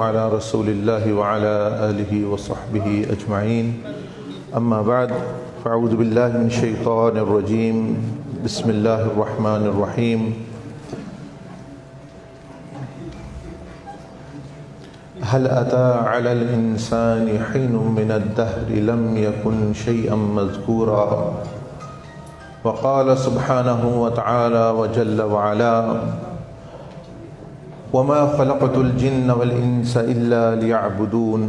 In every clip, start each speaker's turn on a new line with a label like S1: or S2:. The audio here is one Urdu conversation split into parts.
S1: على رسول الله وعلى آله وصحبه أجمعين. أما بعد فأعوذ بالله من الشيطان الرجيم. بسم الله الرحمن الرحيم. هل أتى على الإنسان حين من الدهر لم يكن شيئا مذكورا. وقال سبحانه وتعالى وجل وعلا: وما خلقت الجن والإنس إلا ليعبدون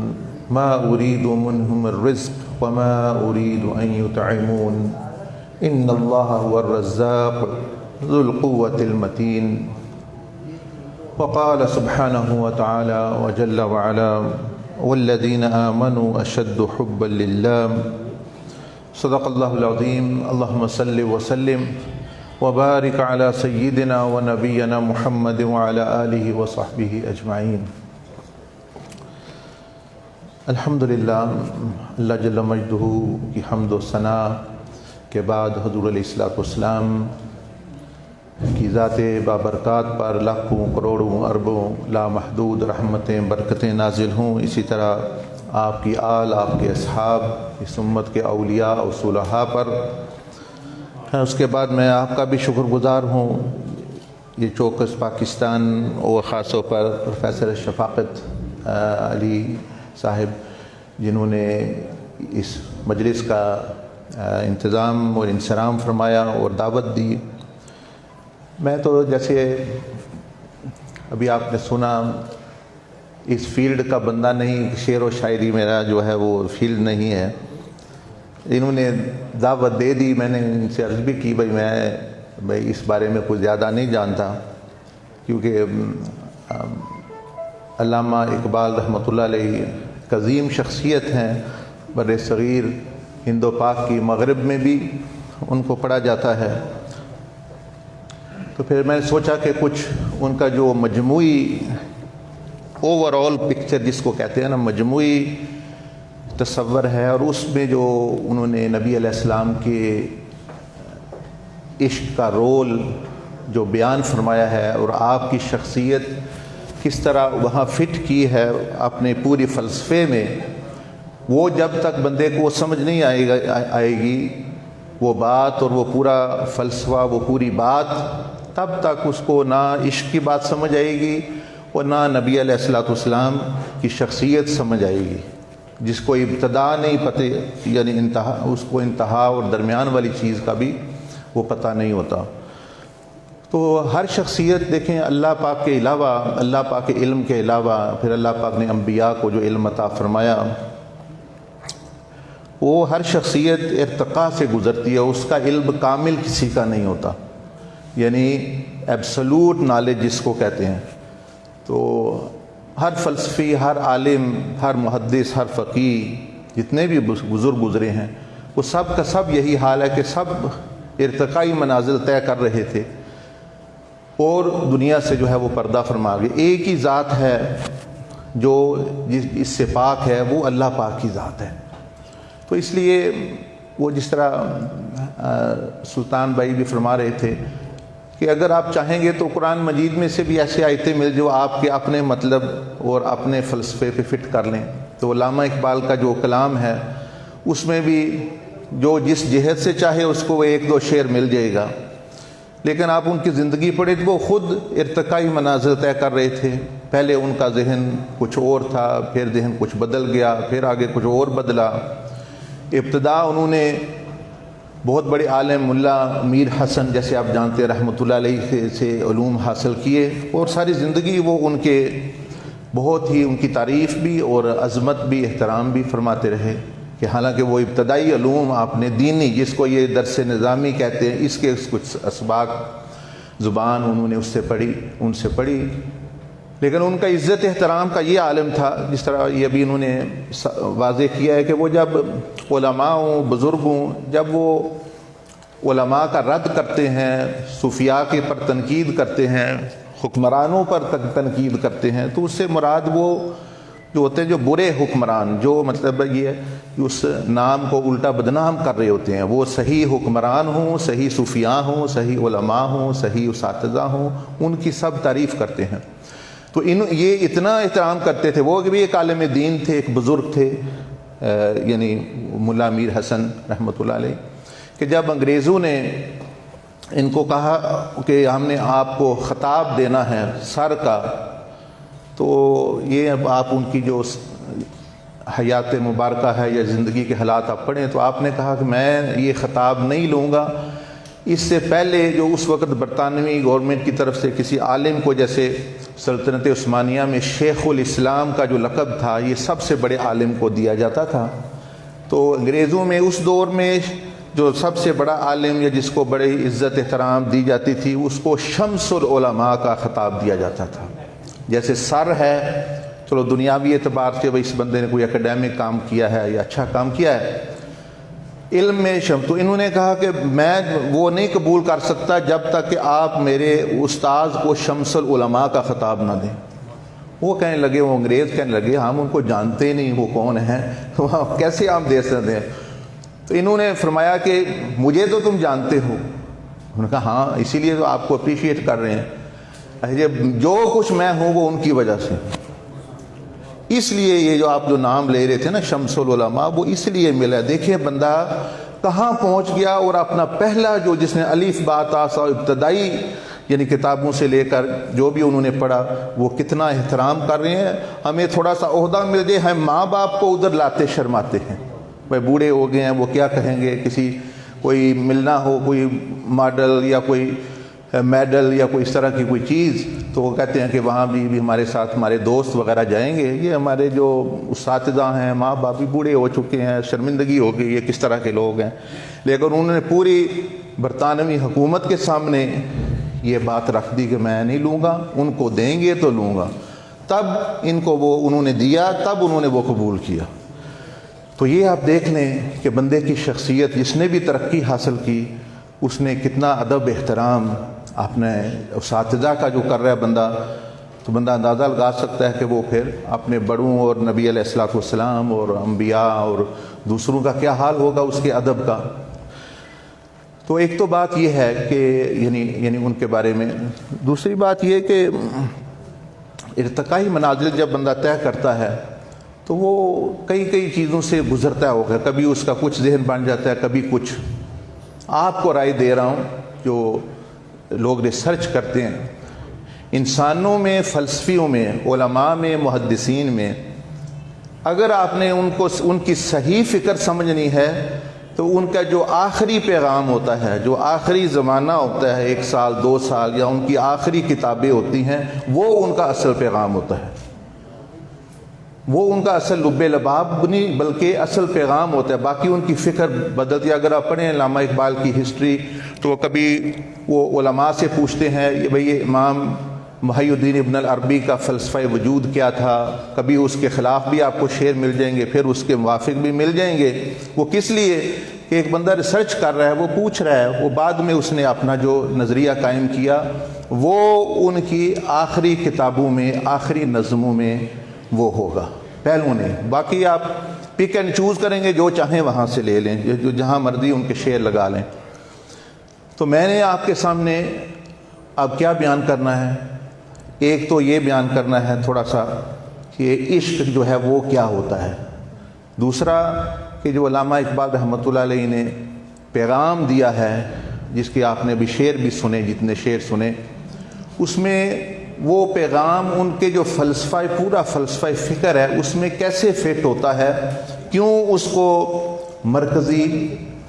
S1: ما أريد منهم الرزق وما أريد أن يطعمون إن الله هو الرزاق ذو القوة المتين. وقال سبحانه وتعالى وجل وعلا: والذين آمنوا أشد حبا لله. صدق الله العظيم. اللهم صل وسلم وبارك على سيدنا ونبينا محمد وعلى آلہ وصحبہ اجمعین. الحمدللہ، اللہ جل مجدہ کی حمد و ثناء کے بعد حضور علیہ الصلوۃ والسلام کی ذات بابرکات پر لاکھوں کروڑوں اربوں لامحدود رحمتیں برکتیں نازل ہوں. اسی طرح آپ کی آل، آپ کے اصحاب، اس امت کے اولیاء و صلحاء پر. اس کے بعد میں آپ کا بھی شکر گزار ہوں، یہ چوکس پاکستان اور خاص طور پر پروفیسر شفاقت علی صاحب جنہوں نے اس مجلس کا انتظام اور انصرام فرمایا اور دعوت دی. میں تو جیسے ابھی آپ نے سنا اس فیلڈ کا بندہ نہیں، شعر و شاعری میرا جو ہے وہ فیلڈ نہیں ہے. انہوں نے دعوت دے دی، میں نے ان سے عرض بھی کی میں اس بارے میں کچھ زیادہ نہیں جانتا، کیونکہ علامہ اقبال رحمۃ اللہ علیہ ایک عظیم شخصیت ہیں. بر صغیر ہند و پاک کی مغرب میں بھی ان کو پڑھا جاتا ہے. تو پھر میں نے سوچا کہ کچھ ان کا جو مجموعی اوور آل پکچر جس کو کہتے ہیں نا، مجموعی تصور ہے، اور اس میں جو انہوں نے نبی علیہ السلام کے عشق کا رول جو بیان فرمایا ہے اور آپ کی شخصیت کس طرح وہاں فٹ کی ہے اپنے پوری فلسفے میں، وہ جب تک بندے کو سمجھ نہیں آئے گی وہ بات اور وہ پورا فلسفہ، وہ پوری بات، تب تک اس کو نہ عشق کی بات سمجھ آئے گی اور نہ نبی علیہ الصلوۃ والسلام کی شخصیت سمجھ آئے گی. جس کو ابتدا نہیں پتہ، یعنی انتہا، اس کو انتہا اور درمیان والی چیز کا بھی وہ پتہ نہیں ہوتا. تو ہر شخصیت دیکھیں، اللہ پاک کے علاوہ، اللہ پاک کے علم کے علاوہ، پھر اللہ پاک نے انبیاء کو جو علم عطا فرمایا، وہ ہر شخصیت ارتقاء سے گزرتی ہے. اس کا علم کامل کسی کا نہیں ہوتا، یعنی ایبسولوٹ نالج جس کو کہتے ہیں. تو ہر فلسفی، ہر عالم، ہر محدث، ہر فقیہ، جتنے بھی بزرگ گزرے ہیں، وہ سب کا سب یہی حال ہے کہ سب ارتقائی منازل طے کر رہے تھے اور دنیا سے جو ہے وہ پردہ فرما گئے. ایک ہی ذات ہے جو اس سے پاک ہے، وہ اللہ پاک کی ذات ہے. تو اس لیے وہ جس طرح سلطان بھائی بھی فرما رہے تھے کہ اگر آپ چاہیں گے تو قرآن مجید میں سے بھی ایسی آیتیں مل جو آپ کے اپنے مطلب اور اپنے فلسفے پہ فٹ کر لیں. تو علامہ اقبال کا جو کلام ہے اس میں بھی جو جس جہت سے چاہے اس کو ایک دو شعر مل جائے گا، لیکن آپ ان کی زندگی پڑھیں تو وہ خود ارتقائی منازل طے کر رہے تھے. پہلے ان کا ذہن کچھ اور تھا، پھر ذہن کچھ بدل گیا، پھر آگے کچھ اور بدلا. ابتدا انہوں نے بہت بڑے عالم ملا میر حسن جیسے آپ جانتے ہیں رحمۃ اللہ علیہ سے علوم حاصل کیے، اور ساری زندگی وہ ان کے بہت ہی ان کی تعریف بھی اور عظمت بھی، احترام بھی فرماتے رہے. کہ حالانکہ وہ ابتدائی علوم آپ نے دینی، جس کو یہ درس نظامی کہتے ہیں، اس کے کچھ اسباق زبان انہوں نے ان سے پڑھی، لیکن ان کا عزت احترام کا یہ عالم تھا، جس طرح یہ ابھی انہوں نے واضح کیا ہے کہ وہ جب علماء ہوں، بزرگ ہوں، جب وہ علماء کا رد کرتے ہیں، صوفیاء کے پر تنقید کرتے ہیں، حکمرانوں پر تنقید کرتے ہیں، تو اس سے مراد وہ جو ہوتے ہیں جو برے حکمران، جو مطلب یہ کہ اس نام کو الٹا بدنام کر رہے ہوتے ہیں، وہ صحیح حکمران ہوں، صحیح صوفیاء ہوں، صحیح علماء ہوں، صحیح اساتذہ ہوں، ان کی سب تعریف کرتے ہیں. تو یہ اتنا احترام کرتے تھے، وہ بھی ایک عالم دین تھے، ایک بزرگ تھے، یعنی ملا میر حسن رحمۃ اللہ علیہ، کہ جب انگریزوں نے ان کو کہا کہ ہم نے آپ کو خطاب دینا ہے سر کا، تو یہ اب آپ ان کی جو حیات مبارکہ ہے یا زندگی کے حالات آپ پڑھیں، تو آپ نے کہا کہ میں یہ خطاب نہیں لوں گا، اس سے پہلے جو اس وقت برطانوی گورنمنٹ کی طرف سے کسی عالم کو، جیسے سلطنت عثمانیہ میں شیخ الاسلام کا جو لقب تھا، یہ سب سے بڑے عالم کو دیا جاتا تھا، تو انگریزوں میں اس دور میں جو سب سے بڑا عالم یا جس کو بڑی عزت احترام دی جاتی تھی، اس کو شمس العلماء کا خطاب دیا جاتا تھا۔ جیسے سر ہے، چلو دنیاوی اعتبار سے اس بندے نے کوئی اکیڈیمک کام کیا ہے یا اچھا کام کیا ہے علم میں تو انہوں نے کہا کہ میں وہ نہیں قبول کر سکتا جب تک کہ آپ میرے استاذ کو شمس العلماء کا خطاب نہ دیں۔ وہ کہنے لگے، وہ انگریز کہنے لگے، ہم ان کو جانتے نہیں وہ کون ہیں، کیسے آپ دے سکتے ہیں؟ تو انہوں نے فرمایا کہ مجھے تو تم جانتے ہو۔ انہوں نے کہا ہاں، اسی لیے تو آپ کو اپریشیٹ کر رہے ہیں، جو کچھ میں ہوں وہ ان کی وجہ سے، اس لیے یہ جو آپ جو نام لے رہے تھے نا شمس العلماء، وہ اس لیے ملا۔ دیکھیں بندہ کہاں پہنچ گیا، اور اپنا پہلا جو جس نے الف با تا سا ابتدائی یعنی کتابوں سے لے کر جو بھی انہوں نے پڑھا، وہ کتنا احترام کر رہے ہیں۔ ہمیں تھوڑا سا عہدہ مل جائے، ہم ماں باپ کو ادھر لاتے شرماتے ہیں، بھائی بوڑھے ہو گئے ہیں، وہ کیا کہیں گے، کسی کوئی ملنا ہو، کوئی ماڈل یا کوئی میڈل یا کوئی اس طرح کی کوئی چیز، تو وہ کہتے ہیں کہ وہاں بھی ہمارے ساتھ ہمارے دوست وغیرہ جائیں گے، یہ ہمارے جو اساتذہ ہیں، ماں باپ بھی بوڑھے ہو چکے ہیں، شرمندگی ہو گئی، یہ کس طرح کے لوگ ہیں۔ لیکن انہوں نے پوری برطانوی حکومت کے سامنے یہ بات رکھ دی کہ میں نہیں لوں گا، ان کو دیں گے تو لوں گا۔ تب ان کو وہ انہوں نے دیا، تب انہوں نے وہ قبول کیا۔ تو یہ آپ دیکھ لیں کہ بندے کی شخصیت، جس نے بھی ترقی حاصل کی، اس نے کتنا ادب احترام اپنے اساتذہ کا جو کر رہا ہے بندہ، تو بندہ اندازہ لگا سکتا ہے کہ وہ پھر اپنے بڑوں اور نبی علیہ الصلوۃ والسلام اور انبیاء اور دوسروں کا کیا حال ہوگا اس کے ادب کا۔ تو ایک تو بات یہ ہے کہ یعنی ان کے بارے میں، دوسری بات یہ کہ ارتقائی منازل جب بندہ طے کرتا ہے تو وہ کئی چیزوں سے گزرتا ہوگا، کبھی اس کا کچھ ذہن بن جاتا ہے، کبھی کچھ۔ آپ کو رائے دے رہا ہوں، جو لوگ ریسرچ کرتے ہیں انسانوں میں، فلسفیوں میں، علماء میں، محدثین میں، اگر آپ نے ان کی صحیح فکر سمجھنی ہے تو ان کا جو آخری پیغام ہوتا ہے، جو آخری زمانہ ہوتا ہے، 1 سال 2 سال، یا ان کی آخری کتابیں ہوتی ہیں، وہ ان کا اصل پیغام ہوتا ہے، وہ ان کا اصل لب لباب نہیں بلکہ اصل پیغام ہوتا ہے۔ باقی ان کی فکر بدلتی ہے۔ اگر آپ پڑھیں علامہ اقبال کی ہسٹری، تو کبھی وہ علماء سے پوچھتے ہیں بھئی یہ امام محی الدین ابن العربی کا فلسفہ وجود کیا تھا، کبھی اس کے خلاف بھی آپ کو شعر مل جائیں گے، پھر اس کے موافق بھی مل جائیں گے۔ وہ کس لیے کہ ایک بندہ ریسرچ کر رہا ہے، وہ پوچھ رہا ہے، وہ بعد میں اس نے اپنا جو نظریہ قائم کیا وہ ان کی آخری کتابوں میں، آخری نظموں میں وہ ہوگا، پہلو نہیں۔ باقی آپ پک اینڈ چوز کریں گے، جو چاہیں وہاں سے لے لیں، جو جہاں مرضی ان کے شعر لگا لیں۔ تو میں نے آپ کے سامنے اب کیا بیان کرنا ہے، ایک تو یہ بیان کرنا ہے تھوڑا سا کہ عشق جو ہے وہ کیا ہوتا ہے، دوسرا کہ جو علامہ اقبال رحمۃ اللہ علیہ نے پیغام دیا ہے، جس کے آپ نے بھی شعر بھی سنے، جتنے شعر سنے، اس میں وہ پیغام ان کے جو فلسفہ، پورا فلسفہ فکر ہے، اس میں کیسے فٹ ہوتا ہے، کیوں اس کو مرکزی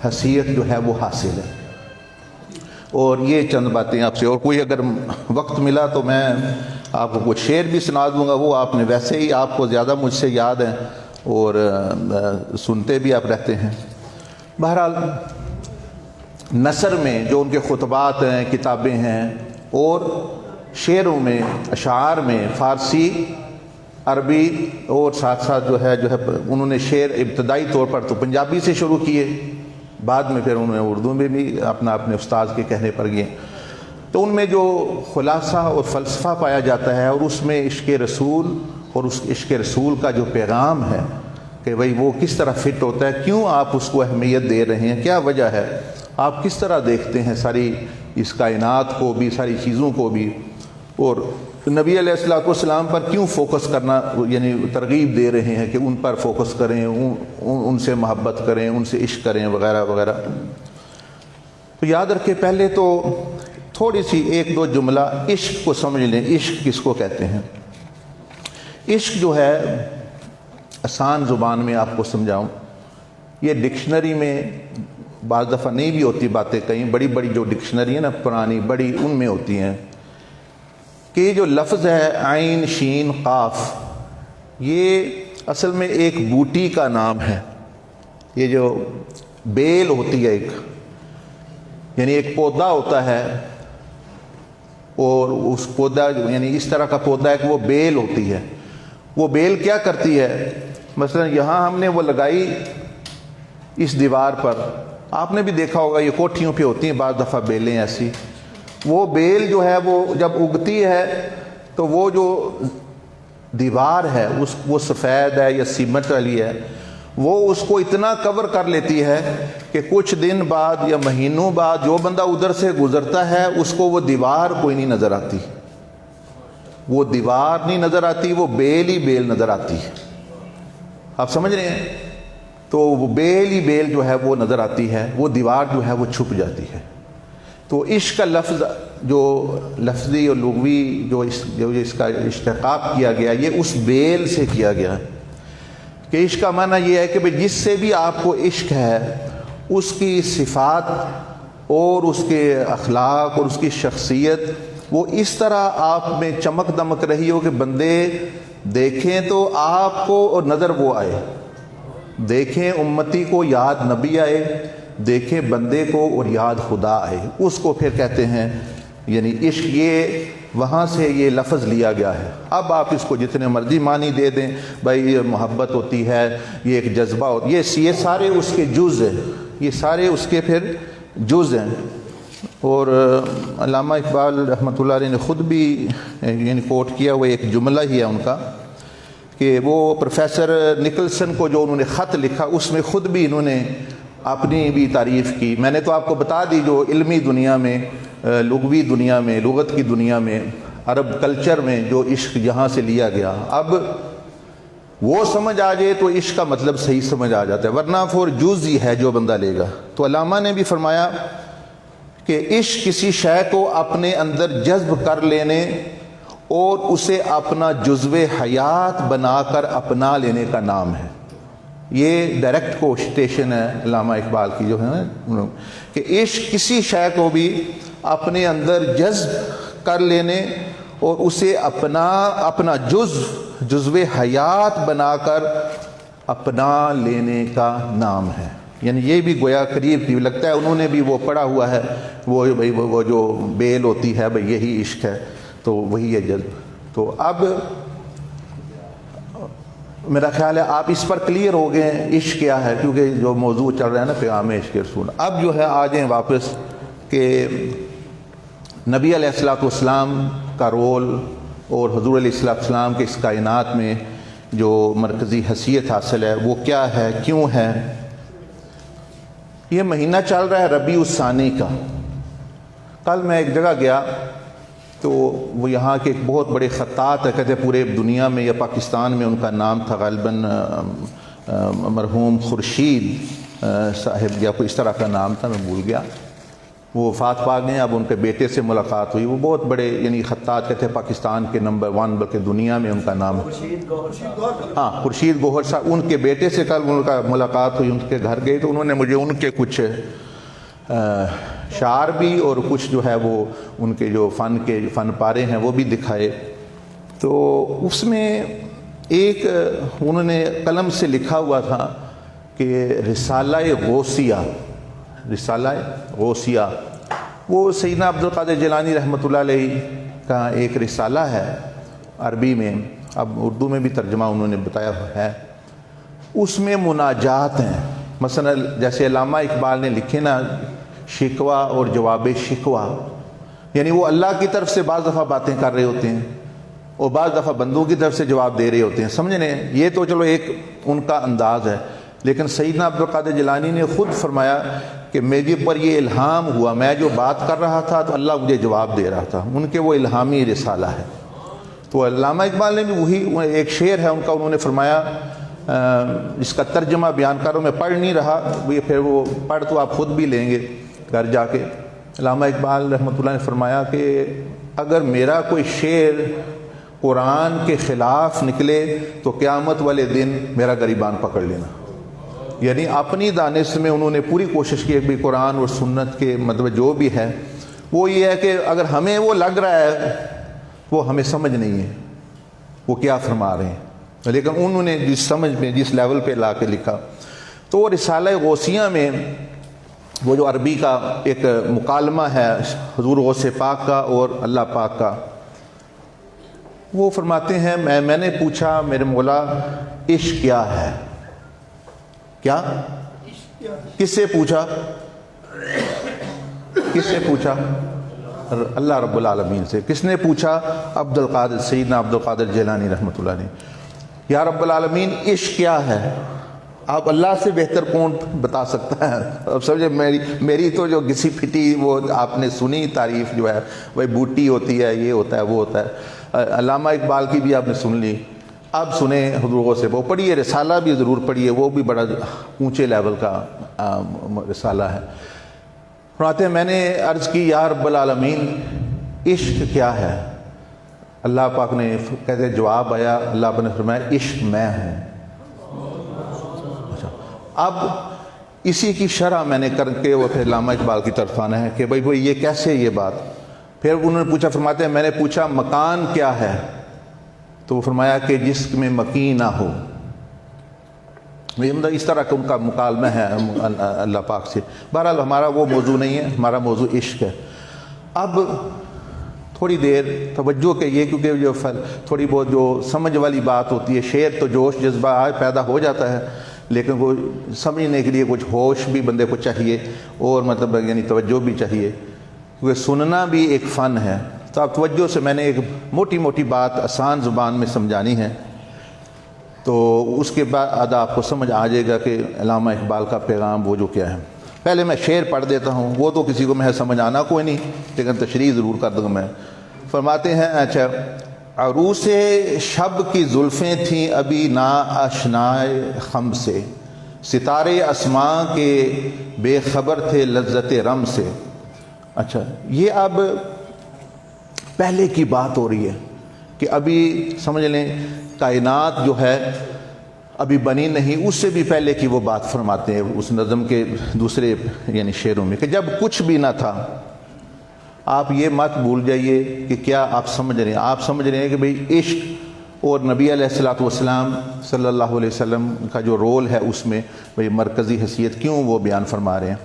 S1: حیثیت جو ہے وہ حاصل ہے۔ اور یہ چند باتیں آپ سے، اور کوئی اگر وقت ملا تو میں آپ کو کچھ شعر بھی سنا دوں گا، وہ آپ نے ویسے ہی آپ کو زیادہ مجھ سے یاد ہیں اور سنتے بھی آپ رہتے ہیں۔ بہرحال نثر میں جو ان کے خطبات ہیں، کتابیں ہیں، اور شعروں میں، اشعار میں، فارسی، عربی، اور ساتھ ساتھ جو ہے انہوں نے شعر ابتدائی طور پر تو پنجابی سے شروع کیے، بعد میں پھر انہوں نے اردو میں بھی اپنے استاذ کے کہنے پر گئے۔ تو ان میں جو خلاصہ اور فلسفہ پایا جاتا ہے، اور اس میں عشق رسول اور اس عشق رسول کا جو پیغام ہے کہ بھئی وہ کس طرح فٹ ہوتا ہے، کیوں آپ اس کو اہمیت دے رہے ہیں، کیا وجہ ہے، آپ کس طرح دیکھتے ہیں ساری اس کائنات کو بھی، ساری چیزوں کو بھی، اور تو نبی علیہ الصلوۃ والسلام پر کیوں فوکس کرنا، یعنی ترغیب دے رہے ہیں کہ ان پر فوکس کریں، ان سے محبت کریں، ان سے عشق کریں وغیرہ وغیرہ؟ تو یاد رکھیں، پہلے تو تھوڑی سی ایک دو جملہ عشق کو سمجھ لیں۔ عشق کس کو کہتے ہیں؟ عشق جو ہے، آسان زبان میں آپ کو سمجھاؤں، یہ ڈکشنری میں بعض دفعہ نہیں بھی ہوتی باتیں، کہیں بڑی بڑی جو ڈکشنری ہے نا پرانی بڑی، ان میں ہوتی ہیں کہ یہ جو لفظ ہے عین شین قاف، یہ اصل میں ایک بوٹی کا نام ہے۔ یہ جو بیل ہوتی ہے ایک، یعنی ایک پودا ہوتا ہے، اور اس پودا یعنی اس طرح کا پودا ہے کہ وہ بیل ہوتی ہے۔ وہ بیل کیا کرتی ہے؟ مثلا یہاں ہم نے وہ لگائی اس دیوار پر، آپ نے بھی دیکھا ہوگا یہ کوٹھیوں پہ ہوتی ہیں بعض دفعہ بیلیں ایسی۔ وہ بیل جو ہے وہ جب اگتی ہے تو وہ جو دیوار ہے وہ سفید ہے یا سیمنٹ والی ہے، وہ اس کو اتنا کور کر لیتی ہے کہ کچھ دن بعد یا مہینوں بعد جو بندہ ادھر سے گزرتا ہے اس کو وہ دیوار کوئی نہیں نظر آتی، وہ دیوار نہیں نظر آتی، وہ بیل ہی بیل نظر آتی ہے۔ آپ سمجھ رہے ہیں؟ تو وہ بیل ہی بیل جو ہے وہ نظر آتی ہے، وہ دیوار جو ہے وہ چھپ جاتی ہے۔ تو عشق کا لفظ جو لفظی اور لغوی جو اس کا اشتقاق کیا گیا، یہ اس بیل سے کیا گیا کہ عشق کا معنی یہ ہے کہ جس سے بھی آپ کو عشق ہے اس کی صفات اور اس کے اخلاق اور اس کی شخصیت وہ اس طرح آپ میں چمک دمک رہی ہو کہ بندے دیکھیں تو آپ کو اور نظر وہ آئے، دیکھیں امتی کو یاد نبی آئے، دیکھیں بندے کو اور یاد خدا آئے، اس کو پھر کہتے ہیں یعنی عشق۔ یہ وہاں سے یہ لفظ لیا گیا ہے۔ اب آپ اس کو جتنے مرضی معنی دے دیں، بھائی یہ محبت ہوتی ہے، یہ ایک جذبہ ہوتا ہے، یہ سارے اس کے جز ہیں، یہ سارے اس کے پھر جز ہیں۔ اور علامہ اقبال رحمۃ اللہ علیہ نے خود بھی یعنی کوٹ کیا ہوا ایک جملہ ہی ہے ان کا، کہ وہ پروفیسر نکلسن کو جو انہوں نے خط لکھا اس میں خود بھی انہوں نے اپنی بھی تعریف کی۔ میں نے تو آپ کو بتا دی جو علمی دنیا میں، لغوی دنیا میں، لغت کی دنیا میں، عرب کلچر میں جو عشق یہاں سے لیا گیا۔ اب وہ سمجھ آ جائے تو عشق کا مطلب صحیح سمجھ آ جاتا ہے، ورنہ فور جز ہی ہے جو بندہ لے گا۔ تو علامہ نے بھی فرمایا کہ عشق کسی شے کو اپنے اندر جذب کر لینے اور اسے اپنا جزو حیات بنا کر اپنا لینے کا نام ہے۔ یہ ڈائریکٹ کوٹیشن ہے علامہ اقبال کی جو ہے کہ عشق کسی شے کو بھی اپنے اندر جذب کر لینے اور اسے اپنا جزو حیات بنا کر اپنا لینے کا نام ہے۔ یعنی یہ بھی گویا قریب کی لگتا ہے انہوں نے بھی وہ پڑھا ہوا ہے، وہ جو بیل ہوتی ہے بھئی یہی عشق ہے، تو وہی ہے جذب۔ تو اب میرا خیال ہے آپ اس پر کلیئر ہو گئے ہیں عشق کیا ہے، کیونکہ جو موضوع چل رہا ہے نا پیغام عشق رسول۔ اب جو ہے آ جائیں واپس کہ نبی علیہ الصلوۃ والسلام کا رول اور حضور علیہ الصلوۃ والسلام کے اس کائنات میں جو مرکزی حیثیت حاصل ہے وہ کیا ہے، کیوں ہے۔ یہ مہینہ چل رہا ہے ربیع الثانی کا۔ کل میں ایک جگہ گیا تو وہ یہاں کے ایک بہت بڑے خطاط ہے، کہتے پورے دنیا میں یا پاکستان میں ان کا نام تھا غالباً مرحوم خورشید صاحب یا کوئی اس طرح کا نام تھا، میں بھول گیا۔ وہ وفات پا گئے، اب ان کے بیٹے سے ملاقات ہوئی۔ وہ بہت بڑے یعنی خطاط کہتے پاکستان کے نمبر 1 بلکہ دنیا میں ان کا نام ہے، ہاں خورشید گوہر صاحب۔ ان کے بیٹے سے کل ان کا ملاقات ہوئی، ان کے گھر گئے تو انہوں نے مجھے ان کے کچھ شعر بھی اور کچھ جو ہے وہ ان کے جو فن پارے ہیں وہ بھی دکھائے۔ تو اس میں ایک انہوں نے قلم سے لکھا ہوا تھا کہ رسالہ غوثیہ، رسالہ غوثیہ وہ سیدنا عبد القادر جیلانی رحمۃ اللہ علیہ کا ایک رسالہ ہے عربی میں، اب اردو میں بھی ترجمہ انہوں نے بتایا ہے۔ اس میں مناجات ہیں، مثلا جیسے علامہ اقبال نے لکھے نا شکوہ اور جواب شکوہ، یعنی وہ اللہ کی طرف سے بعض دفعہ باتیں کر رہے ہوتے ہیں اور بعض دفعہ بندوں کی طرف سے جواب دے رہے ہوتے ہیں، سمجھ رہے ہیں؟ یہ تو چلو ایک ان کا انداز ہے، لیکن سیدنا عبد القادر جیلانی نے خود فرمایا کہ میرے پر یہ الہام ہوا، میں جو بات کر رہا تھا تو اللہ مجھے جواب دے رہا تھا۔ ان کے وہ الہامی رسالہ ہے۔ تو علامہ اقبال نے بھی وہی ایک شعر ہے ان کا، انہوں نے فرمایا اس کا ترجمہ بیان کروں، میں پڑھ نہیں رہا، پھر وہ پڑھ تو آپ خود بھی لیں گے گھر جا کے۔ علامہ اقبال رحمۃ اللہ نے فرمایا کہ اگر میرا کوئی شعر قرآن کے خلاف نکلے تو قیامت والے دن میرا گریبان پکڑ لینا۔ یعنی اپنی دانش میں انہوں نے پوری کوشش کی کہ بھی قرآن اور سنت کے مطلب جو بھی ہے وہ یہ ہے کہ اگر ہمیں وہ لگ رہا ہے وہ ہمیں سمجھ نہیں ہے وہ کیا فرما رہے ہیں، لیکن انہوں نے جس سمجھ میں جس لیول پہ لا کے لکھا۔ تو وہ رسالہ غوثیہ میں وہ جو عربی کا ایک مکالمہ ہے حضور غوث پاک کا اور اللہ پاک کا، وہ فرماتے ہیں میں نے پوچھا میرے مولا عشق کیا ہے؟ کیا؟ کس سے پوچھا؟ کس سے پوچھا؟ اللہ رب العالمین سے۔ کس نے پوچھا؟ عبد القادر، سیدنا عبد القادر جیلانی رحمۃ اللہ نے۔ یا رب العالمین عشق کیا ہے؟ آپ اللہ سے بہتر کون بتا سکتا ہے؟ اب سمجھے میری تو جو گھسی پھٹی وہ آپ نے سنی تعریف جو ہے وہی بوٹی ہوتی ہے، یہ ہوتا ہے وہ ہوتا ہے۔ علامہ اقبال کی بھی آپ نے سن لی، اب سنیں حضور سے، وہ پڑھیے، رسالہ بھی ضرور پڑھیے، وہ بھی بڑا اونچے لیول کا رسالہ ہے۔ فرماتے ہیں میں نے عرض کی یا رب العالمین عشق کیا ہے؟ اللہ پاک نے کہتے جواب آیا، اللہ پاک نے فرمایا عشق میں ہوں۔ اب اسی کی شرح میں نے کر کے وہ پھر علامہ اقبال کی طرف آنا ہے کہ بھائی یہ کیسے یہ بات؟ پھر انہوں نے پوچھا، فرماتے ہیں میں نے پوچھا مکان کیا ہے؟ تو وہ فرمایا کہ جس میں مکین نہ ہو۔ اس طرح کا ان کا مکالمہ ہے اللہ پاک سے۔ بہرحال ہمارا وہ موضوع نہیں ہے، ہمارا موضوع عشق ہے۔ اب تھوڑی دیر توجہ کیجیے کیونکہ جو تھوڑی بہت جو سمجھ والی بات ہوتی ہے، شعر تو جوش جذبہ پیدا ہو جاتا ہے، لیکن وہ سمجھنے کے لیے کچھ ہوش بھی بندے کو چاہیے اور مطلب یعنی توجہ بھی چاہیے، کیونکہ سننا بھی ایک فن ہے۔ تو آپ توجہ سے، میں نے ایک موٹی موٹی بات آسان زبان میں سمجھانی ہے، تو اس کے بعد آپ کو سمجھ آ جائے گا کہ علامہ اقبال کا پیغام وہ جو کیا ہے۔ پہلے میں شعر پڑھ دیتا ہوں، وہ تو کسی کو میں سمجھ آنا کوئی نہیں، لیکن تشریح ضرور کر دوں میں۔ فرماتے ہیں اچھا، عروس شب کی زلفیں تھیں ابھی نا آشنائے خم سے، ستارے اسماں کے بے خبر تھے لذت رم سے۔ اچھا، یہ اب پہلے کی بات ہو رہی ہے کہ ابھی سمجھ لیں کائنات جو ہے ابھی بنی نہیں، اس سے بھی پہلے کی وہ بات فرماتے ہیں اس نظم کے دوسرے یعنی شعروں میں کہ جب کچھ بھی نہ تھا۔ آپ یہ مت بھول جائیے کہ کیا آپ سمجھ رہے ہیں، آپ سمجھ رہے ہیں کہ بھئی عشق اور نبی علیہ الصلوۃ والسلام صلی اللہ علیہ وسلم کا جو رول ہے اس میں بھئی مرکزی حیثیت کیوں وہ بیان فرما رہے ہیں۔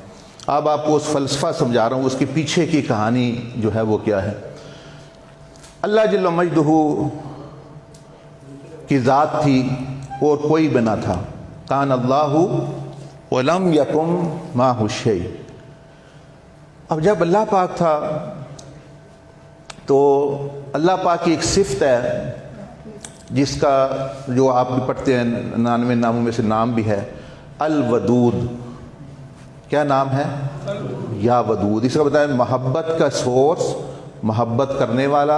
S1: اب آپ کو اس فلسفہ سمجھا رہا ہوں، اس کے پیچھے کی کہانی جو ہے وہ کیا ہے۔ اللہ جل مجدہ کی ذات تھی اور کوئی بھی نہ تھا، کان اللہ ولم یکن معہ شیء۔ اب جب اللہ پاک تھا تو اللہ پاک کی ایک صفت ہے جس کا جو آپ بھی پڑھتے ہیں 99 ناموں میں سے نام بھی ہے، الودود۔ کیا نام ہے؟ یا ودود۔ اس کا بتائیں محبت کا سورس، محبت کرنے والا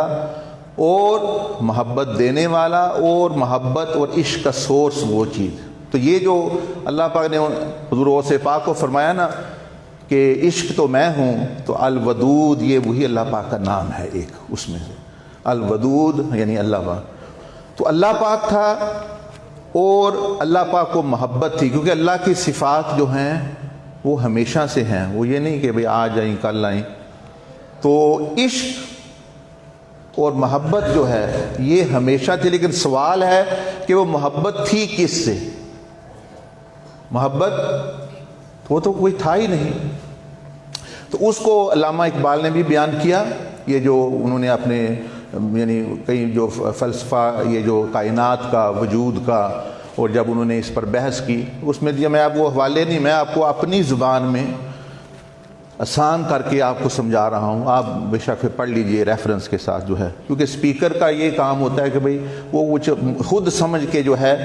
S1: اور محبت دینے والا، اور محبت اور عشق کا سورس وہ چیز۔ تو یہ جو اللہ پاک نے حضور غوث پاک کو فرمایا نا کہ عشق تو میں ہوں، تو الودود یہ وہی اللہ پاک کا نام ہے ایک اس میں سے، الودود یعنی اللہ پاک۔ تو اللہ پاک تھا اور اللہ پاک کو محبت تھی، کیونکہ اللہ کی صفات جو ہیں وہ ہمیشہ سے ہیں، وہ یہ نہیں کہ بھئی آج آئیں کل آئیں۔ تو عشق اور محبت جو ہے یہ ہمیشہ تھی، لیکن سوال ہے کہ وہ محبت تھی کس سے؟ محبت وہ تو کوئی تھا ہی نہیں۔ تو اس کو علامہ اقبال نے بھی بیان کیا، یہ جو انہوں نے اپنے یعنی کئی جو فلسفہ یہ جو کائنات کا وجود کا، اور جب انہوں نے اس پر بحث کی اس میں میں آپ کو حوالے نہیں، میں آپ کو اپنی زبان میں آسان کر کے آپ کو سمجھا رہا ہوں، آپ بے شک پڑھ لیجئے ریفرنس کے ساتھ جو ہے، کیونکہ اسپیکر کا یہ کام ہوتا ہے کہ بھئی وہ خود سمجھ کے جو ہے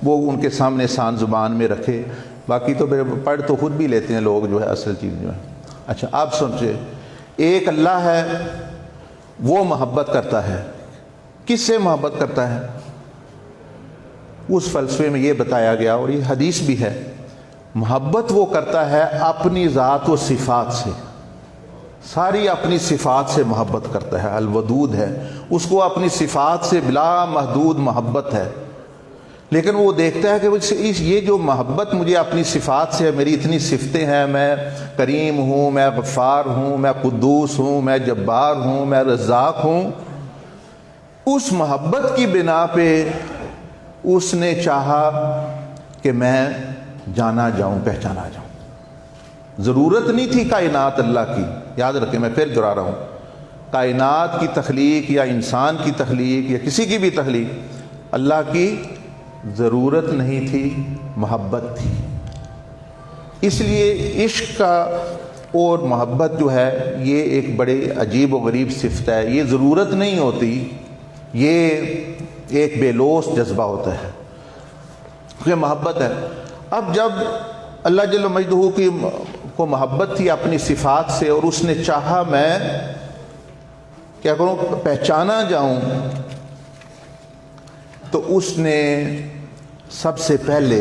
S1: وہ ان کے سامنے آسان زبان میں رکھے، باقی تو پڑھ تو خود بھی لیتے ہیں لوگ جو ہے اصل چیز جو ہے۔ اچھا آپ سمجھے، ایک اللہ ہے وہ محبت کرتا ہے، کس سے محبت کرتا ہے؟ اس فلسفے میں یہ بتایا گیا، اور یہ حدیث بھی ہے، محبت وہ کرتا ہے اپنی ذات و صفات سے، ساری اپنی صفات سے محبت کرتا ہے، الودود ہے، اس کو اپنی صفات سے بلا محدود محبت ہے، لیکن وہ دیکھتا ہے کہ یہ جو محبت مجھے اپنی صفات سے ہے، میری اتنی صفتیں ہیں، میں کریم ہوں، میں غفار ہوں، میں قدوس ہوں، میں جبار ہوں، میں رزاق ہوں، اس محبت کی بنا پہ اس نے چاہا کہ میں جانا جاؤں، پہچانا جاؤں۔ ضرورت نہیں تھی کائنات اللہ کی، یاد رکھیں میں پھر دہرا رہا ہوں، کائنات کی تخلیق یا انسان کی تخلیق یا کسی کی بھی تخلیق اللہ کی ضرورت نہیں تھی، محبت تھی۔ اس لیے عشق کا اور محبت جو ہے یہ ایک بڑے عجیب و غریب صفت ہے، یہ ضرورت نہیں ہوتی، یہ ایک بے لوث جذبہ ہوتا ہے، یہ محبت ہے۔ اب جب اللہ جل مجدہ کی کو محبت تھی اپنی صفات سے، اور اس نے چاہا میں کیا کروں، پہچانا جاؤں، تو اس نے سب سے پہلے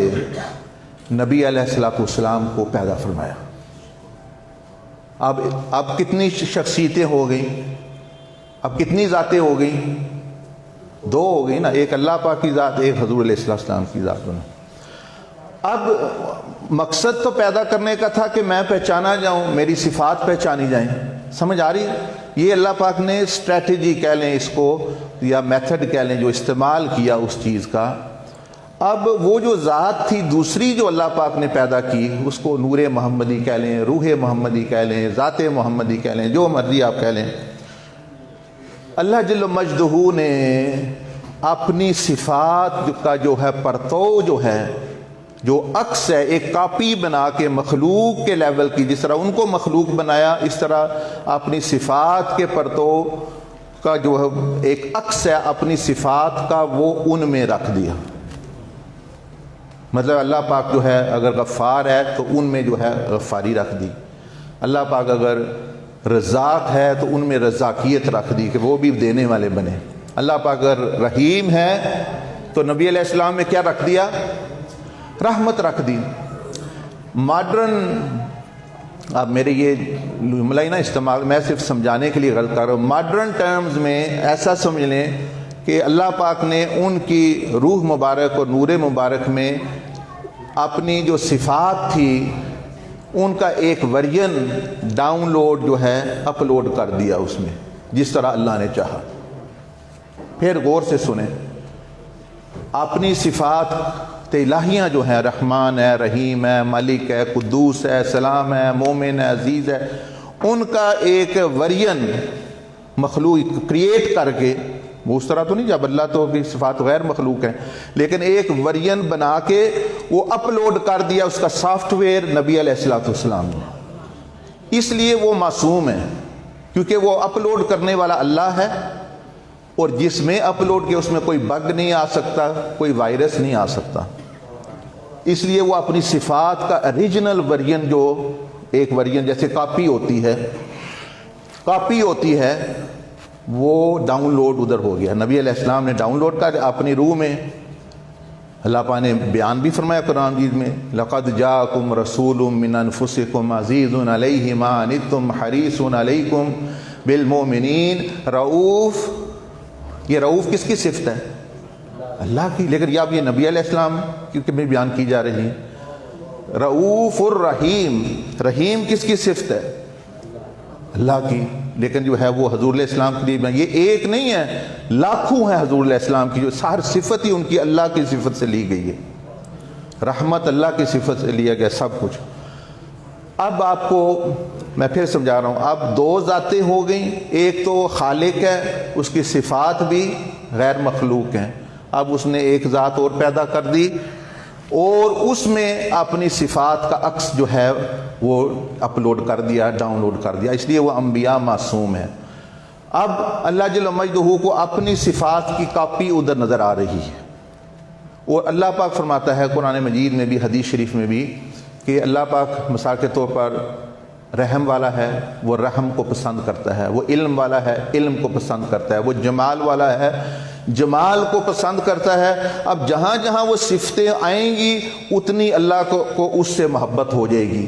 S1: نبی علیہ السلام کو پیدا فرمایا۔ اب کتنی شخصیتیں ہو گئیں، اب کتنی ذاتیں ہو گئیں؟ دو ہو گئی نا، ایک اللہ پاک کی ذات، ایک حضور علیہ السلام کی ذات بنا۔ اب مقصد تو پیدا کرنے کا تھا کہ میں پہچانا جاؤں، میری صفات پہچانی جائیں، سمجھ آ رہی؟ یہ اللہ پاک نے اسٹریٹجی کہہ لیں اس کو یا میتھڈ کہہ لیں جو استعمال کیا اس چیز کا۔ اب وہ جو ذات تھی دوسری جو اللہ پاک نے پیدا کی، اس کو نور محمدی کہہ لیں، روح محمدی کہہ لیں، ذات محمدی کہہ لیں، جو مرضی آپ کہہ لیں، اللہ جل مجدہ نے اپنی صفات کا جو ہے پرتو جو ہے، جو عکس ہے، ایک کاپی بنا کے مخلوق کے لیول کی، جس طرح ان کو مخلوق بنایا، اس طرح اپنی صفات کے پرتو کا جو ہے ایک عکس ہے اپنی صفات کا، وہ ان میں رکھ دیا۔ مطلب اللہ پاک جو ہے اگر غفار ہے تو ان میں جو ہے غفاری رکھ دی، اللہ پاک اگر رزاق ہے تو ان میں رزاقیت رکھ دی کہ وہ بھی دینے والے بنے، اللہ پاک اگر رحیم ہے تو نبی علیہ السلام میں کیا رکھ دیا؟ رحمت رکھ دی۔ ماڈرن، اب میرے یہ جملہ ہی نا استعمال، میں صرف سمجھانے کے لیے غلط کر رہا ہوں، ماڈرن ٹرمز میں ایسا سمجھ لیں کہ اللہ پاک نے ان کی روح مبارک اور نور مبارک میں اپنی جو صفات تھی ان کا ایک ورژن ڈاؤن لوڈ جو ہے اپلوڈ کر دیا اس میں، جس طرح اللہ نے چاہا۔ پھر غور سے سنیں، اپنی صفات الہیاں جو ہیں، رحمان ہے، رحیم ہے، مالک ہے، قدوس ہے، سلام ہے، مومن ہے، عزیز ہے، ان کا ایک ورژن مخلوق کریٹ کر کے، وہ اس طرح تو نہیں جب اللہ تو کی صفات غیر مخلوق ہیں، لیکن ایک ورژن بنا کے وہ اپلوڈ کر دیا اس کا سافٹ ویئر نبی علیہ السلام نے۔ اس لیے وہ معصوم ہے، کیونکہ وہ اپلوڈ کرنے والا اللہ ہے، اور جس میں اپلوڈ کے اس میں کوئی بگ نہیں آ سکتا، کوئی وائرس نہیں آ سکتا، اس لیے وہ اپنی صفات کا اوریجنل ورژن، جو ایک ورژن جیسے کاپی ہوتی ہے وہ ڈاؤن لوڈ ادھر ہو گیا، نبی علیہ السلام نے ڈاؤن لوڈ کر اپنی روح میں۔ اللہ پاک نے بیان بھی فرمایا قرآن مجید میں، لقد جاءکم رسول من انفسکم عزیز علیہ ما عنتم حریص علیکم بالمؤمنین رؤوف۔ یہ رؤوف کس کی صفت ہے؟ اللہ کی، لیکن اب یہ نبی علیہ السلام کیونکہ بھی بیان کی جا رہی ہے۔ رؤوف الرحیم، رحیم کس کی صفت ہے؟ اللہ کی، لیکن جو ہے وہ حضور علیہ السلام کے لیے یہ ایک نہیں ہے، لاکھوں ہیں حضور علیہ السلام کی، جو ہر صفت ہی ان کی اللہ کی صفت سے لی گئی ہے، رحمت اللہ کی صفت سے لیا گیا سب کچھ۔ اب آپ کو میں پھر سمجھا رہا ہوں، اب دو ذاتیں ہو گئیں، ایک تو خالق ہے، اس کی صفات بھی غیر مخلوق ہیں، اب اس نے ایک ذات اور پیدا کر دی اور اس میں اپنی صفات کا عکس جو ہے وہ اپلوڈ کر دیا، ڈاؤن لوڈ کر دیا، اس لیے وہ انبیاء معصوم ہیں۔ اب اللہ جل مجدہ کو اپنی صفات کی کاپی ادھر نظر آ رہی ہے، اور اللہ پاک فرماتا ہے قرآن مجید میں بھی، حدیث شریف میں بھی، کہ اللہ پاک مثال کے طور پر رحم والا ہے، وہ رحم کو پسند کرتا ہے، وہ علم والا ہے، علم کو پسند کرتا ہے، وہ جمال والا ہے، جمال کو پسند کرتا ہے۔ اب جہاں جہاں وہ صفتیں آئیں گی اتنی اللہ کو اس سے محبت ہو جائے گی۔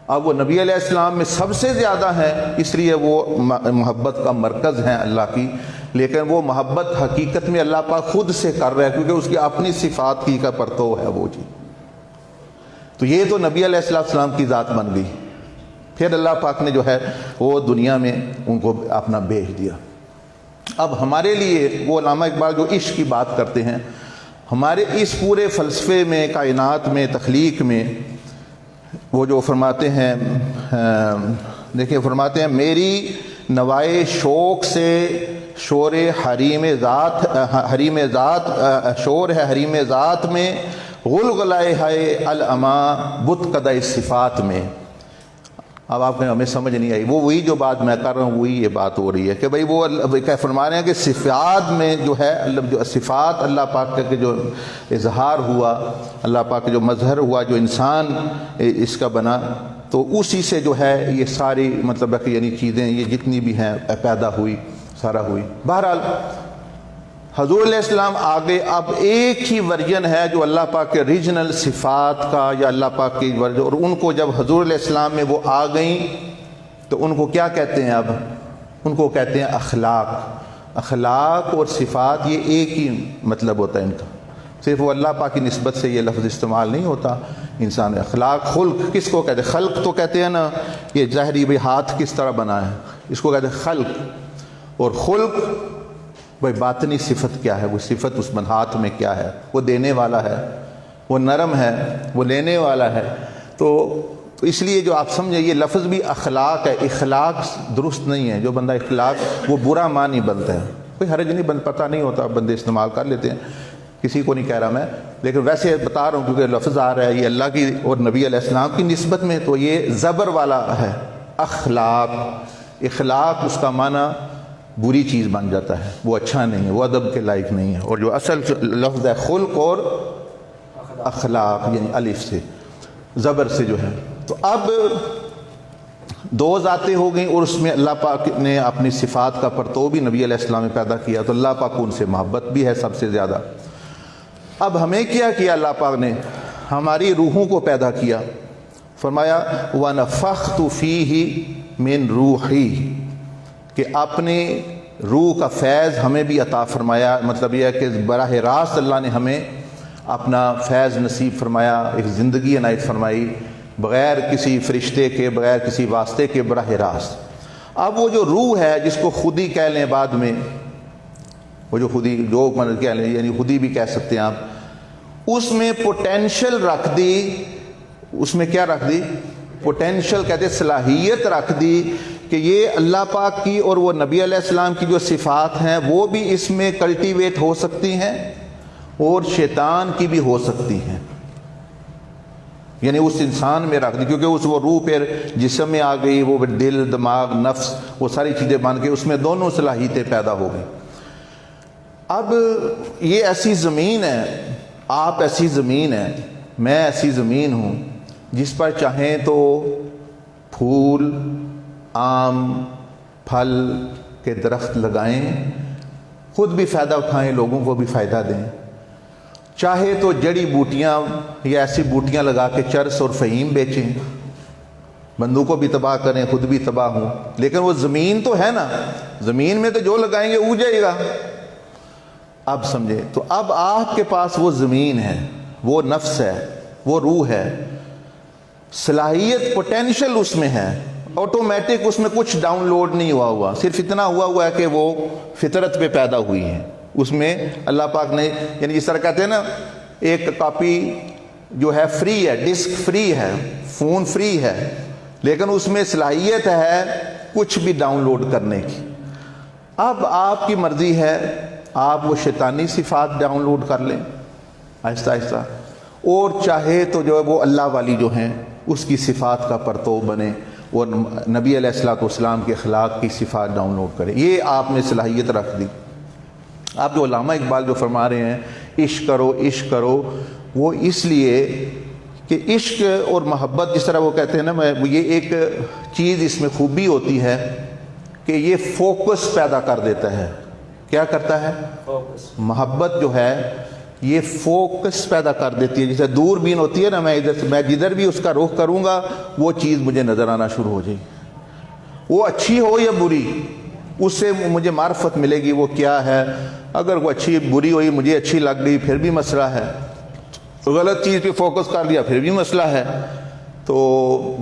S1: اب وہ نبی علیہ السلام میں سب سے زیادہ ہیں، اس لیے وہ محبت کا مرکز ہیں اللہ کی، لیکن وہ محبت حقیقت میں اللہ پاک خود سے کر رہا ہے، کیونکہ اس کی اپنی صفات کی کا پرتو ہے وہ جی۔ تو یہ تو نبی علیہ السلام کی ذات بن گئی۔ پھر اللہ پاک نے جو ہے وہ دنیا میں ان کو اپنا بھیج دیا۔ اب ہمارے لیے وہ علامہ اقبال جو عشق کی بات کرتے ہیں، ہمارے اس پورے فلسفے میں، کائنات میں، تخلیق میں، وہ جو فرماتے ہیں، دیکھیں فرماتے ہیں میری نوائے شوق سے شور حریم ذات شور ہے حریم ذات میں، غلغلائے ہے العما بت قدع صفات میں۔ اب آپ نے ہمیں سمجھ نہیں آئی، وہ وہی جو بات میں کر رہا ہوں وہی یہ بات ہو رہی ہے کہ بھائی وہ کیا فرما رہے ہیں کہ صفات میں جو ہے جو صفات اللہ پاک کا جو اظہار ہوا، اللہ پاک کا جو مظہر ہوا، جو انسان اس کا بنا، تو اسی سے جو ہے یہ ساری مطلب ہے کہ یعنی چیزیں یہ جتنی بھی ہیں پیدا ہوئی، سارا ہوئی۔ بہرحال حضور علیہ السلام آگے اب ایک ہی ورژن ہے جو اللہ پاک کے ریجنل صفات کا، یا اللہ پاک کی ورژن، اور ان کو جب حضور علیہ السلام میں وہ آ گئیں تو ان کو کیا کہتے ہیں؟ اب ان کو کہتے ہیں اخلاق۔ اخلاق اور صفات یہ ایک ہی مطلب ہوتا ہے ان کا، صرف وہ اللہ پاک کی نسبت سے یہ لفظ استعمال نہیں ہوتا انسان۔ اخلاق، خلق کس کو کہتے ہیں؟ خلق تو کہتے ہیں نا یہ ظاہری بھائی ہاتھ کس طرح بنا ہے، اس کو کہتے ہیں خلق، اور خلق بھائی باطنی صفت کیا ہے، وہ صفت اس ہاتھ میں کیا ہے، وہ دینے والا ہے، وہ نرم ہے، وہ لینے والا ہے۔ تو اس لیے جو آپ سمجھیں یہ لفظ بھی اخلاق ہے، اخلاق درست نہیں ہے۔ جو بندہ اخلاق وہ برا معنی بنتا ہے، کوئی حرج نہیں، پتہ نہیں ہوتا، بندے استعمال کر لیتے ہیں، کسی کو نہیں کہہ رہا میں، لیکن ویسے بتا رہا ہوں کیونکہ لفظ آ رہا ہے یہ اللہ کی اور نبی علیہ السلام کی نسبت میں، تو یہ زبر والا ہے اخلاق۔ اخلاق اس کا معنی بری چیز بن جاتا ہے، وہ اچھا نہیں ہے، وہ ادب کے لائق نہیں ہے۔ اور جو اصل لفظ ہے خلق اور اخلاق یعنی الف سے، زبر سے جو ہے۔ تو اب دو ذاتیں ہو گئیں اور اس میں اللہ پاک نے اپنی صفات کا پرتو بھی نبی علیہ السلام میں پیدا کیا، تو اللہ پاک کو ان سے محبت بھی ہے سب سے زیادہ۔ اب ہمیں کیا کیا اللہ پاک نے؟ ہماری روحوں کو پیدا کیا، فرمایا وَنَفَخْتُ فِيهِ مِن رُوحِي، کہ اپنے روح کا فیض ہمیں بھی عطا فرمایا۔ مطلب یہ ہے کہ براہ راست اللہ نے ہمیں اپنا فیض نصیب فرمایا، ایک زندگی عنایت فرمائی، بغیر کسی فرشتے کے، بغیر کسی واسطے کے، براہ راست۔ اب وہ جو روح ہے جس کو خودی کہہ لیں بعد میں، وہ جو خودی جو مطلب کہہ لیں یعنی خودی بھی کہہ سکتے ہیں آپ، اس میں پوٹینشل رکھ دی، اس میں کیا رکھ دی؟ پوٹینشل کہتے ہیں، صلاحیت رکھ دی کہ یہ اللہ پاک کی اور وہ نبی علیہ السلام کی جو صفات ہیں وہ بھی اس میں کلٹیویٹ ہو سکتی ہیں اور شیطان کی بھی ہو سکتی ہیں، یعنی اس انسان میں رکھ دی، کیونکہ اس وہ روح پھر جسم میں آ گئی، وہ دل، دماغ، نفس، وہ ساری چیزیں بن کے اس میں دونوں صلاحیتیں پیدا ہو گئی۔ اب یہ ایسی زمین ہے، آپ ایسی زمین ہیں، میں ایسی زمین ہوں جس پر چاہیں تو پھول، آم، پھل کے درخت لگائیں، خود بھی فائدہ اٹھائیں، لوگوں کو بھی فائدہ دیں، چاہے تو جڑی بوٹیاں یا ایسی بوٹیاں لگا کے چرس اور فہیم بیچیں، بندوں کو بھی تباہ کریں، خود بھی تباہ ہوں، لیکن وہ زمین تو ہے نا، زمین میں تو جو لگائیں گے اگ جائے گا۔ اب سمجھے؟ تو اب آپ کے پاس وہ زمین ہے، وہ نفس ہے، وہ روح ہے، صلاحیت، پوٹینشل اس میں ہے، آٹومیٹک اس میں کچھ ڈاؤن لوڈ نہیں ہوا، صرف اتنا ہوا ہے کہ وہ فطرت پہ پیدا ہوئی ہیں، اس میں اللہ پاک نے، یعنی جس طرح کہتے ہیں نا ایک کاپی جو ہے فری ہے، ڈسک فری ہے، فون فری ہے، لیکن اس میں صلاحیت ہے کچھ بھی ڈاؤن لوڈ کرنے کی۔ اب آپ کی مرضی ہے، آپ وہ شیطانی صفات ڈاؤن لوڈ کر لیں آہستہ آہستہ، اور چاہے تو جو ہے وہ اللہ والی جو ہیں اس کی صفات کا پرتو بنے اور نبی علیہ السلام کے اخلاق کی صفات ڈاؤن لوڈ کریں، یہ آپ نے صلاحیت رکھ دی۔ آپ جو علامہ اقبال جو فرما رہے ہیں عشق کرو عشق کرو، وہ اس لیے کہ عشق اور محبت جس طرح وہ کہتے ہیں نا، یہ ایک چیز اس میں خوبی ہوتی ہے کہ یہ فوکس پیدا کر دیتا ہے کیا کرتا ہے؟ محبت جو ہے یہ فوکس پیدا کر دیتی ہے. جیسے دوربین ہوتی ہے نا، میں جدھر بھی اس کا رخ کروں گا وہ چیز مجھے نظر آنا شروع ہو جائے گی. وہ اچھی ہو یا بری، اس سے مجھے معرفت ملے گی وہ کیا ہے. اگر وہ اچھی بری ہوئی مجھے اچھی لگ گئی پھر بھی مسئلہ ہے، غلط چیز پہ فوکس کر لیا پھر بھی مسئلہ ہے. تو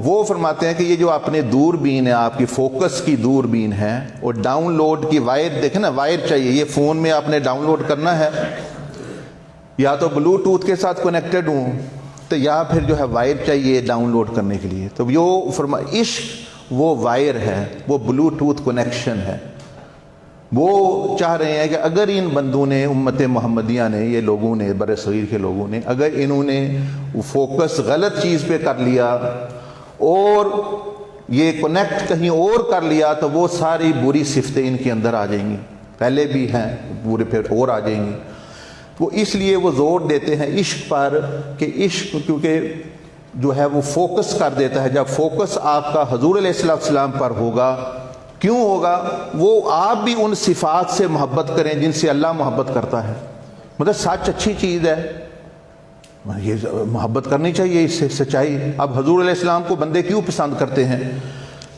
S1: وہ فرماتے ہیں کہ یہ جو اپنے دوربین ہے، آپ کی فوکس کی دوربین ہے، اور ڈاؤن لوڈ کی وائر دیکھیں نا، وائر چاہیے. یہ فون میں آپ نے ڈاؤن لوڈ کرنا ہے، یا تو بلوٹوتھ کے ساتھ کنیکٹڈ ہوں تو یا پھر جو ہے وائر چاہیے ڈاؤن لوڈ کرنے کے لیے. تو وہ عشق وہ وائر ہے، وہ بلوٹوتھ کنیکشن ہے. وہ چاہ رہے ہیں کہ اگر ان بندوں نے، امت محمدیہ نے، یہ لوگوں نے، بر صغیر کے لوگوں نے، اگر انہوں نے فوکس غلط چیز پہ کر لیا اور یہ کنیکٹ کہیں اور کر لیا تو وہ ساری بری صفتیں ان کے اندر آ جائیں گی. پہلے بھی ہیں پورے، پھر اور آ جائیں گی. وہ اس لیے وہ زور دیتے ہیں عشق پر کہ عشق کیونکہ جو ہے وہ فوکس کر دیتا ہے. جب فوکس آپ کا حضور علیہ السلام پر ہوگا، کیوں ہوگا؟ وہ آپ بھی ان صفات سے محبت کریں جن سے اللہ محبت کرتا ہے. مطلب سچ اچھی چیز ہے، یہ محبت کرنی چاہیے اس سے، سچائی. اب حضور علیہ السلام کو بندے کیوں پسند کرتے ہیں؟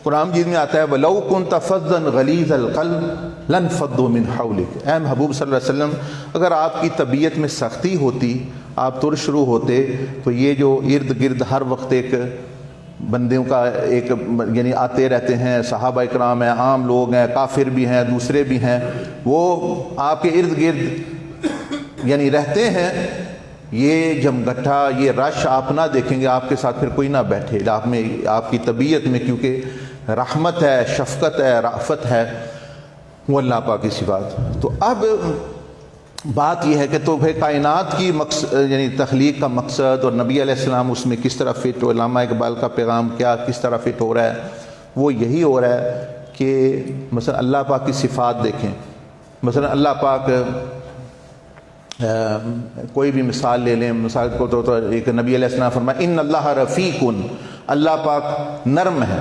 S1: قرآن مجید میں آتا ہے وَلَوْ كُنْتَ فَظًّا غَلِيظَ الْقَلْبِ لَانفَضُّوا مِنْ حَوْلِكَ. اے محبوب صلی اللہ علیہ وسلم، اگر آپ کی طبیعت میں سختی ہوتی، آپ ترش شروع ہوتے، تو یہ جو ارد گرد ہر وقت ایک بندوں کا ایک یعنی آتے رہتے ہیں، صحابہ اکرام ہیں، عام لوگ ہیں، کافر بھی ہیں، دوسرے بھی ہیں، وہ آپ کے ارد گرد یعنی رہتے ہیں. یہ جمگٹھا، یہ رش آپ نہ دیکھیں گے، آپ کے ساتھ پھر کوئی نہ بیٹھے. آپ میں، آپ کی طبیعت میں کیونکہ رحمت ہے، شفقت ہے، رأفت ہے، وہ اللہ پاک کی صفات. تو اب بات یہ ہے کہ تو پھر کائنات کی یعنی تخلیق کا مقصد اور نبی علیہ السلام اس میں کس طرح فٹ ہو، علامہ اقبال کا پیغام کیا کس طرح فٹ ہو رہا ہے؟ وہ یہی ہو رہا ہے کہ مثلا اللہ پاک کی صفات دیکھیں. مثلا اللہ پاک کوئی بھی مثال لے لیں، مثال کو تو ایک نبی علیہ السلام فرمایا ان اللہ رفیق، اللہ پاک نرم ہے،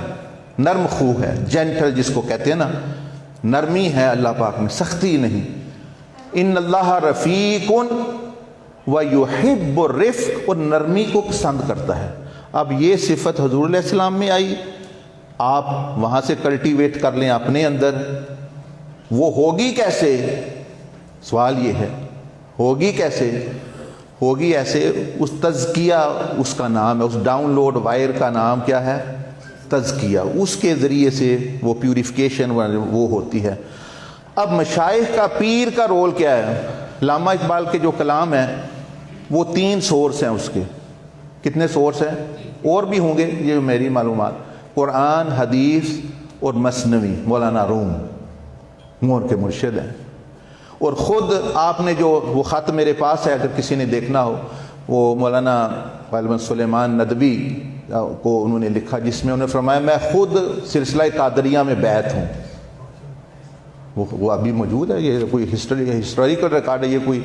S1: نرم خو ہے، جینٹل جس کو کہتے ہیں نا، نرمی ہے اللہ پاک میں، سختی نہیں. ان اللہ رفیق ویحب الرفق، اور نرمی کو پسند کرتا ہے. اب یہ صفت حضور علیہ السلام میں آئی، آپ وہاں سے کلٹیویٹ کر لیں اپنے اندر. وہ ہوگی کیسے؟ سوال یہ ہے ہوگی کیسے؟ ہوگی ایسے، اس تزکیہ اس کا نام ہے، اس ڈاؤن لوڈ وائر کا نام کیا ہے؟ تزکیہ. اس کے ذریعے سے وہ پیوریفیکیشن وہ ہوتی ہے. اب مشائخ کا، پیر کا رول کیا ہے؟ علامہ اقبال کے جو کلام ہیں وہ 3 سورس ہیں اس کے. کتنے سورس ہیں؟ اور بھی ہوں گے، یہ میری معلومات. قرآن، حدیث اور مثنوی، مولانا روم وہ ان کے مرشد ہیں. اور خود آپ نے جو وہ خط میرے پاس ہے، اگر کسی نے دیکھنا ہو، وہ مولانا غالباً سلیمان ندوی کو انہوں نے لکھا، جس میں انہوں نے فرمایا میں خود سلسلہ قادریہ میں بیعت ہوں. وہ ابھی موجود ہے، یہ کوئی ہسٹوریکل ریکارڈ ہے، یہ کوئی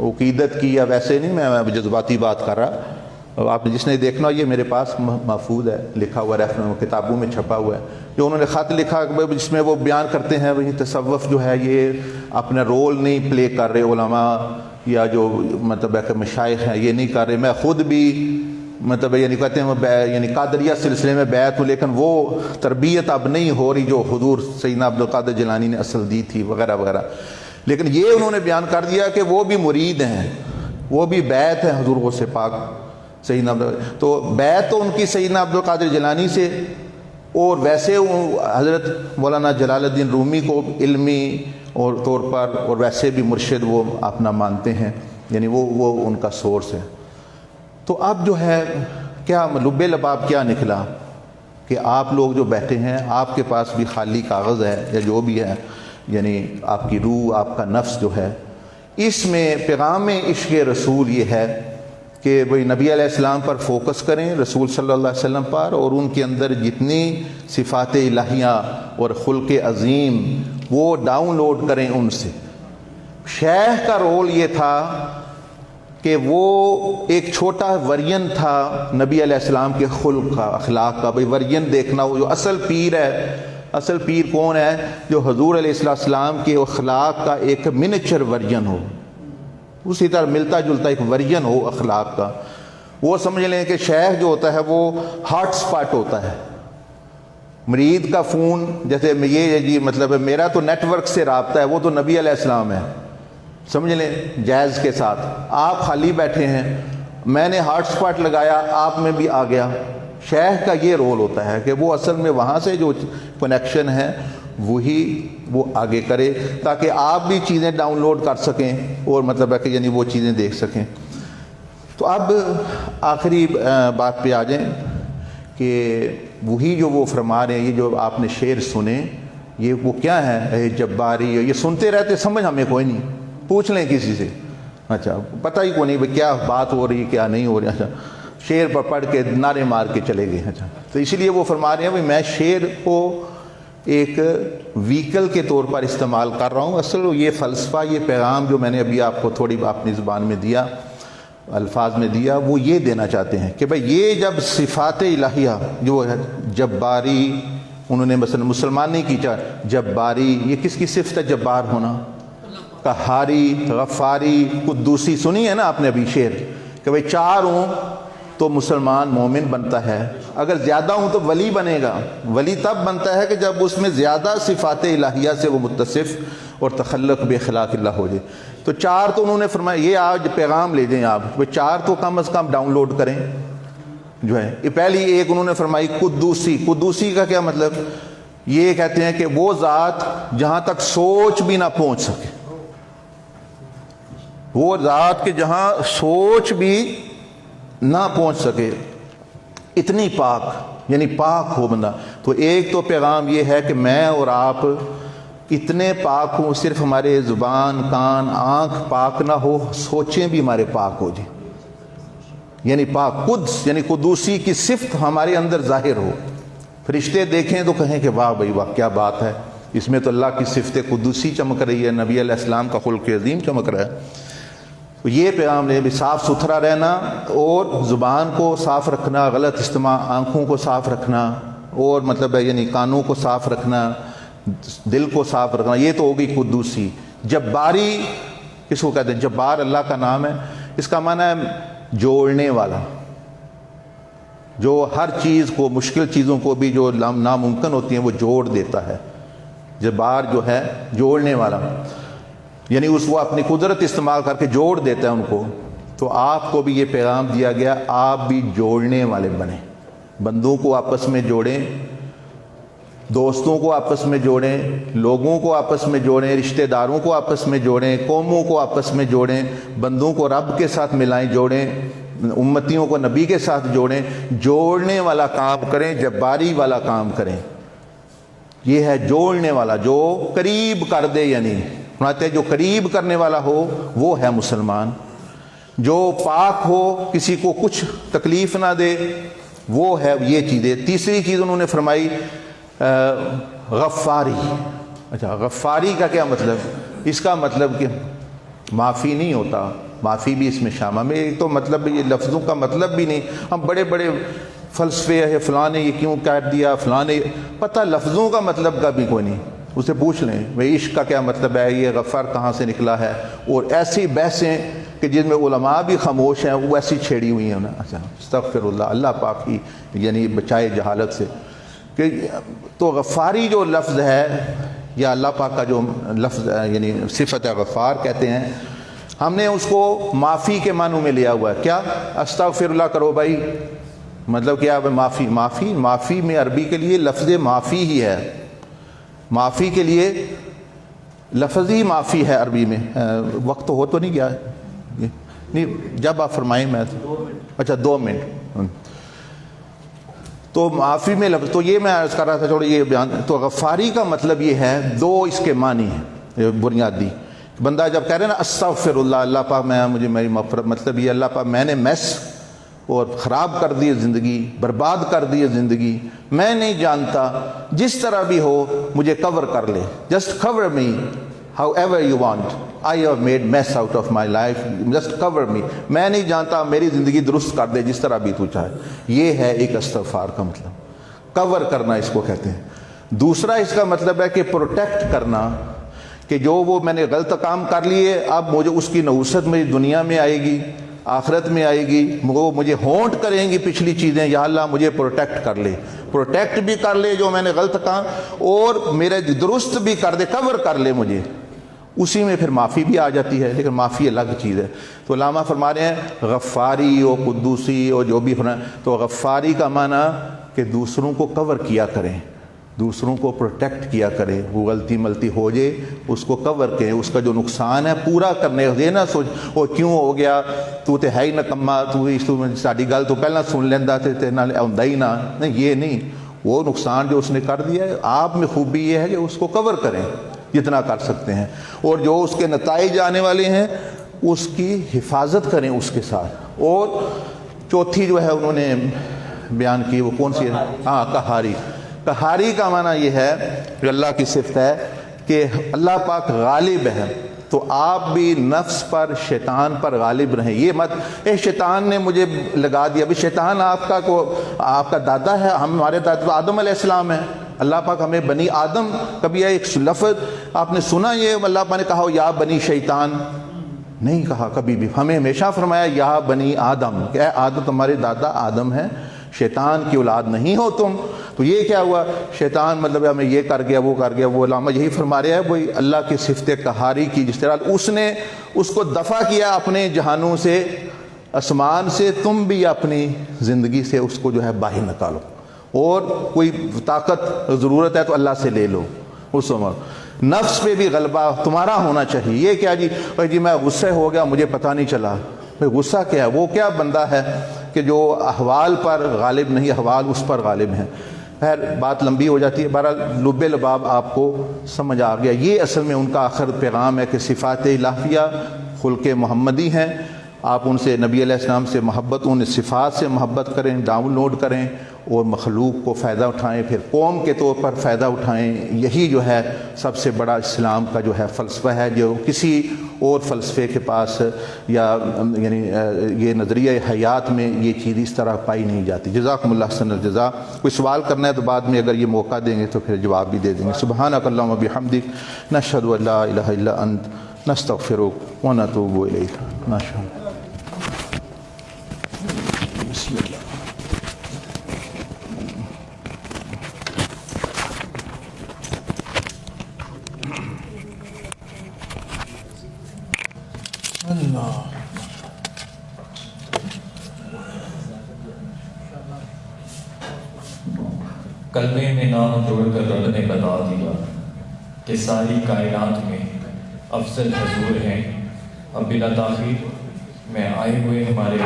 S1: عقیدت کی یا ویسے نہیں، میں جذباتی بات کر رہا. آپ نے جس نے دیکھنا ہو، یہ میرے پاس محفوظ ہے، لکھا ہوا ریفرنس کتابوں میں چھپا ہوا ہے. جو انہوں نے خط لکھا جس میں وہ بیان کرتے ہیں وہی تصوف جو ہے یہ اپنا رول نہیں پلے کر رہے، علماء یا جو مطلب ہے کہ مشائخ ہیں یہ نہیں کر رہے. میں خود بھی مطلب یعنی کہتے ہیں یعنی قادریہ سلسلے میں بیعت ہوں، لیکن وہ تربیت اب نہیں ہو رہی جو حضور سیدنا عبدالقادر جیلانی نے اصل دی تھی وغیرہ وغیرہ. لیکن یہ انہوں نے بیان کر دیا کہ وہ بھی مرید ہیں، وہ بھی بیعت ہیں حضور غوث پاک سیدنا تو بیعت تو ان کی سیدنا عبدالقادر جیلانی سے، اور ویسے حضرت مولانا جلال الدین رومی کو علمی اور طور پر اور ویسے بھی مرشد وہ اپنا مانتے ہیں، یعنی وہ ان کا سورس ہے. تو اب جو ہے کیا لب لباب کیا نکلا کہ آپ لوگ جو بیٹھے ہیں آپ کے پاس بھی خالی کاغذ ہے یا جو بھی ہے، یعنی آپ کی روح، آپ کا نفس جو ہے، اس میں پیغام عشق رسول یہ ہے کہ بھئی نبی علیہ السلام پر فوکس کریں، رسول صلی اللہ علیہ وسلم پر، اور ان کے اندر جتنی صفات الہیہ اور خلق عظیم وہ ڈاؤن لوڈ کریں ان سے. شیخ کا رول یہ تھا کہ وہ ایک چھوٹا ورژن تھا نبی علیہ السلام کے خلق کا، اخلاق کا. بھئی ورژن دیکھنا، وہ جو اصل پیر ہے اصل پیر کون ہے؟ جو حضور علیہ السلام کے اخلاق کا ایک منیچر ورژن ہو، اسی طرح ملتا جلتا ایک ورژن ہو اخلاق کا. وہ سمجھ لیں کہ شیخ جو ہوتا ہے وہ ہاٹ سپاٹ ہوتا ہے. مرید کا فون جیسے یہ جی مطلب میرا تو نیٹ ورک سے رابطہ ہے، وہ تو نبی علیہ السلام ہے، سمجھ لیں جائز کے ساتھ. آپ خالی بیٹھے ہیں، میں نے ہاٹ سپاٹ لگایا، آپ میں بھی آ گیا. شیخ کا یہ رول ہوتا ہے کہ وہ اصل میں وہاں سے جو کنیکشن ہے وہی وہ آگے کرے، تاکہ آپ بھی چیزیں ڈاؤن لوڈ کر سکیں اور مطلب ہے کہ یعنی وہ چیزیں دیکھ سکیں. تو اب آخری بات پہ آ جائیں کہ وہی جو وہ فرما رہے ہیں، یہ جو آپ نے شعر سنے یہ وہ کیا ہے؟ اے جباری. یہ سنتے رہتے سمجھ ہمیں کوئی نہیں، پوچھ لیں کسی سے، اچھا پتہ ہی کوئی نہیں بھائی کیا بات ہو رہی کیا نہیں ہو رہی. اچھا شعر پر پڑھ کے نعرے مار کے چلے گئے. اچھا تو اسی لیے وہ فرما رہے ہیں بھائی میں شعر کو ایک ویکل کے طور پر استعمال کر رہا ہوں. اصل یہ فلسفہ، یہ پیغام جو میں نے ابھی آپ کو تھوڑی اپنی زبان میں دیا، الفاظ میں دیا، وہ یہ دینا چاہتے ہیں کہ بھائی یہ جب صفات الہیہ جو ہے جباری، انہوں نے مثلا مسلمان نہیں کیچا جباری، یہ کس کی صفت ہے؟ جبار ہونا. قہاری، غفاری، قدوسی، سنی ہے نا آپ نے ابھی شعر کہ بھائی 4 ہوں تو مسلمان مومن بنتا ہے، اگر زیادہ ہوں تو ولی بنے گا. ولی تب بنتا ہے کہ جب اس میں زیادہ صفات الہیہ سے وہ متصف اور تخلق باخلاق اللہ ہو جائے. تو 4 تو انہوں نے فرمایا، یہ آج پیغام لے جائیں آپ، 4 تو کم از کم ڈاؤن لوڈ کریں جو ہے. یہ پہلی ایک انہوں نے فرمائی قدوسی. قدوسی کا کیا مطلب؟ یہ کہتے ہیں کہ وہ ذات جہاں تک سوچ بھی نہ پہنچ سکے، وہ ذات کے جہاں سوچ بھی نہ پہنچ سکے، اتنی پاک، یعنی پاک ہو بندہ. تو ایک تو پیغام یہ ہے کہ میں اور آپ اتنے پاک ہوں، صرف ہمارے زبان، کان، آنکھ پاک نہ ہو، سوچیں بھی ہمارے پاک ہو جائیں، یعنی پاک قدس، یعنی قدوسی کی صفت ہمارے اندر ظاہر ہو. فرشتے دیکھیں تو کہیں کہ واہ بھائی واہ کیا بات ہے، اس میں تو اللہ کی صفت قدوسی چمک رہی ہے، نبی علیہ السلام کا خلق عظیم چمک رہا ہے. تو یہ پیغام لے بھی صاف ستھرا رہنا، اور زبان کو صاف رکھنا، غلط استعمال، آنکھوں کو صاف رکھنا، اور مطلب ہے یعنی کانوں کو صاف رکھنا، دل کو صاف رکھنا، یہ تو ہوگی قدوسی. جباری کس کو کہتے ہیں؟ جبار اللہ کا نام ہے، اس کا معنی ہے جوڑنے والا، جو ہر چیز کو، مشکل چیزوں کو بھی جو ناممکن ہوتی ہیں وہ جوڑ دیتا ہے. جبار جو ہے جوڑنے والا، یعنی اس وہ اپنی قدرت استعمال کر کے جوڑ دیتا ہے ان کو. تو آپ کو بھی یہ پیغام دیا گیا، آپ بھی جوڑنے والے بنیں، بندوں کو آپس میں جوڑیں، دوستوں کو آپس میں جوڑیں، لوگوں کو آپس میں جوڑیں، رشتہ داروں کو آپس میں جوڑیں، قوموں کو آپس میں جوڑیں، بندوں کو رب کے ساتھ ملائیں، جوڑیں، امتیوں کو نبی کے ساتھ جوڑیں. جوڑنے والا کام کریں، جباری والا کام کریں. یہ ہے جوڑنے والا، جو قریب کر دے، یعنی جو قریب کرنے والا ہو وہ ہے مسلمان. جو پاک ہو، کسی کو کچھ تکلیف نہ دے، وہ ہے یہ چیزیں. تیسری چیز انہوں نے فرمائی غفاری. اچھا غفاری کا کیا مطلب؟ اس کا مطلب کہ معافی نہیں ہوتا، معافی بھی اس میں شامل. ہمیں ایک تو مطلب یہ لفظوں کا مطلب بھی نہیں، ہم بڑے بڑے فلسفے ہے، فلاں نے یہ کیوں کہہ دیا، فلاں نے، پتہ لفظوں کا مطلب کا بھی کوئی نہیں. اسے پوچھ لیں بھائی عشق کا کیا مطلب ہے، یہ غفر کہاں سے نکلا ہے، اور ایسی بحثیں کہ جن میں علماء بھی خاموش ہیں وہ ایسی چھیڑی ہوئی ہیں. اچھا استغفر اللہ، اللہ پاک کی یعنی بچائے جہالت سے. کہ تو غفاری جو لفظ ہے یا اللہ پاک کا جو لفظ یعنی صفت ہے غفار کہتے ہیں، ہم نے اس کو معافی کے معنوں میں لیا ہوا ہے. کیا استغفر اللہ کرو بھائی، مطلب کیا ہے؟ معافی. معافی، معافی میں عربی کے لیے لفظ معافی ہی ہے. معافی کے لیے لفظی معافی ہے عربی میں. وقت تو ہو تو نہیں گیا ہے نہیں، جب آپ فرمائیں میں. اچھا 2 منٹ. تو معافی میں لفظ، تو یہ میں عرض کر رہا تھا چھوڑو یہ بیان. تو غفاری کا مطلب یہ ہے، 2 اس کے معنی ہیں بنیادی. بندہ جب کہہ رہے ہیں نا استغفر اللہ، اللہ پاک میں مجھے میری مغفرت، مطلب یہ اللہ پاک میں نے میس اور خراب کر دی زندگی، برباد کر دی زندگی، میں نہیں جانتا، جس طرح بھی ہو مجھے کور کر لے. Just cover me however you want, I have made mess out of my life, just cover me. میں نہیں جانتا، میری زندگی درست کر دے جس طرح بھی تو چاہے. یہ ہے ایک استغفار کا مطلب، کور کرنا اس کو کہتے ہیں. دوسرا اس کا مطلب ہے کہ پروٹیکٹ کرنا، کہ جو وہ میں نے غلط کام کر لیے اب مجھے اس کی نحوست میری دنیا میں آئے گی، آخرت میں آئے گی، وہ مجھے ہونٹ کریں گی پچھلی چیزیں، یا اللہ مجھے پروٹیکٹ کر لے، پروٹیکٹ بھی کر لے جو میں نے غلط کہا، اور میرے درست بھی کر دے، کور کر لے مجھے، اسی میں پھر معافی بھی آ جاتی ہے، لیکن معافی الگ چیز ہے۔ تو علامہ فرما رہے ہیں غفاری اور قدوسی اور جو بھی ہونا، تو غفاری کا معنی کہ دوسروں کو کور کیا کریں، دوسروں کو پروٹیکٹ کیا کرے، وہ غلطی ملتی ہو جائے اس کو کور کریں، اس کا جو نقصان ہے پورا کرنے دے، نہ سوچ وہ کیوں ہو گیا، تو تے ہے ہی نکما، تو ساڈی گل تو پہلا سن لینا تے نال آندا ہی نہ، نہیں یہ نہیں، وہ نقصان جو اس نے کر دیا ہے، آپ میں خوبی یہ ہے کہ اس کو کور کریں جتنا کر سکتے ہیں، اور جو اس کے نتائج آنے والے ہیں اس کی حفاظت کریں اس کے ساتھ۔ اور چوتھی جو ہے انہوں نے بیان کی، وہ کون سی ہے؟ ہاں قہاری۔ قہاری کا معنی یہ ہے کہ اللہ کی صفت ہے کہ اللہ پاک غالب ہے، تو آپ بھی نفس پر، شیطان پر غالب رہیں۔ یہ مت اے شیطان نے مجھے لگا دیا، ابھی شیطان آپ کا دادا ہے، ہمارے دادا تو آدم علیہ السلام ہے، اللہ پاک ہمیں بنی آدم، کبھی ایک لفظ آپ نے سنا یہ اللہ پاک نے کہا ہو یا بنی شیطان؟ نہیں کہا کبھی بھی، ہمیں ہمیشہ فرمایا یا بنی آدم، کہ اے آدم تمہارے دادا آدم ہے، شیطان کی اولاد نہیں ہو تم۔ تو یہ کیا ہوا؟ شیطان مطلب ہمیں یہ کر گیا وہ کر گیا، وہ علامہ یہی فرما رہے ہیں وہی اللہ کی صفت قہاری کی، جس طرح اس نے اس کو دفع کیا اپنے جہانوں سے، آسمان سے، تم بھی اپنی زندگی سے اس کو جو ہے باہر نکالو، اور کوئی طاقت ضرورت ہے تو اللہ سے لے لو۔ اس وقت نفس پہ بھی غلبہ تمہارا ہونا چاہیے۔ یہ کیا جی میں غصے ہو گیا مجھے پتہ نہیں چلا، غصہ کیا ہے؟ وہ کیا بندہ ہے کہ جو احوال پر غالب نہیں، احوال اس پر غالب ہیں۔ خیر بات لمبی ہو جاتی ہے، بہرحال لب لباب آپ کو سمجھ آ گیا۔ یہ اصل میں ان کا آخر پیغام ہے کہ صفات الہیہ خلق محمدی ہیں، آپ ان سے، نبی علیہ السلام سے محبت، ان صفات سے محبت کریں، ڈاؤن لوڈ کریں، اور مخلوق کو فائدہ اٹھائیں، پھر قوم کے طور پر فائدہ اٹھائیں۔ یہی جو ہے سب سے بڑا اسلام کا جو ہے فلسفہ ہے، جو کسی اور فلسفے کے پاس یا یعنی یہ نظریہ حیات میں یہ چیز اس طرح پائی نہیں جاتی۔ جزاکم اللہ حسن الجزا۔ کوئی سوال کرنا ہے تو بعد میں اگر یہ موقع دیں گے تو پھر جواب بھی دے دیں گے۔ سبحانک اللہم و بحمدک، نشہد ان لا الہ الا انت، نستغفرک و نتوب الیک۔ ماشاء اللہ۔ بسم اللہ۔
S2: کلمے میں نام جوڑ کر رب نے بتا دیا کہ ساری کائنات میں افضل حضور ہیں۔ اب بلا تاخیر میں آئے ہوئے ہمارے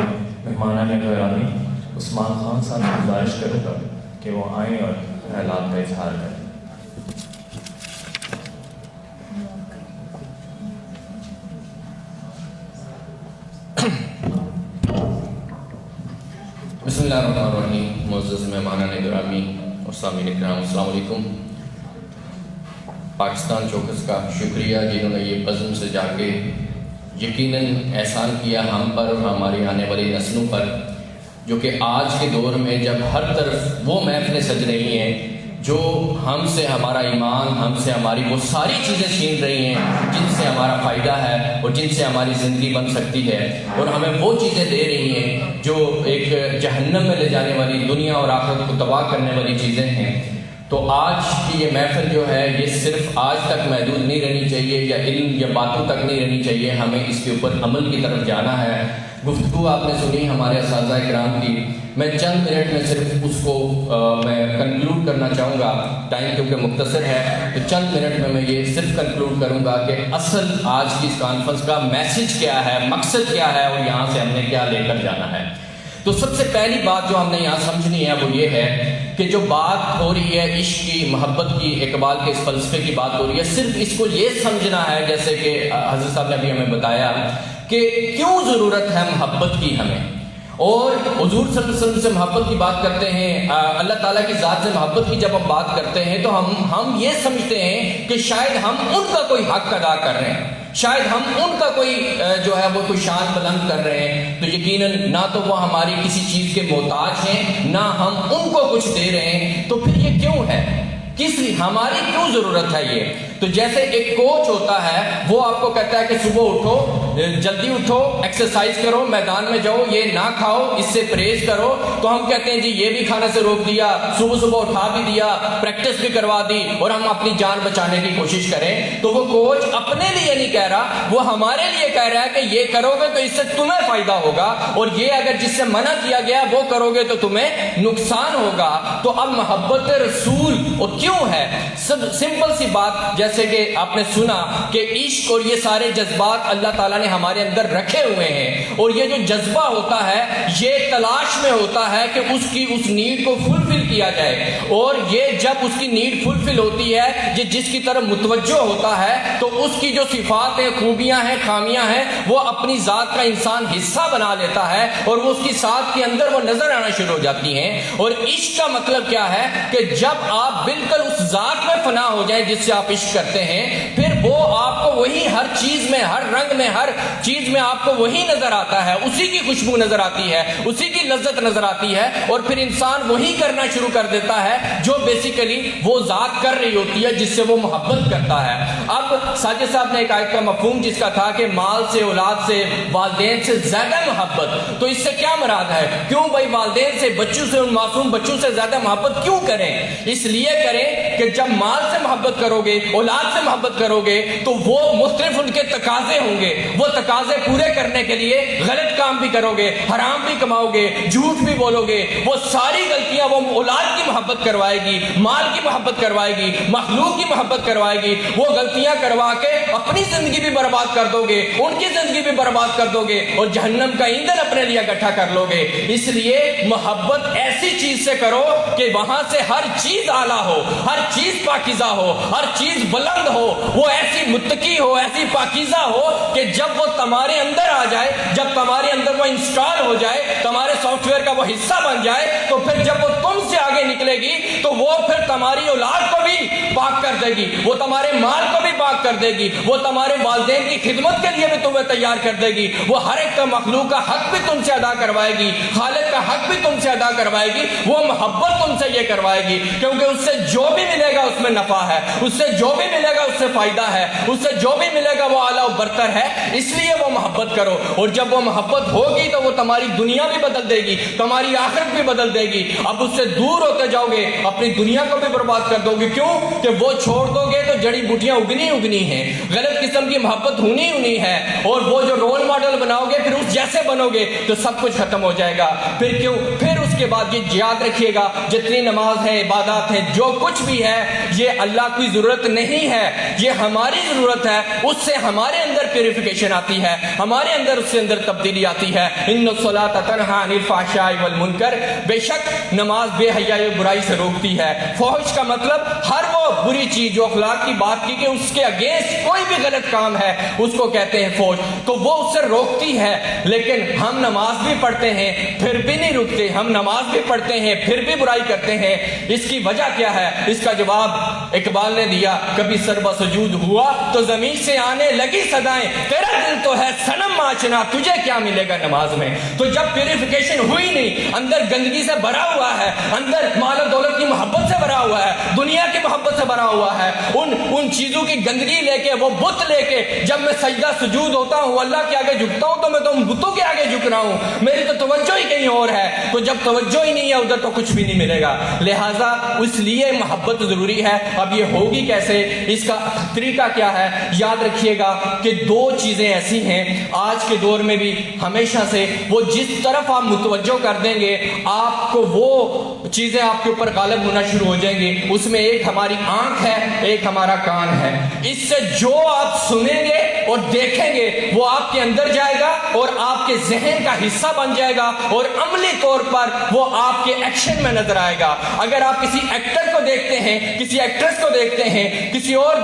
S2: مہمانان گرامی عثمان خان صاحب سے گزارش کروں گا کہ وہ آئیں اور خیالات کا اظہار کریں۔
S3: بسم اللہ الرحمن الرحیم۔ معزز مہمانان گرامی اور سامعین کرام، السلام علیکم۔ پاکستان چوکس کا شکریہ جنہوں نے یہ بزم سے جا کے یقیناً احسان کیا ہم پر اور ہماری آنے والی نسلوں پر، جو کہ آج کے دور میں جب ہر طرف وہ محفلیں سج رہی ہیں جو ہم سے ہمارا ایمان، ہم سے ہماری وہ ساری چیزیں چھین رہی ہیں جن سے ہمارا فائدہ ہے اور جن سے ہماری زندگی بن سکتی ہے، اور ہمیں وہ چیزیں دے رہی ہیں جو ایک جہنم میں لے جانے والی، دنیا اور آخرت کو تباہ کرنے والی چیزیں ہیں۔ تو آج کی یہ محفل جو ہے یہ صرف آج تک محدود نہیں رہنی چاہیے، یا علم یا باتوں تک نہیں رہنی چاہیے، ہمیں اس کے اوپر عمل کی طرف جانا ہے۔ گفتگو آپ نے سنی ہمارے اساتذہ کرام کی، میں چند منٹ میں صرف اس کو میں کنکلوڈ کرنا چاہوں گا، ٹائم کیونکہ مختصر ہے، تو چند منٹ میں یہ صرف کنکلوڈ کروں گا کہ اصل آج کی اس کانفرنس کا میسج کیا ہے، مقصد کیا ہے، اور یہاں سے ہم نے کیا لے کر جانا ہے۔ تو سب سے پہلی بات جو ہم نے یہاں سمجھنی ہے وہ یہ ہے کہ جو بات ہو رہی ہے عشق کی، محبت کی، اقبال کے اس فلسفے کی بات ہو رہی ہے، صرف اس کو یہ سمجھنا ہے جیسے کہ حضرت صاحب نے ابھی ہمیں بتایا کہ کیوں ضرورت ہے محبت کی ہمیں، اور حضور صلی اللہ علیہ وسلم سے محبت کی بات کرتے ہیں، اللہ تعالیٰ کی ذات سے محبت کی جب ہم بات کرتے ہیں تو ہم یہ سمجھتے ہیں کہ شاید ہم ان کا کوئی حق ادا کر رہے ہیں، شاید ہم ان کا کوئی جو ہے وہ کوئی شان بلند کر رہے ہیں، تو یقیناً نہ تو وہ ہماری کسی چیز کے محتاج ہیں، نہ ہم ان کو کچھ دے رہے ہیں۔ تو پھر یہ کیوں ہے؟ ہماری کیوں ضرورت ہے یہ؟ تو جیسے ایک کوچ ہوتا ہے، وہ آپ کو کہتا ہے کہ صبح اٹھو، جلدی اٹھو، ایکسرسائز کرو، میدان میں جاؤ، یہ نہ کھاؤ، اس سے پرہیز کرو، تو ہم کہتے ہیں جی یہ بھی کھانے سے روک دیا، صبح صبح اٹھا بھی دیا، پریکٹس بھی کروا دی، اور ہم اپنی جان بچانے کی کوشش کریں۔ تو وہ کوچ اپنے لیے نہیں کہہ رہا، وہ ہمارے لیے کہہ رہا ہے کہ یہ کرو گے تو اس سے تمہیں فائدہ ہوگا، اور یہ اگر جس سے منع کیا گیا وہ کرو گے تو تمہیں نقصان ہوگا۔ تو اب محبت رسول اور کیوں ہے؟ سمپل سی بات، جیسے کہ آپ نے سنا کہ عشق اور یہ سارے جذبات اللہ تعالیٰ نے ہمارے اندر رکھے ہوئے ہیں، اور یہ جو جذبہ ہوتا ہے یہ تلاش میں ہوتا ہے کہ اس کی اس نیڈ کو فلفل کیا جائے، اور یہ جب اس کی نیڈ فلفل ہوتی ہے، یہ جس کی طرف متوجہ ہوتا ہے، تو اس کی جو صفات ہیں، خوبیاں ہیں، خامیاں ہیں، وہ اپنی ذات کا انسان حصہ بنا لیتا ہے، اور وہ اس کی ذات کے اندر وہ نظر آنا شروع ہو جاتی ہیں۔ اور عشق کا مطلب کیا ہے کہ جب آپ بالکل اس ذات میں فنا ہو جائیں جس سے آپ عشق کرتے ہیں، پھر وہ آپ کو وہی ہر چیز میں، ہر رنگ میں، ہر چیز میں آپ کو وہی نظر آتا ہے، اسی کی خوشبو نظر آتی ہے، اسی کی لذت نظر آتی ہے، اور پھر انسان وہی کرنا شروع کر دیتا ہے جو بیسیکلی وہ ذات کر رہی ہوتی ہے جس سے وہ محبت کرتا ہے۔ اب ساجد صاحب نے ایک آیت کا مفہوم جس کا تھا کہ مال سے، اولاد سے، والدین سے زیادہ محبت، تو اس سے کیا مراد ہے؟ کیوں بھائی والدین سے، بچوں سے، ان معصوم بچوں سے زیادہ محبت کیوں کریں؟ اس لیے کریں کہ جب مال سے محبت کرو گے، اولاد سے محبت کرو گے، تو وہ مختلف ان کے تقاضے ہوں گے، وہ تقاضے پورے کرنے کے لیے غلط کام بھی کرو گے، حرام بھی کماؤ گے، جھوٹ بھی بولو گے، وہ ساری غلطیاں وہ اولاد کی محبت کروائے گی، مال کی محبت کروائے گی، مخلوق کی محبت کروائے گی، وہ غلطیاں کروا کے اپنی زندگی بھی برباد کر دو گے، ان کی زندگی بھی برباد کر دو گے، اور جہنم کا ایندھن اپنے لیے اکٹھا کر لو گے۔ اس لیے محبت ایسی چیز سے کرو کہ وہاں سے ہر چیز اعلیٰ ہو، ہر چیز پاکیزہ ہو، ہر چیز بلند ہو، وہ ایسی متقی ہو، ایسی پاکیزہ ہو کہ جب وہ تمہارے اندر آ جائے، جب تمہارے اندر وہ انسٹال ہو جائے، تمہارے سافٹ ویئر کا وہ حصہ بن جائے، تو پھر جب وہ تم سے آگے نکلے گی تو وہ پھر تمہاری اولاد کو بھی پاک کر دے گی، وہ تمہارے مال کو بھی پاک کر دے گی، وہ تمہارے والدین کی خدمت کے لیے بھی تمہیں تیار کر دے گی، وہ ہر ایک کا مخلوق کا حق بھی تم سے ادا کروائے گی، خالق کا حق بھی تم سے ادا کروائے گی، وہ محبت تم سے یہ کروائے گی، کیونکہ اس سے جو بھی ملے گا اس میں نفع ہے، اس سے جو بھی ملے گا اس سے فائدہ ہے، اس سے جو بھی ملے گا وہ اعلیٰ و برتر ہے۔ اس لیے وہ محبت کرو، اور جب وہ محبت ہوگی تو وہ تمہاری دنیا بھی بدل دے گی، تمہاری آخرت بھی بدل دے گی۔ اب اس سے دور ہوتے جاؤ گے، اپنی دنیا کو بھی برباد کر دو گے، کیوں کہ وہ چھوڑ دو گے تو جڑی بوٹیاں اگنی ہیں، غلط قسم کی محبت ہونی ہے، اور وہ جو رول ماڈل بناؤ گے پھر اس جیسے بنو گے تو سب کچھ ختم ہو جائے گا۔ پھر کیوں؟ پھر اس کے بعد یہ یاد رکھیے گا، جتنی نماز ہے، عبادات ہیں، جو کچھ بھی ہے، یہ اللہ کی ضرورت نہیں ہے، یہ ہماری ضرورت ہے، اس سے ہمارے اندر پیوریفیکیشن آتی ہے، ہمارے اندر اس سے اندر تبدیلی آتی ہے۔ ان الصلاۃ تنہی عن الفحشاء والمنکر، بے شک نماز بے حیائی اور برائی سے روکتی ہے۔ فحش کا مطلب ہر وہ بری چیز جو اخلاق کی بات کی کہ اس کے اگینسٹ کوئی بھی غلط کام ہے اس کو کہتے ہیں فحش، تو وہ اس سے روکتی ہے۔ لیکن ہم نماز بھی پڑھتے ہیں پھر بھی نہیں رکتے، ہم نماز بھی پڑھتے ہیں پھر بھی برائی کرتے ہیں۔ اس کی وجہ کیا ہے؟ اس کا جواب اقبال نے دیا، کبھی سر بسجود ہوا تو زمین سے آنے لگی صدائیں، تیرا دل تو ہے صنم آچنا، تجھے کیا ملے گا نماز میں؟ تو جب پیوریفیکیشن ہوئی نہیں، اندر گندگی سے بھرا ہوا ہے، اندر مال و دولت کی محبت سے بھرا ہوا ہے، دنیا کی محبت سے بھرا ہوا ہے، ان چیزوں کی گندگی لے کے، وہ بت لے کے جب میں سجدہ سجود ہوتا ہوں، اللہ کے آگے جھکتا ہوں، تو میں تو ان بتوں کے آگے جھک رہا ہوں، میری تو توجہ ہی کہیں اور ہے۔ تو جب توجہ ہی نہیں ہے ادھر تو کچھ بھی نہیں ملے گا۔ لہٰذا اس لیے محبت ضروری ہے۔ اب یہ ہوگی کیسے؟ اس کا طریقہ کیا ہے؟ یاد رکھیے گا کہ دو چیزیں ایسی ہیں آج کے دور میں بھی ہمیشہ سے، وہ جس طرف آپ متوجہ کر دیں گے آپ کو وہ چیزیں آپ کے اوپر غالب ہونا شروع ہو جائیں گی۔ اس میں ایک ہماری آنکھ ہے، ایک ہمارا کان ہے۔ اس سے جو آپ سنیں گے اور دیکھیں گے وہ آپ کے اندر جائے گا اور آپ کے ذہن کا حصہ بن جائے گا، اور عملی طور پر وہ آپ کے ایکشن میں نظر آئے گا۔ اگر آپ کسی ایکٹر کو دیکھتے ہیں، کسی ایکٹریس کو دیکھتے ہیں، کسی اور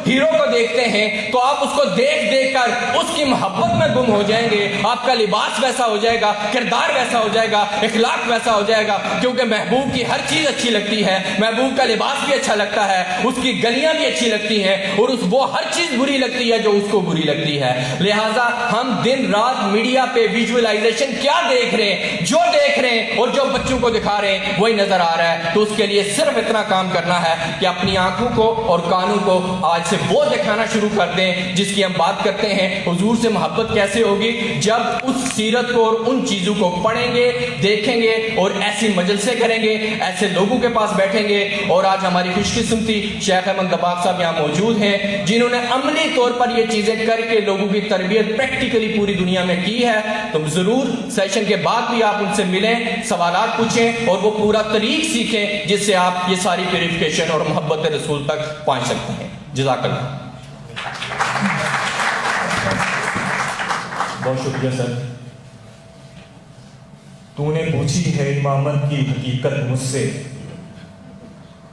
S3: ہیرو کو دیکھتے ہیں، تو آپ اس کو دیکھ دیکھ کر اس کی محبت میں گم ہو جائیں گے۔ آپ کا لباس ویسا ہو جائے گا، کردار ویسا ہو جائے گا، اخلاق ویسا ہو جائے گا، کیونکہ محبوب کی ہر چیز اچھی لگتی ہے، محبوب کا لباس بھی اچھا لگتا ہے، اس کی گلیاں بھی اچھی لگتی ہیں، اور وہ ہر چیز بری لگتی ہے جو اس کو بری لگتی ہے۔ لہٰذا ہم دن رات میڈیا پہ ویژولائزیشن کیا دیکھ رہے ہیں؟ جو دیکھ رہے ہیں اور جو بچوں کو دکھا رہے ہیں وہی نظر آ رہا ہے. تو اس کے لیے صرف اتنا کام کرنا ہے کہ اپنی آنکھوں کو اور کانوں کو آج سے وہ دکھانا شروع کر دیں جس کی ہم بات کرتے ہیں. حضور سے محبت کیسے ہوگی؟ جب اس سیرت کو اور ان چیزوں کو پڑھیں گے, دیکھیں گے اور ایسی مجلسیں کریں گے, ایسے لوگوں کے پاس بیٹھیں گے. اور آج ہماری خوش قسمتی شیخ احمد دباغ صاحب یہاں موجود ہیں جنہوں نے عملی طور پر یہ چیزیں کر کے لوگوں کی تربیت پریکٹیکلی پوری دنیا میں کی ہے. تو ضرور سیشن کے بعد بھی آپ ان سے ملیں, سوالات پوچھیں اور وہ پورا طریق سیکھیں جس سے آپ یہ ساری پیوریفیکیشن اور محبت رسول تک پہنچ سکتے ہیں. جزاک اللہ.
S2: بہت شکریہ سر. تو نے پوچھی ہے امامت کی حقیقت مجھ سے,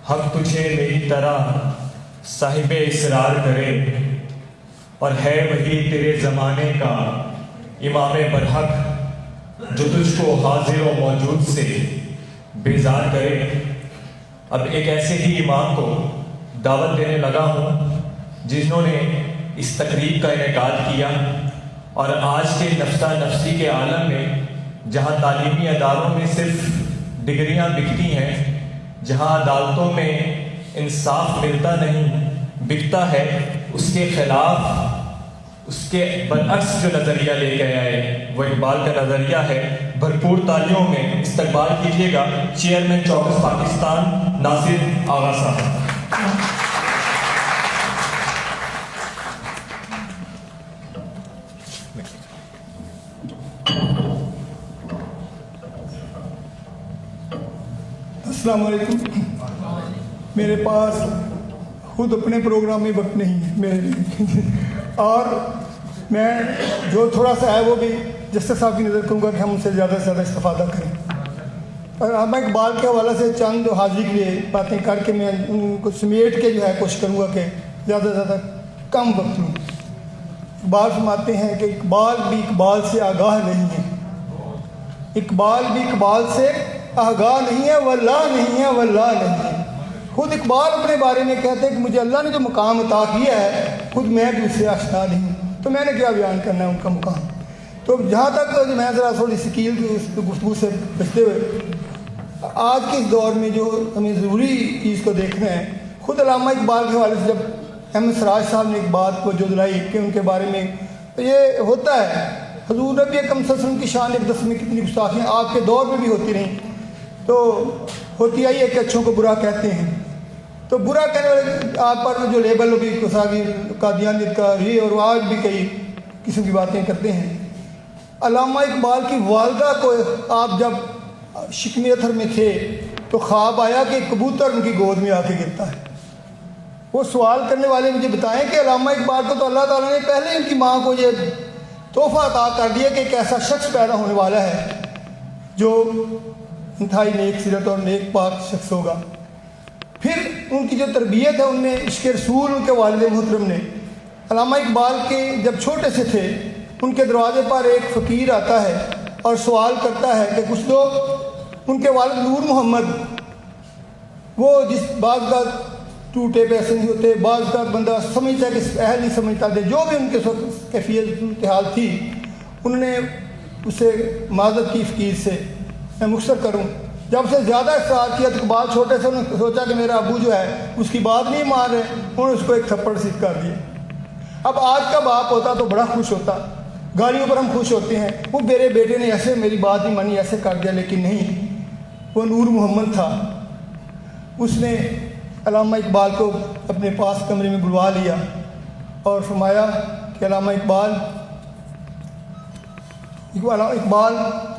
S2: حق تجھے میری طرح صاحب اسرار کرے, اور ہے وہی تیرے زمانے کا امام برحق جو تجھ کو حاضر و موجود سے بیزار کرے. اب ایک ایسے ہی امام کو دعوت دینے لگا ہوں جنہوں نے اس تقریب کا انعقاد کیا, اور آج کے نفسہ نفسی کے عالم میں جہاں تعلیمی اداروں میں صرف ڈگریاں بکتی ہیں, جہاں عدالتوں میں انصاف ملتا نہیں بکتا ہے, اس کے خلاف اس کے برعکس جو نظریہ لے کے آئے وہ اقبال کا نظریہ ہے. بھرپور تالیوں میں استقبال کیجیے گا چیئرمین چوکس پاکستان ناصر آغا صاحب.
S4: السلام علیکم. میرے پاس خود اپنے پروگرام میں وقت نہیں ہے میرے لیے, اور میں جو تھوڑا سا ہے وہ بھی جسٹس صاحب کی نظر کروں گا کہ ہم ان سے زیادہ سے زیادہ استفادہ کریں. اور علامہ اقبال کے حوالے سے چند حاضری کے لیے باتیں کر کے میں ان کو سمیٹ کے جو ہے کوشش کروں گا کہ زیادہ سے زیادہ کم وقت لوں. اقبال فرماتے ہیں کہ اقبال بھی اقبال سے آگاہ نہیں ہے, اقبال بھی اقبال سے آگاہ نہیں ہے, واللہ نہیں ہے, واللہ نہیں ہے. خود اقبال اپنے بارے میں کہتے ہیں کہ مجھے اللہ نے جو مقام عطا کیا ہے خود میں بھی اس سے آشنا نہیں ہوں, تو میں نے کیا بیان کرنا ہے ان کا مقام. تو جہاں تک میں ذرا تھوڑی سکیل کی اس گفتگو سے بچتے ہوئے آج کے اس دور میں جو ہمیں ضروری چیز کو دیکھنا ہے, خود علامہ اقبال کے حوالے سے جب احمد سراج صاحب نے ایک بات کو جو دلائی کہ ان کے بارے میں یہ ہوتا ہے, حضور نبی اکرم صلی اللہ علیہ وسلم کی شان اقدس میں کتنی گستاخیاں آپ کے دور میں بھی ہوتی رہیں, تو ہوتی آئی ہے کہ اچھوں کو برا کہتے ہیں. تو برا کہنے والے آپ پر جو لیبل بھی کساگی قادیانیت کا یہ اور آج بھی کئی قسم کی باتیں کرتے ہیں. علامہ اقبال کی والدہ کو آپ جب شکم اتھر میں تھے تو خواب آیا کہ کبوتر ان کی گود میں آ کے گرتا ہے. وہ سوال کرنے والے مجھے بتائیں کہ علامہ اقبال کو تو اللہ تعالیٰ نے پہلے ان کی ماں کو یہ تحفہ عطا کر دیا کہ ایک ایسا شخص پیدا ہونے والا ہے جو انتہائی نیک سیرت اور نیک پاک شخص ہوگا. پھر ان کی جو تربیت ہے ان میں عشق رسول ان کے والد محترم نے. علامہ اقبال کے جب چھوٹے سے تھے ان کے دروازے پر ایک فقیر آتا ہے اور سوال کرتا ہے کہ کچھ لوگ ان کے والد نور محمد وہ جس بعض کا ٹوٹے پیسے نہیں ہوتے, بعض کا بندہ سمجھتا ہے کہ اہل نہیں سمجھتا تھے, جو بھی ان کے کیفیت صورتحال تھی انہوں نے اسے معذرت کی فقیر سے. میں مختصر کروں, جب سے زیادہ اصرار کیا تو اقبال چھوٹے سے انہوں نے سوچا کہ میرا ابو جو ہے اس کی بات نہیں مان رہے, انہوں نے اس کو ایک تھپڑ سیدھ کر دیا. اب آج کا باپ ہوتا تو بڑا خوش ہوتا, گالیوں پر ہم خوش ہوتے ہیں, وہ میرے بیٹے نے ایسے میری بات نہیں مانی ایسے کر دیا, لیکن نہیں, وہ نور محمد تھا. اس نے علامہ اقبال کو اپنے پاس کمرے میں بلوا لیا اور فرمایا کہ علامہ اقبال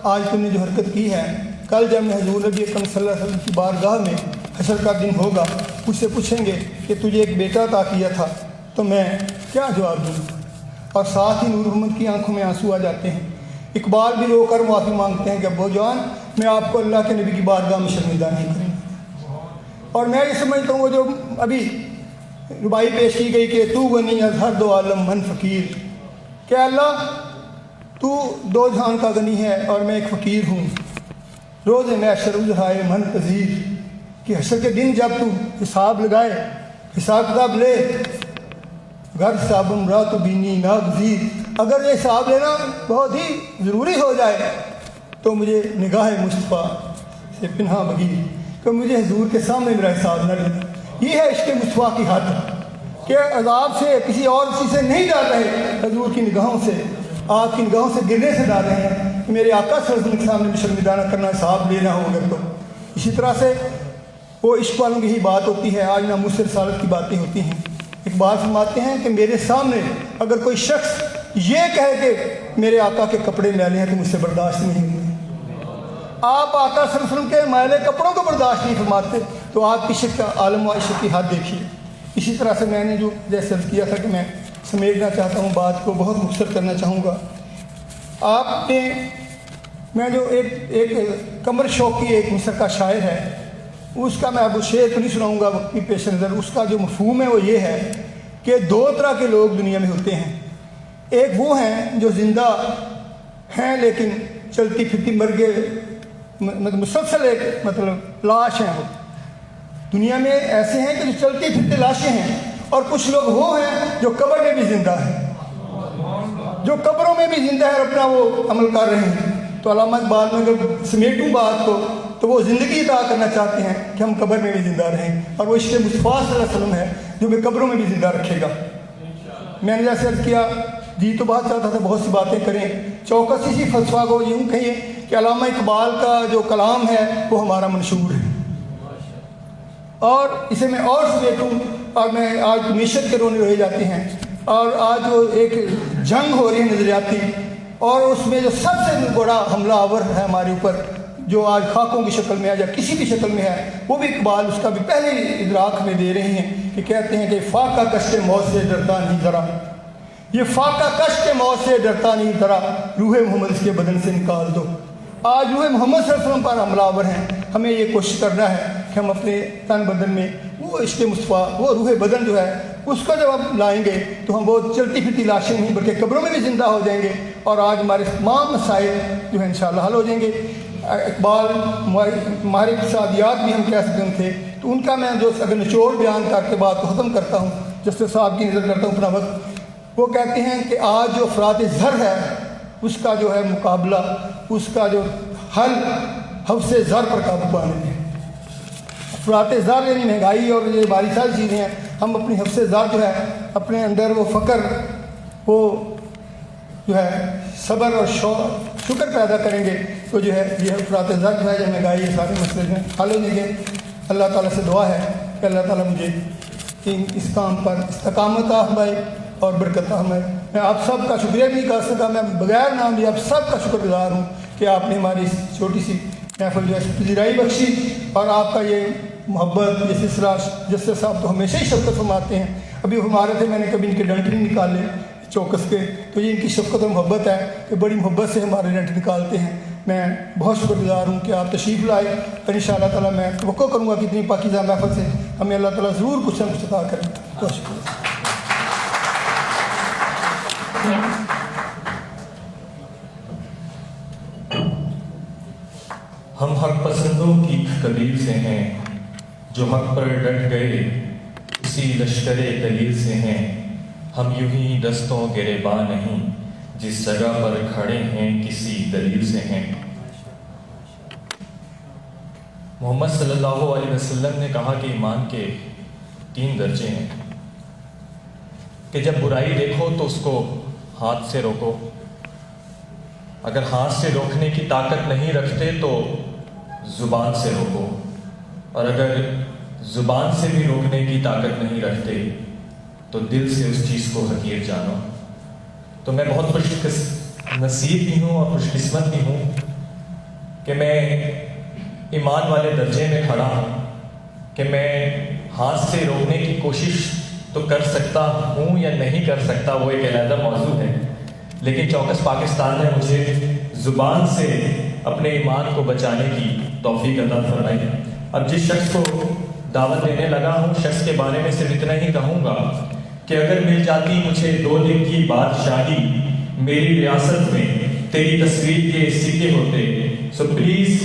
S4: آج تم نے جو حرکت کی ہے, کل جب میں حضور نبی اکرم صلی اللہ علیہ وسلم کی بارگاہ میں حشر کا دن ہوگا مجھ سے پوچھیں گے کہ تجھے ایک بیٹا عطا کیا تھا تو میں کیا جواب دوں. اور ساتھ ہی نور محمد کی آنکھوں میں آنسو آ جاتے ہیں. اقبال بھی رو کر معافی مانگتے ہیں کہ ابو جان میں آپ کو اللہ کے نبی کی بارگاہ میں شرمندہ نہیں کروں. اور میں یہ سمجھتا ہوں وہ جو ابھی ربائی پیش کی گئی کہ تو غنی از ہر دو عالم من فقیر, کہ اللہ تو دو جہان کا غنی ہے اور میں ایک فقیر ہوں. روز محشر اجرائے من پذیر, کہ حشر کے دن جب تو حساب لگائے, حساب کتاب لے, گھر حسابم را تو بینی ناگزیر, اگر یہ حساب لینا بہت ہی ضروری ہو جائے تو مجھے نگاہ مصطفیٰ سے پنہاں بگیر کہ مجھے حضور کے سامنے میرا حساب نہ لینا. یہ ہے عشق مصطفیٰ کی حد کہ عذاب سے کسی اور چیز سے نہیں ڈر رہے, حضور کی نگاہوں سے, آپ کی نگاہوں سے گرنے سے ڈر رہے ہیں کہ میرے آقا صلی اللہ علیہ وسلم کے سامنے شرمندانہ کرنا, حساب لینا ہو اگر تو. اسی طرح سے وہ عشق والوں کی ہی بات ہوتی ہے. آج نہ مجھ سے رسالت کی باتیں ہوتی ہیں. اقبال فرماتے ہیں کہ میرے سامنے اگر کوئی شخص یہ کہے کہ میرے آقا کے کپڑے میلے ہیں تو مجھ سے برداشت نہیں ہوتے. آپ آقا صلی اللہ علیہ وسلم کے میلے کپڑوں کو برداشت نہیں فرماتے تو آپ عشق کا عالم و عشق کی حد دیکھیے. اسی طرح سے میں نے جو جیسے عرض کیا تھا کہ میں سمیٹنا چاہتا ہوں بات کو, بہت مختصر کرنا چاہوں گا. آپ نے میں جو ایک قمر شوقی ایک مصر کا شاعر ہے, اس کا میں اب شعر تو نہیں سناؤں گا وقت کی پیش نظر. اس کا جو مفہوم ہے وہ یہ ہے کہ دو طرح کے لوگ دنیا میں ہوتے ہیں. ایک وہ ہیں جو زندہ ہیں لیکن چلتی پھرتی مرگے مسلسل ایک مطلب لاش ہیں. وہ دنیا میں ایسے ہیں کہ جو چلتی پھرتی لاشیں ہیں. اور کچھ لوگ وہ ہیں جو قبر میں بھی زندہ ہیں, جو قبروں میں بھی زندہ ہے اور اپنا وہ عمل کر رہے ہیں. تو علامہ اقبال میں اگر سمیٹوں بات کو تو وہ زندگی عطا کرنا چاہتے ہیں کہ ہم قبر میں بھی زندہ رہیں, اور وہ عشق مصطفیٰ صلی اللہ علیہ وسلم ہے جو ہمیں قبروں میں بھی زندہ رکھے گا. میں نے جیسے عرض کیا جی تو بات چاہتا تھا بہت سی باتیں کریں, چوکسی سی فلسفہ کو یوں کہیے کہ علامہ اقبال کا جو کلام ہے وہ ہمارا منشور ہے, اور اسے میں اور سمیٹوں. اور میں آج معیشت کے رونے رہے جاتے ہیں, اور آج وہ ایک جنگ ہو رہی ہے نظریاتی, اور اس میں جو سب سے بڑا حملہ آور ہے ہمارے اوپر جو آج خاکوں کی شکل میں ہے یا کسی بھی شکل میں ہے, وہ بھی اقبال اس کا بھی پہلے ادراک میں دے رہے ہیں کہ کہتے ہیں کہ فاقہ کشت موت سے ڈرتا نہیں ذرا, یہ فاقہ کشت موت سے ڈرتا نہیں ذرا, روح محمد اس کے بدن سے نکال دو. آج روح محمد صلی اللہ علیہ وسلم پر حملہ آور ہیں. ہمیں یہ کوشش کرنا ہے کہ ہم اپنے تن بدن میں وہ عشق مصطفیٰ, وہ روح بدن جو ہے اس کو جب ہم لائیں گے تو ہم وہ چلتی پھرتی لاشیں نہیں بلکہ قبروں میں بھی زندہ ہو جائیں گے, اور آج ہمارے تمام مسائل جو ہے انشاءاللہ حل ہو جائیں گے. اقبال ہمارے اقتصادیات بھی ہم کہہ سکتے تھے, تو ان کا میں جو اگر نچوڑ بیان کر کے بات کو ختم کرتا ہوں, جسٹس صاحب کی نظر کرتا ہوں اپنا وقت. وہ کہتے ہیں کہ آج جو افراط زر ہے اس کا جو ہے مقابلہ, اس کا جو حل حفظ زر پر قابو پانے میں. افراط زر یعنی مہنگائی اور یہ باری ساری چیزیں ہیں. ہم اپنی حفظ زر جو ہے اپنے اندر وہ فقر, وہ جو ہے صبر اور شکر پیدا کریں گے تو جو ہے یہ افراط زر جو ہے یا مہنگائی یہ سارے مسئلے جو ہیں حل ہو جائیں گے. اللہ تعالیٰ سے دعا ہے کہ اللہ تعالیٰ مجھے اس کام پر استقامت عطا فرمائے اور برکت عطا فرمائے. میں آپ سب کا شکریہ بھی کر سکا, میں بغیر نام لیے آپ سب کا شکر گزار ہوں کہ آپ نے ہماری اس چھوٹی سی محفل جو ہے پذیرائی بخشی, اور آپ کا یہ محبت یہ سلسلہ جسٹس صاحب تو ہمیشہ ہی شفقت فرماتے ہیں. ابھی ہمارے تھے میں نے کبھی ان کے ڈنٹ نہیں نکالے چوکس کے, تو یہ ان کی شفقت اور محبت ہے کہ بڑی محبت سے ہمارے ڈنٹ نکالتے ہیں. میں بہت شکر گزار ہوں کہ آپ تشریف لائے, اور ان شاء اللہ تعالیٰ میں توقع کروں گا کہ اتنی پاکیزہ محفل سے ہمیں اللہ تعالیٰ ضرور کچھ نہ کچھ عطا کریں. بہت شکریہ.
S2: ہم حق پسندوں کی قبیل سے ہیں جو حق پر ڈٹ گئے, اسی لشکر دلیل سے ہیں. ہم یوں ہی دستوں گریباں نہیں, جس جگہ پر کھڑے ہیں کسی دلیل سے ہیں. محمد صلی اللہ علیہ وسلم نے کہا کہ ایمان کے 3 درجے ہیں کہ جب برائی دیکھو تو اس کو ہاتھ سے روکو, اگر ہاتھ سے روکنے کی طاقت نہیں رکھتے تو زبان سے روکو, اور اگر زبان سے بھی روکنے کی طاقت نہیں رکھتے تو دل سے اس چیز کو حقیر جانو. تو میں بہت خوش نصیب بھی ہوں اور خوش قسمت بھی ہوں کہ میں ایمان والے درجے میں کھڑا ہوں کہ میں ہاتھ سے روکنے کی کوشش تو کر سکتا ہوں یا نہیں کر سکتا وہ ایک علیحدہ موضوع ہے, لیکن چوکس پاکستان نے مجھے زبان سے اپنے ایمان کو بچانے کی توفیق عطا فرمائی. اب جس شخص کو دعوت دینے لگا ہوں شخص کے بارے میں صرف اتنا ہی کہوں گا کہ اگر مل جاتی مجھے 2 دن کی بادشاہی, میری ریاست میں تیری تصویر کے سکے ہوتے, سو پلیز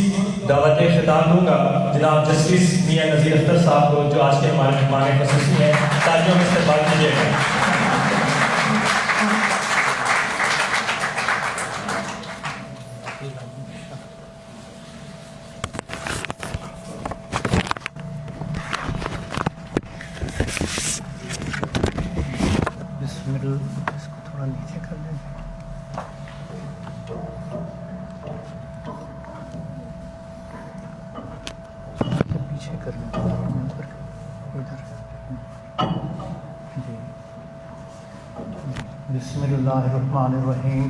S2: دعوت خطاب دوں گا جناب جسٹس میاں نذیر اختر صاحب کو جو آج کے ہمارے مہمان خصوصی ہیں, تاکہ ہم استقبال کیجیے گا.
S5: پیچھے کر لیں ادھر جی بسم اللہ الرحمن الرحیم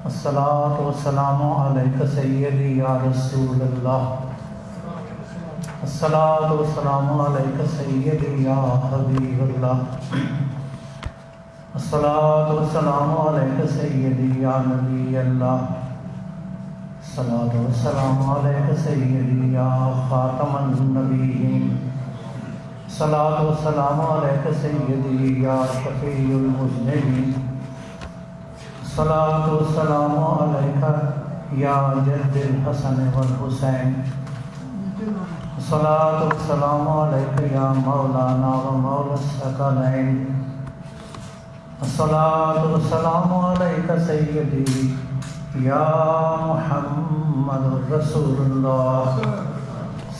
S5: الصلاۃ والسلام علیک سیدی یا رسول اللہ الصلاۃ والسلام علیک سیدی یا حبیب اللہ الصلاۃ والسلام علیک سیدی یا نبی اللہ الصلاۃ والسلام علیک سیدی یا خاتم النبیین الصلاۃ والسلام علیک سیدی یا شفیع المذنبین الصلاۃ والسلام علیک یا جد الحسن والحسین الصلاۃ والسلام علیک یا مولانا و مولا الثقلین الصلاۃ والسلام علیک سیدی یا محمد رسول اللہ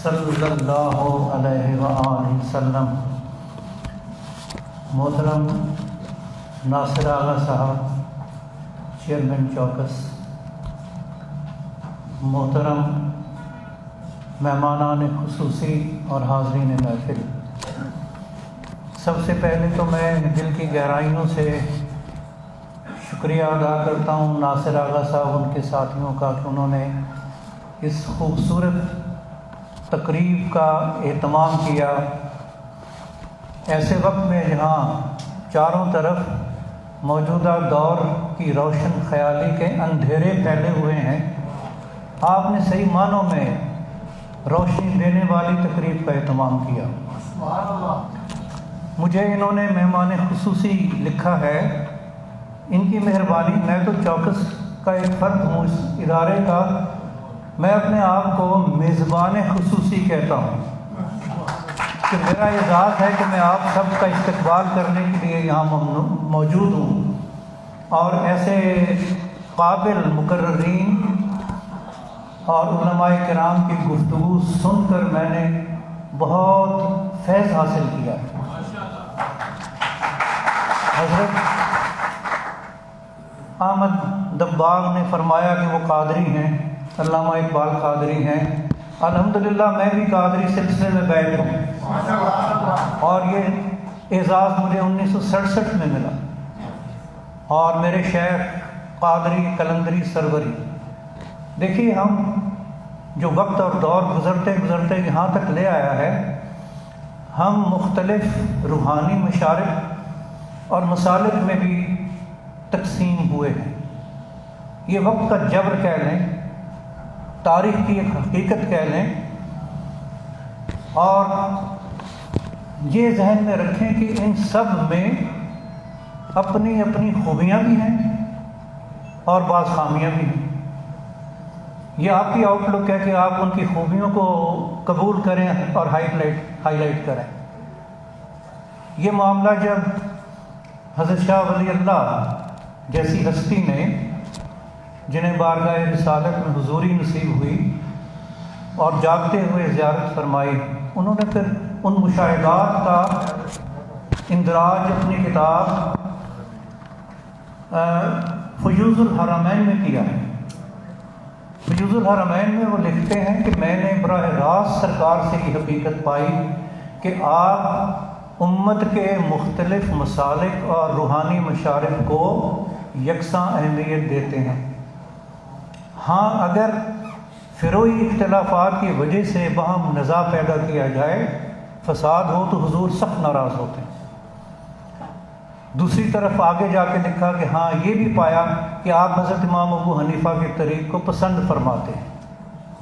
S5: صلی اللہ علیہ وآلہ وسلم. محترم ناصر آغا صاحب چیئرمین چوکس، محترم مہمانان خصوصی اور حاضرین محفل، سب سے پہلے تو میں دل کی گہرائیوں سے شکریہ ادا کرتا ہوں ناصر آغا صاحب ان کے ساتھیوں کا کہ انہوں نے اس خوبصورت تقریب کا اہتمام کیا ایسے وقت میں جہاں چاروں طرف موجودہ دور کی روشن خیالی کے اندھیرے پھیلے ہوئے ہیں. آپ نے صحیح معنوں میں روشنی دینے والی تقریب کا اہتمام کیا. مجھے انہوں نے مہمان خصوصی لکھا ہے، ان کی مہربانی. میں تو چوکس کا ایک فرد ہوں اس ادارے کا، میں اپنے آپ کو میزبان خصوصی کہتا ہوں کہ میرا اعزاز ہے کہ میں آپ سب کا استقبال کرنے کے لیے یہاں موجود ہوں اور ایسے قابل مقررین اور علماء کرام کی گفتگو سن کر میں نے بہت فیض حاصل کیا. حضرت احمد دباغ نے فرمایا کہ وہ قادری ہیں، علامہ اقبال قادری ہیں. الحمدللہ میں بھی قادری سلسلے میں بیٹھ ہوں اور یہ اعزاز مجھے 1967 میں ملا اور میرے شیخ قادری قلندری سروری. دیکھیے ہم جو وقت اور دور گزرتے گزرتے یہاں تک لے آیا ہے، ہم مختلف روحانی مشارق اور مسالک میں بھی تقسیم ہوئے ہیں. یہ وقت کا جبر کہہ لیں، تاریخ کی ایک حقیقت کہہ لیں، اور یہ ذہن میں رکھیں کہ ان سب میں اپنی اپنی خوبیاں بھی ہیں اور بعض خامیاں بھی ہیں. یہ آپ کی آؤٹ لک ہے کہ آپ ان کی خوبیوں کو قبول کریں اور ہائی لائٹ کریں. یہ معاملہ جب حضرت شاہ ولی اللہ جیسی ہستی نے، جنہیں بارگاہ رسالت میں حضوری نصیب ہوئی اور جاگتے ہوئے زیارت فرمائی، انہوں نے پھر ان مشاہدات کا اندراج اپنی کتاب فیوض الحرمین میں کیا ہے. فیوض الحرمین میں وہ لکھتے ہیں کہ میں نے براہ راست سرکار سے یہ حقیقت پائی کہ آپ امت کے مختلف مسالک اور روحانی مشارق کو یکساں اہمیت دیتے ہیں. ہاں اگر فروعی اختلافات کی وجہ سے باہم نزاع پیدا کیا جائے، فساد ہو، تو حضور سخت ناراض ہوتے ہیں. دوسری طرف آگے جا کے لکھا کہ ہاں یہ بھی پایا کہ آپ حضرت امام ابو حنیفہ کے طریق کو پسند فرماتے ہیں،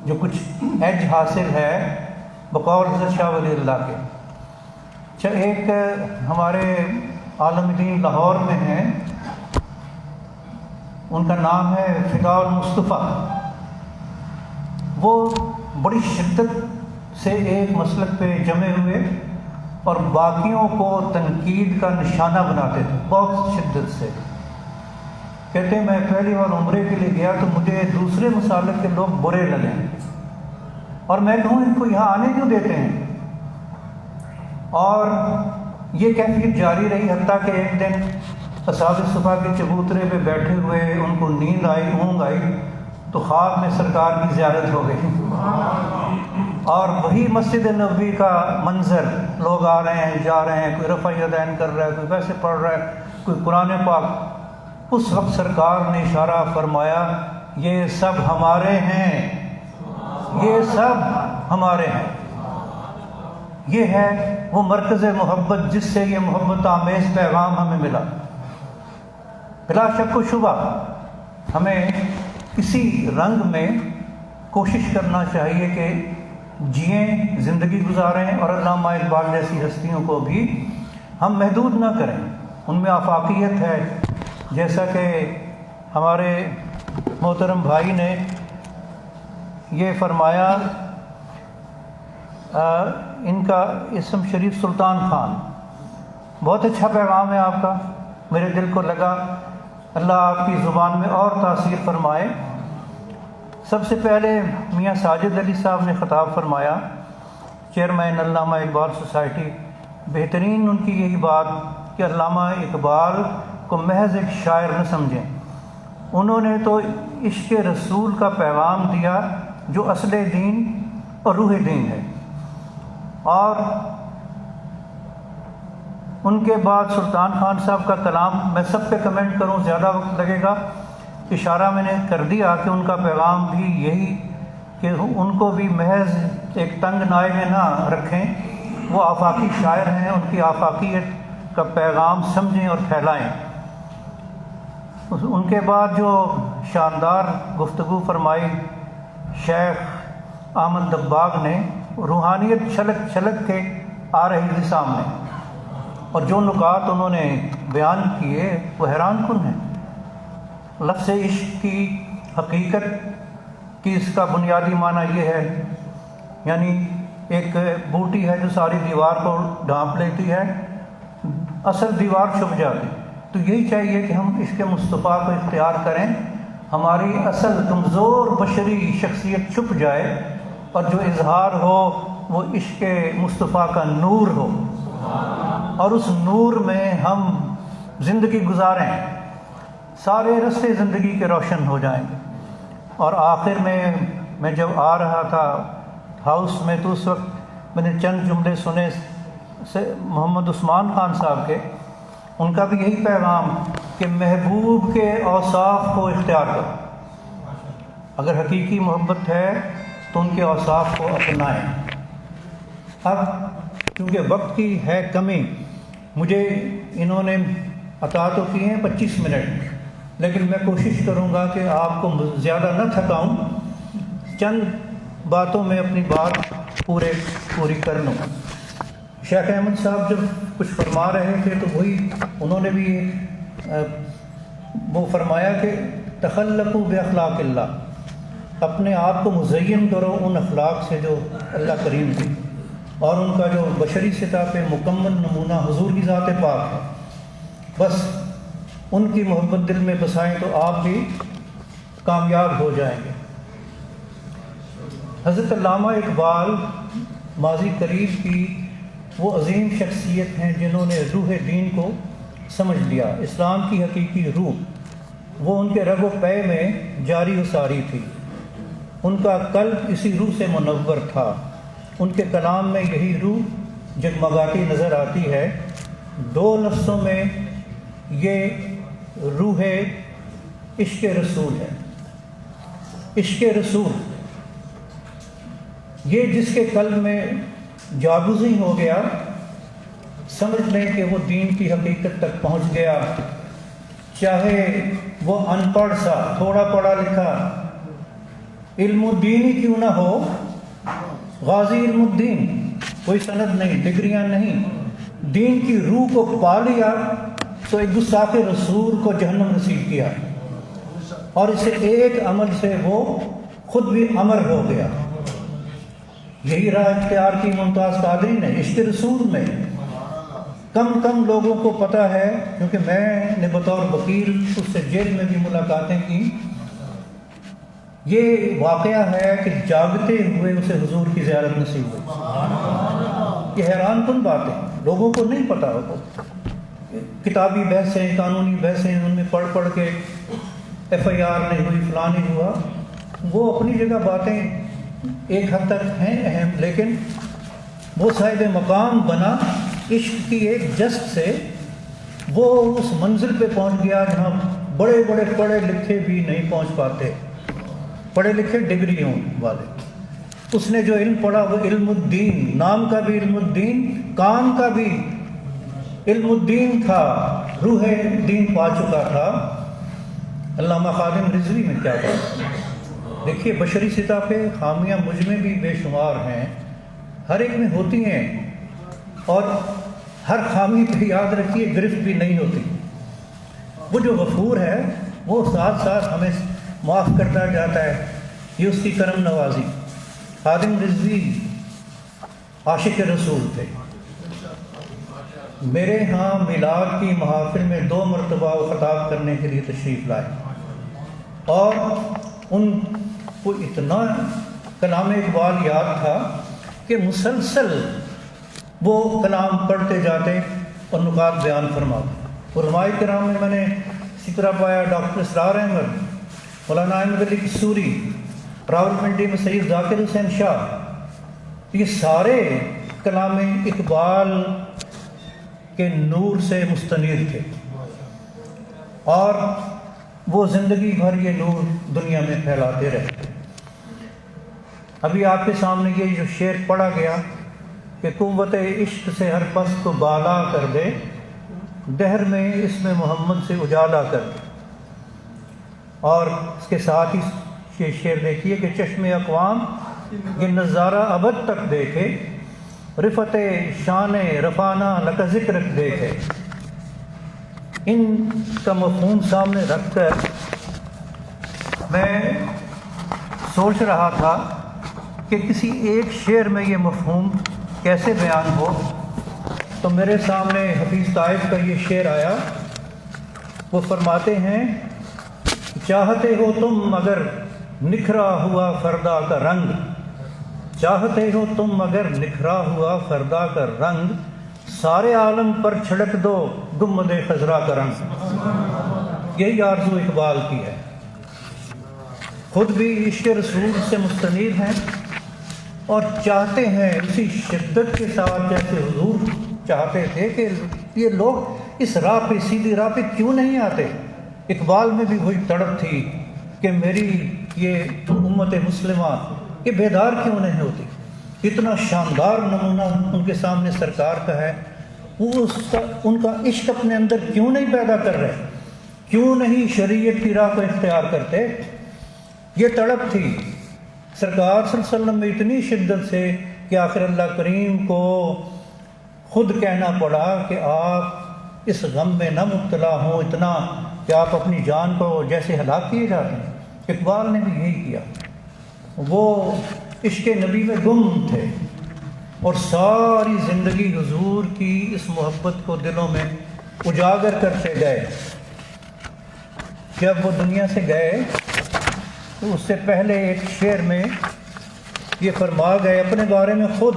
S5: جو کچھ ایج حاصل ہے بقول حضرت شاہ ولی اللہ کے. ایک ہمارے عالم دین لاہور میں ہیں، ان کا نام ہے فداء المصطفیٰ. وہ بڑی شدت سے ایک مسلک پہ جمے ہوئے اور باقیوں کو تنقید کا نشانہ بناتے تھے بہت شدت سے. کہتے ہیں میں پہلی بار عمرے کے لیے گیا تو مجھے دوسرے مسالک کے لوگ برے لگے اور میں کہوں ان کو یہاں آنے کیوں دیتے ہیں. اور یہ کیفیت جاری رہی حتیٰ کہ ایک دن اصحاب صفا کے چبوترے پہ بیٹھے ہوئے ان کو نیند آئی، اونگ آئی، تو خواب میں سرکار کی زیارت ہو گئی. اور وہی مسجد نبوی کا منظر، لوگ آ رہے ہیں جا رہے ہیں، کوئی رفع یدین کر رہا ہے، کوئی ویسے پڑھ رہا ہے، کوئی قرآن پاک، اس وقت سرکار نے اشارہ فرمایا یہ سب ہمارے ہیں، یہ سب ہمارے ہیں۔ یہ ہے وہ مرکز محبت جس سے یہ محبت آمیز پیغام ہمیں ملا۔ بلا شک و شبہ ہمیں اسی رنگ میں کوشش کرنا چاہیے کہ جئیں، زندگی گزاریں، اور علامہ اقبال جیسی ہستیوں کو بھی ہم محدود نہ کریں، ان میں آفاقیت ہے۔ جیسا کہ ہمارے محترم بھائی نے یہ فرمایا، ان کا اسم شریف سلطان خان، بہت اچھا پیغام ہے آپ کا، میرے دل کو لگا، اللہ آپ کی زبان میں اور تاثیر فرمائے۔ سب سے پہلے میاں ساجد علی صاحب نے خطاب فرمایا، چیئرمین علامہ اقبال سوسائٹی، بہترین ان کی یہی بات کہ علامہ اقبال کو محض ایک شاعر نہ سمجھیں، انہوں نے تو عشق رسول کا پیغام دیا جو اصل دین اور روح دین ہے۔ اور ان کے بعد سلطان خان صاحب کا کلام، میں سب پہ کمنٹ کروں زیادہ وقت لگے گا، اشارہ میں نے کر دیا کہ ان کا پیغام بھی یہی کہ ان کو بھی محض ایک تنگ نائے میں نہ رکھیں، وہ آفاقی شاعر ہیں، ان کی آفاقیت کا پیغام سمجھیں اور پھیلائیں۔ ان کے بعد جو شاندار گفتگو فرمائی شیخ احمد دباغ نے، روحانیت چھلک چھلک کے آ رہی تھی سامنے، اور جو نکات انہوں نے بیان کیے وہ حیران کن ہیں۔ لفظ عشق کی حقیقت کی اس کا بنیادی معنی یہ ہے، یعنی ایک بوٹی ہے جو ساری دیوار کو ڈھانپ لیتی ہے، اصل دیوار چھپ جاتی، تو یہی چاہیے کہ ہم عشق مصطفیٰ کو اختیار کریں، ہماری اصل کمزور بشری شخصیت چھپ جائے، اور جو اظہار ہو وہ عشق مصطفیٰ کا نور ہو، اور اس نور میں ہم زندگی گزاریں، سارے رستے زندگی کے روشن ہو جائیں گے۔ اور آخر میں جب آ رہا تھا ہاؤس میں، تو اس وقت میں نے چند جملے سنے سے محمد عثمان خان صاحب کے، ان کا بھی یہی پیغام کہ محبوب کے اوصاف کو اختیار کرو، اگر حقیقی محبت ہے تو ان کے اوصاف کو اپنائیں۔ اب کیونکہ وقت کی ہے کمی، مجھے انہوں نے عطا تو کیے ہیں 25 منٹ، لیکن میں کوشش کروں گا کہ آپ کو زیادہ نہ تھکاؤں، چند باتوں میں اپنی بات پوری کر لوں۔ شیخ احمد صاحب جب کچھ فرما رہے تھے تو وہی انہوں نے بھی وہ فرمایا کہ تخلقوا باخلاق اللہ، اپنے آپ کو مزین کرو ان اخلاق سے جو اللہ کریم دی، اور ان کا جو بشری سطح پہ مکمل نمونہ حضور کی ذات پاک ہے، بس ان کی محبت دل میں بسائیں تو آپ بھی کامیاب ہو جائیں گے۔ حضرت علامہ اقبال ماضی قریب کی وہ عظیم شخصیت ہیں جنہوں نے روح دین کو سمجھ لیا، اسلام کی حقیقی روح وہ ان کے رگ و پے میں جاری و ساری تھی، ان کا قلب اسی روح سے منور تھا، ان کے کلام میں یہی روح جگمگاتی نظر آتی ہے۔ 2 لفظوں میں یہ روح عشق رسول ہے۔ عشق رسول یہ جس کے قلب میں جاگزی ہو گیا، سمجھ لیں کہ وہ دین کی حقیقت تک پہنچ گیا، چاہے وہ ان پڑھ سا، تھوڑا پڑھا لکھا، علم الدین ہی کیوں نہ ہو، غازی علم الدین، کوئی سند نہیں، ڈگریاں نہیں، دین کی روح کو پا لیا تو ایک گستاخ رسول کو جہنم نصیب کیا، اور اسے ایک عمل سے وہ خود بھی امر ہو گیا۔ یہی راہ اختیار کی ممتاز قادری نے عشق رسول میں۔ کم لوگوں کو پتہ ہے، کیونکہ میں نے بطور وکیل اس سے جیل میں بھی ملاقاتیں کی، یہ واقعہ ہے کہ جاگتے ہوئے اسے حضور کی زیارت نصیب ہوئی۔ یہ حیران کن بات ہے، لوگوں کو نہیں پتہ ہوتا، کتابی بحثیں، قانونی بحثیں ان میں پڑھ کے FIR نہیں ہوئی، فلاں نہیں ہوا، وہ اپنی جگہ باتیں ایک حد تک ہیں اہم، لیکن وہ صاحب مقام بنا عشق کی ایک جست سے، وہ اس منزل پہ پہنچ گیا جہاں بڑے بڑے پڑھے لکھے بھی نہیں پہنچ پاتے، پڑھے لکھے ڈگریوں والے۔ اس نے جو علم پڑھا وہ علم الدین، نام کا بھی علم الدین، کام کا بھی علم الدین تھا، روح دین پا چکا تھا۔ علامہ خادم رضوی میں کیا بات، دیکھیے بشری سطح پہ خامیاں مجھ میں بھی بے شمار ہیں، ہر ایک میں ہوتی ہیں، اور ہر خامی پہ یاد رکھیے گرفت بھی نہیں ہوتی۔ وہ جو غفور ہے وہ ساتھ ساتھ ہمیں معاف کرتا جاتا ہے، یہ اس کی کرم نوازی۔ خادم رضوی عاشق رسول تھے، میرے ہاں میلاد کی محافل میں 2 مرتبہ وہ خطاب کرنے کے لیے تشریف لائے، اور ان کو اتنا کلام اقبال یاد تھا کہ مسلسل وہ کلام پڑھتے جاتے اور نکات بیان فرماتے۔ علماء کرام میں نے اسی طرح پایا ڈاکٹر اسرار احمد، مولانا احمد علی قصوری، راولپنڈی میں سید ذاکر حسین شاہ، یہ سارے کلام اقبال کے نور سے مستنیر تھے، اور وہ زندگی بھر یہ نور دنیا میں پھیلاتے رہے۔ ابھی آپ کے سامنے یہ جو شعر پڑھا گیا کہ قوت عشق سے ہر پست کو بالا کر دے، دہر میں اس میں محمد سے اجالا کر دے، اور اس کے ساتھ ہی یہ شعر دیکھیے کہ چشم اقوام یہ نظارہ ابد تک دیکھے، رفت شان رفانہ لک ذکر دیکھے۔ ان کا مفہوم سامنے رکھ کر میں سوچ رہا تھا کہ کسی ایک شعر میں یہ مفہوم کیسے بیان ہو، تو میرے سامنے حفیظ طائف کا یہ شعر آیا۔ وہ فرماتے ہیں، چاہتے ہو تم اگر نکھرا ہوا فردا کا رنگ، چاہتے ہو تم اگر نکھرا ہوا فردا کا رنگ، سارے عالم پر چھڑک دو گنبد خضرا کا رنگ۔ یہی آرزو اقبال کی ہے، خود بھی عشق رسول سے مستنیر ہیں، اور چاہتے ہیں اسی شدت کے ساتھ جیسے حضور چاہتے تھے کہ یہ لوگ اس راہ پہ، سیدھی راہ پہ کیوں نہیں آتے۔ اقبال میں بھی وہی تڑپ تھی کہ میری یہ امت مسلمہ یہ بیدار کیوں نہیں ہوتی۔ اتنا شاندار نمونہ ان کے سامنے سرکار کا ہے، وہ ان کا عشق اپنے اندر کیوں نہیں پیدا کر رہے، کیوں نہیں شریعت کی راہ کو اختیار کرتے۔ یہ تڑپ تھی سرکار صلی اللہ علیہ وسلم میں اتنی شدت سے کہ آخر اللہ کریم کو خود کہنا پڑا کہ آپ اس غم میں نہ مبتلا ہوں اتنا کہ آپ اپنی جان کو جیسے ہلاک کیے جاتے ہیں۔ اقبال نے بھی یہی کیا، وہ عشق نبی میں گم تھے، اور ساری زندگی حضور کی اس محبت کو دلوں میں اجاگر کرتے گئے۔ جب وہ دنیا سے گئے تو اس سے پہلے ایک شعر میں یہ فرما گئے اپنے بارے میں خود،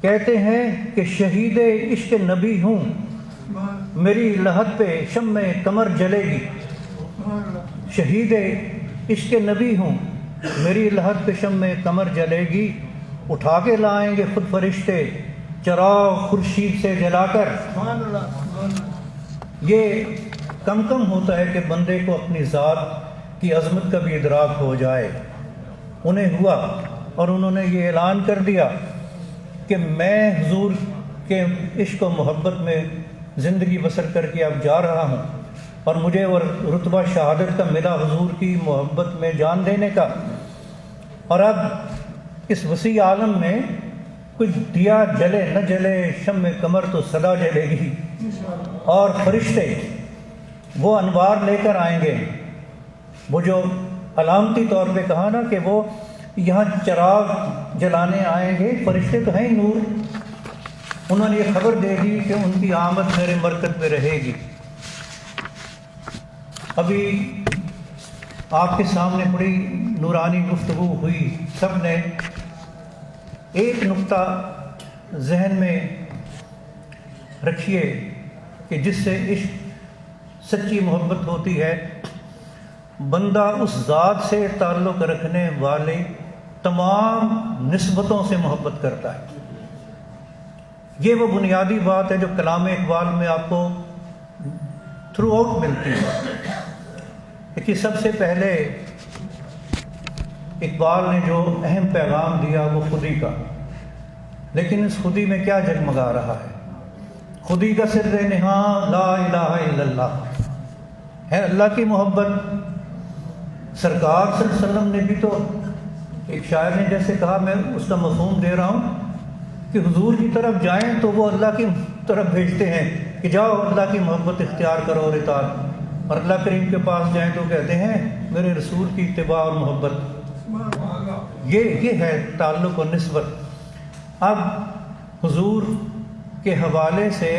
S5: کہتے ہیں کہ شہید عشق نبی ہوں، میری لہت پہ شمع قمر جلے گی۔ شہید عشق نبی ہوں، میری لہت پہ شمع قمر جلے گی، اٹھا کے لائیں گے خود فرشتے چراغ خورشید سے جلا کر۔ یہ کم کم ہوتا ہے کہ بندے کو اپنی ذات کی عظمت کا بھی ادراک ہو جائے۔ انہیں ہوا، اور انہوں نے یہ اعلان کر دیا کہ میں حضور کے عشق و محبت میں زندگی بسر کر کے اب جا رہا ہوں، اور مجھے وہ رتبہ شہادت کا ملا حضور کی محبت میں جان دینے کا۔ اور اب اس وسیع عالم میں کچھ دیا جلے نہ جلے، شمع قمر تو سدا جلے گی، اور فرشتے وہ انوار لے کر آئیں گے۔ وہ جو علامتی طور پہ کہا نا کہ وہ یہاں چراغ جلانے آئیں گے، فرشتے تو ہیں ہی نور، انہوں نے یہ خبر دے دی کہ ان کی آمد میرے مرکز میں رہے گی۔ ابھی آپ کے سامنے بڑی نورانی گفتگو ہوئی، سب نے ایک نقطہ ذہن میں رکھیے کہ جس سے عشق سچی محبت ہوتی ہے، بندہ اس ذات سے تعلق رکھنے والے تمام نسبتوں سے محبت کرتا ہے۔ یہ وہ بنیادی بات ہے جو کلام اقبال میں آپ کو تھرو آؤٹ ملتی ہے کہ سب سے پہلے اقبال نے جو اہم پیغام دیا وہ خودی کا، لیکن اس خودی میں کیا جگمگا رہا ہے؟ خودی کا سر نہاں لا الہ الا اللہ ہے، اللہ کی محبت۔ سرکار صلی اللہ علیہ وسلم نے بھی تو، ایک شاعر نے جیسے کہا، میں اس کا مفہوم دے رہا ہوں کہ حضور کی طرف جائیں تو وہ اللہ کی طرف بھیجتے ہیں کہ جاؤ اللہ کی محبت اختیار کرو اور اطاعت، اور اللہ کریم کے پاس جائیں تو کہتے ہیں میرے رسول کی اتباع اور محبت۔ یہ ہے تعلق و نسبت۔ اب حضور کے حوالے سے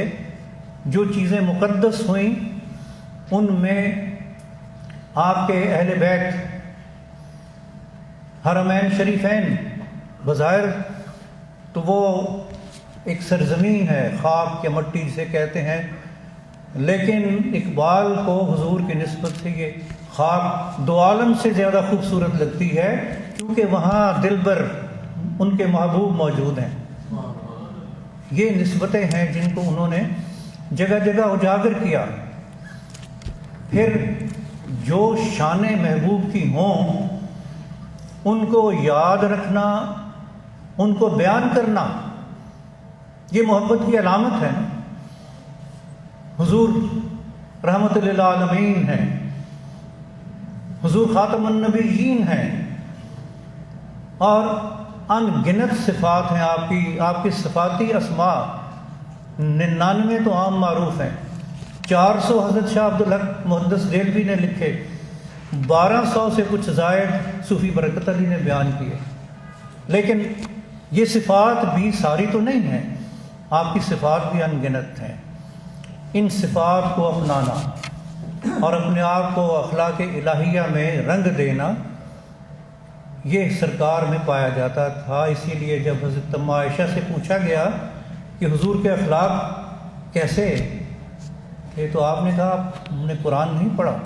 S5: جو چیزیں مقدس ہوئیں ان میں آپ کے اہل بیت، حرمین شریفین، بظاہر تو وہ ایک سرزمین ہے، خاک یا مٹی جسے کہتے ہیں، لیکن اقبال کو حضور کی نسبت سے یہ خاک دو عالم سے زیادہ خوبصورت لگتی ہے، کیونکہ وہاں دلبر ان کے محبوب موجود ہیں۔ یہ نسبتیں ہیں جن کو انہوں نے جگہ جگہ اجاگر کیا۔ پھر جو شان محبوب کی ہوں ان کو یاد رکھنا، ان کو بیان کرنا، یہ محبت کی علامت ہے۔ حضور رحمت للعالمین ہیں، حضور خاتم النبیین ہیں، اور ان گنت صفات ہیں آپ کی صفاتی اسماء 99 تو عام معروف ہیں، 400 حضرت شاہ عبدالحق محدث دہلوی نے لکھے، 1200 سے کچھ زائد صوفی برکت علی نے بیان کیے، لیکن یہ صفات بھی ساری تو نہیں ہیں، آپ کی صفات بھی ان گنت ہیں۔ ان صفات کو اپنانا اور اپنے آپ کو اخلاق الہیہ میں رنگ دینا، یہ سرکار میں پایا جاتا تھا۔ اسی لیے جب حضرت اماں عائشہ سے پوچھا گیا کہ حضور کے اخلاق کیسے، یہ تو آپ نے کہا ہم نے قرآن نہیں پڑھا۔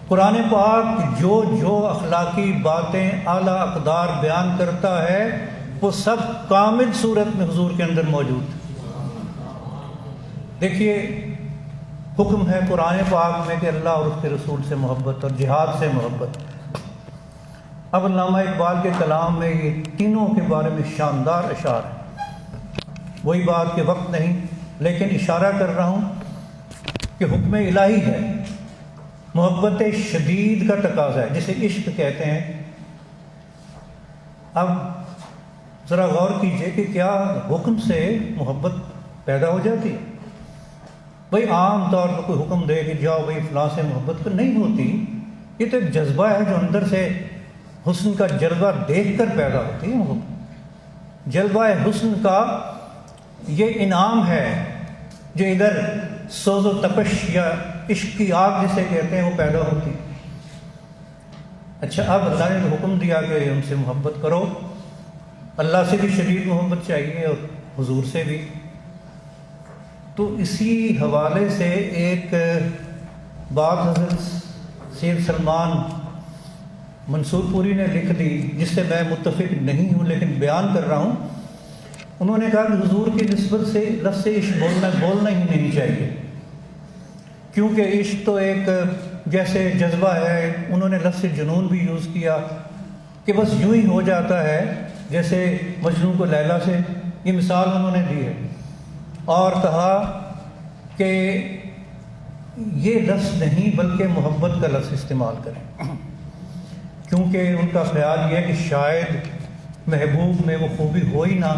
S5: قرآن پاک جو اخلاقی باتیں اعلیٰ اقدار بیان کرتا ہے وہ سب کامل صورت میں حضور کے اندر موجود ہے۔ دیکھیے، حکم ہے قرآن پاک میں کہ اللہ اور اس کے رسول سے محبت اور جہاد سے محبت۔ اب علامہ اقبال کے کلام میں یہ تینوں کے بارے میں شاندار اشعار ہیں۔ وہی بات کہ وقت نہیں، لیکن اشارہ کر رہا ہوں کہ حکم الہی ہے، محبت شدید کا تقاضا ہے جسے عشق کہتے ہیں۔ اب ذرا غور کیجئے کہ کیا حکم سے محبت پیدا ہو جاتی ہے؟ بھئی عام طور پر کوئی حکم دے کہ جاؤ بھئی فلاں سے محبت نہیں ہوتی، یہ تو ایک جذبہ ہے جو اندر سے حسن کا جلوہ دیکھ کر پیدا ہوتی ہے۔ محبت جلوہ حسن کا یہ انعام ہے جو ادھر سوز و تپش یا عشق کی آگ جسے کہتے ہیں وہ پیدا ہوتی۔ اچھا، اب اللہ نے تو حکم دیا کہ ان سے محبت کرو، اللہ سے بھی شدید محبت چاہیے اور حضور سے بھی، تو اسی حوالے سے ایک بات حضرت سید سلمان منصور پوری نے لکھ دی جس سے میں متفق نہیں ہوں لیکن بیان کر رہا ہوں۔ انہوں نے کہا کہ حضور کی نسبت سے لفظ عشق بولنا ہی نہیں چاہیے، کیونکہ عشق تو ایک جیسے جذبہ ہے۔ انہوں نے لفظ جنون بھی یوز کیا کہ بس یوں ہی ہو جاتا ہے، جیسے مجنون کو لیلا سے، یہ مثال انہوں نے دی ہے، اور کہا کہ یہ لفظ نہیں بلکہ محبت کا لفظ استعمال کریں، کیونکہ ان کا خیال یہ ہے کہ شاید محبوب میں وہ خوبی ہو ہی نہ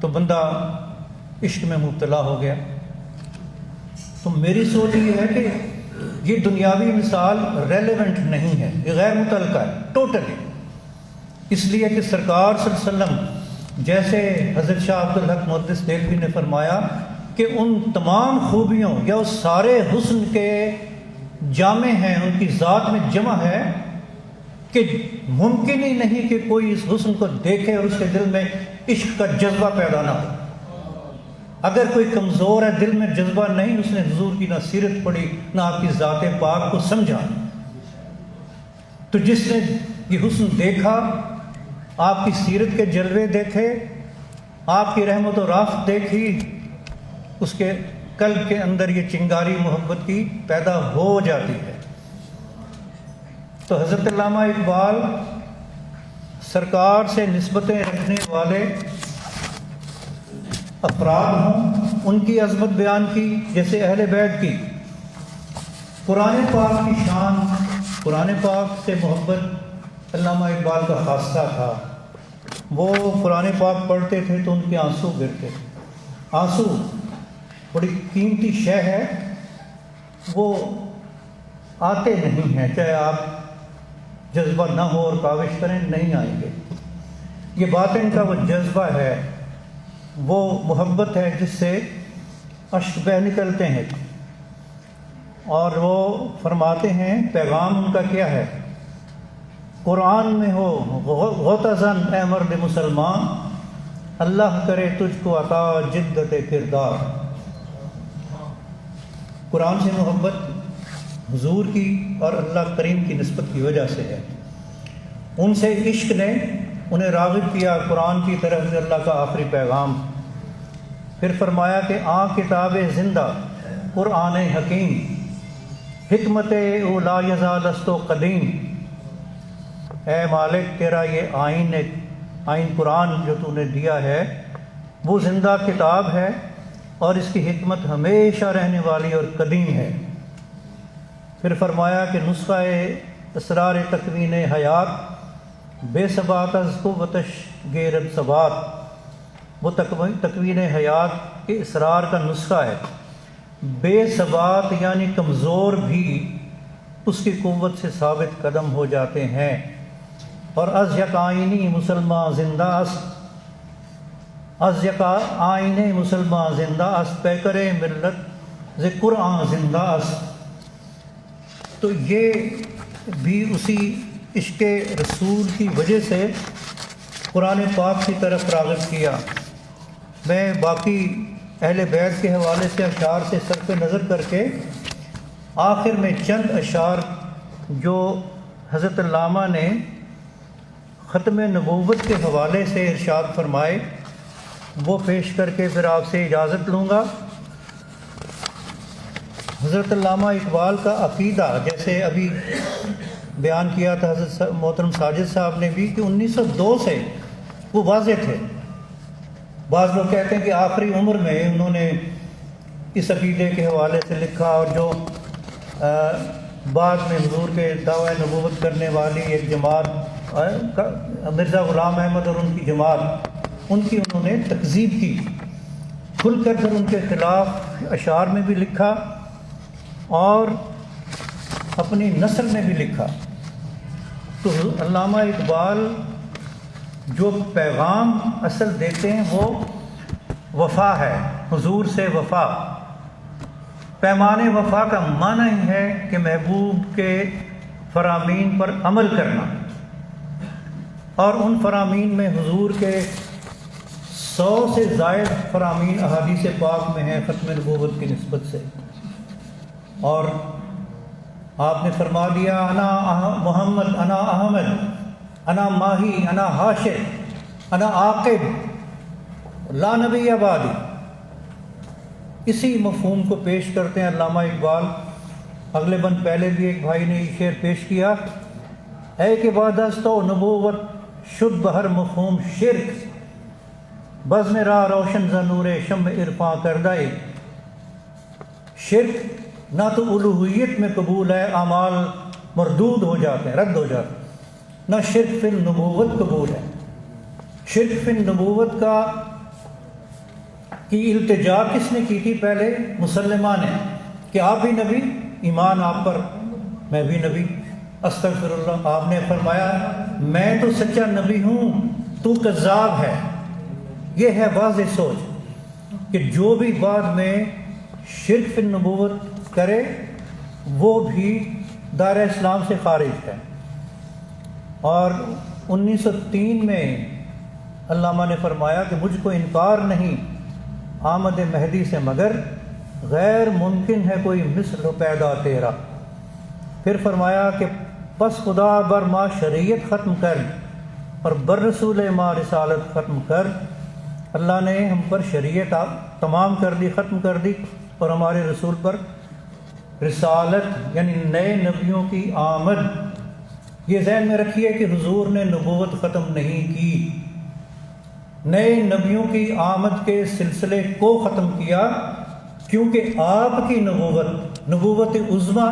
S5: تو بندہ عشق میں مبتلا ہو گیا۔ تو میری سوچ یہ ہے کہ یہ دنیاوی مثال ریلیونٹ نہیں ہے، یہ غیر متعلقہ ہے ٹوٹلی، اس لیے کہ سرکار صلی اللہ علیہ وسلم جیسے حضرت شاہ عبدالحق محدث دہلوی نے فرمایا کہ ان تمام خوبیوں یا اس سارے حسن کے جامع ہیں، ان کی ذات میں جمع ہے کہ ممکن ہی نہیں کہ کوئی اس حسن کو دیکھے اور اس کے دل میں عشق کا جذبہ پیدا نہ ہو۔ اگر کوئی کمزور ہے، دل میں جذبہ نہیں، اس نے حضور کی نہ سیرت پڑھی نہ آپ کی ذات پاک کو سمجھا، تو جس نے یہ حسن دیکھا آپ کی سیرت کے جلوے دیکھے، آپ کی رحمت و رافت دیکھی، اس کے قلب کے اندر یہ چنگاری محبت کی پیدا ہو جاتی ہے۔ تو حضرت علامہ اقبال سرکار سے نسبتیں رکھنے والے افراد ہوں، ان کی عظمت بیان کی جیسے اہل بیت کی، قرآن پاک کی شان، قرآن پاک سے محبت علامہ اقبال کا خاصہ تھا۔ وہ قرآن پاک پڑھتے تھے تو ان کے آنسو گرتے تھے۔ آنسو بڑی قیمتی شے ہے، وہ آتے نہیں ہیں، چاہے آپ جذبہ نہ ہو اور کاوش کریں نہیں آئیں گے۔ یہ باطن کا وہ جذبہ ہے، وہ محبت ہے جس سے اشک بہہ نکلتے ہیں۔ اور وہ فرماتے ہیں پیغام ان کا کیا ہے، قرآن میں ہو غوطہ-زن اے مرد مسلمان، اللہ کرے تجھ کو عطا جدت کردار۔ قرآن سے محبت حضور کی اور اللہ کریم کی نسبت کی وجہ سے ہے۔ ان سے عشق نے انہیں راغب کیا قرآن کی طرف سے اللہ کا آخری پیغام۔ پھر فرمایا کہ کتاب زندہ قرآن حکیم، حکمت او لا یزال است و قدیم۔ اے مالک تیرا یہ آئین قرآن جو تو نے دیا ہے وہ زندہ کتاب ہے اور اس کی حکمت ہمیشہ رہنے والی اور قدیم ہے۔ پھر فرمایا کہ نسخہ اسرار تکوین حیات بے ثبات از قوتش گیرد ثبات، وہ تکوین حیات کے اسرار کا نسخہ ہے۔ بے ثبات یعنی کمزور بھی اس کی قوت سے ثابت قدم ہو جاتے ہیں۔ اور از یک آئینی مسلمان زندہ از یک آئین مسلمان زندہ از پیکر ملت ز قرآن زندہ از۔ تو یہ بھی اسی عشق رسول کی وجہ سے قرآن پاک کی طرف راغب کیا۔ میں باقی اہل بیت کے حوالے سے اشعار سے صرف نظر کر کے آخر میں چند اشعار جو حضرت علامہ نے ختم نبوت کے حوالے سے ارشاد فرمائے وہ پیش کر کے پھر آپ سے اجازت لوں گا۔ حضرت علامہ اقبال کا عقیدہ جیسے ابھی بیان کیا تھا حضرت محترم ساجد صاحب نے بھی کہ 1902 سے وہ واضح تھے۔ بعض لوگ کہتے ہیں کہ آخری عمر میں انہوں نے اس عقیدے کے حوالے سے لکھا، اور جو بعد میں حضور کے دعوی نبوت کرنے والی ایک جماعت مرزا غلام احمد اور ان کی جماعت، ان کی انہوں نے تکذیب کی، کھل کر پھر ان کے خلاف اشعار میں بھی لکھا اور اپنی نثر میں بھی لکھا۔ تو علامہ اقبال جو پیغام اصل دیتے ہیں وہ وفا ہے، حضور سے وفا۔ پیمان وفا کا معنی ہی ہے کہ محبوب کے فرامین پر عمل کرنا، اور ان فرامین میں حضور کے 100 سے زائد فرامین احادیث پاک میں ہیں ختم نبوت کی نسبت سے۔ اور آپ نے فرما دیا انا محمد انا احمد انا ماہی انا حاشر انا عاقب لا نبی بعدی۔ اسی مفہوم کو پیش کرتے ہیں علامہ اقبال۔ اگلے بند پہلے بھی ایک بھائی نے یہ شعر پیش کیا، اے کہ بعد از تو نبوت شد بہر مفہوم شرک، بزم راہ روشن ز نور شمع عرفاں کردہ۔ شرک نہ تو الوہیت میں قبول ہے، اعمال مردود ہو جاتے ہیں، رد ہو جاتے ہیں، نہ شرک فی النبوت قبول ہے۔ شرک فی النبوت کی التجا کس نے کی تھی؟ پہلے مسلمہ نے، کہ آپ بھی نبی، ایمان آپ پر، میں بھی نبی، استغفر اللہ۔ آپ نے فرمایا میں تو سچا نبی ہوں، تو کذاب ہے۔ یہ ہے واضح سوچ کہ جو بھی بعد میں شرک فی النبوت کرے وہ بھی دائرہ اسلام سے خارج ہے۔ اور 1903 میں علامہ نے فرمایا کہ مجھ کو انکار نہیں آمد مہدی سے، مگر غیر ممکن ہے کوئی مثل ہو پیدا تیرا۔ پھر فرمایا کہ پس خدا بر ما شریعت ختم کر، اور بررسول ما رسالت ختم کر اللہ نے ہم پر شریعت تمام کر دی، ختم کر دی، اور ہمارے رسول پر رسالت یعنی نئے نبیوں کی آمد۔ یہ ذہن میں رکھیے کہ حضور نے نبوت ختم نہیں کی، نئے نبیوں کی آمد کے سلسلے کو ختم کیا، کیونکہ آپ کی نبوت عظمیٰ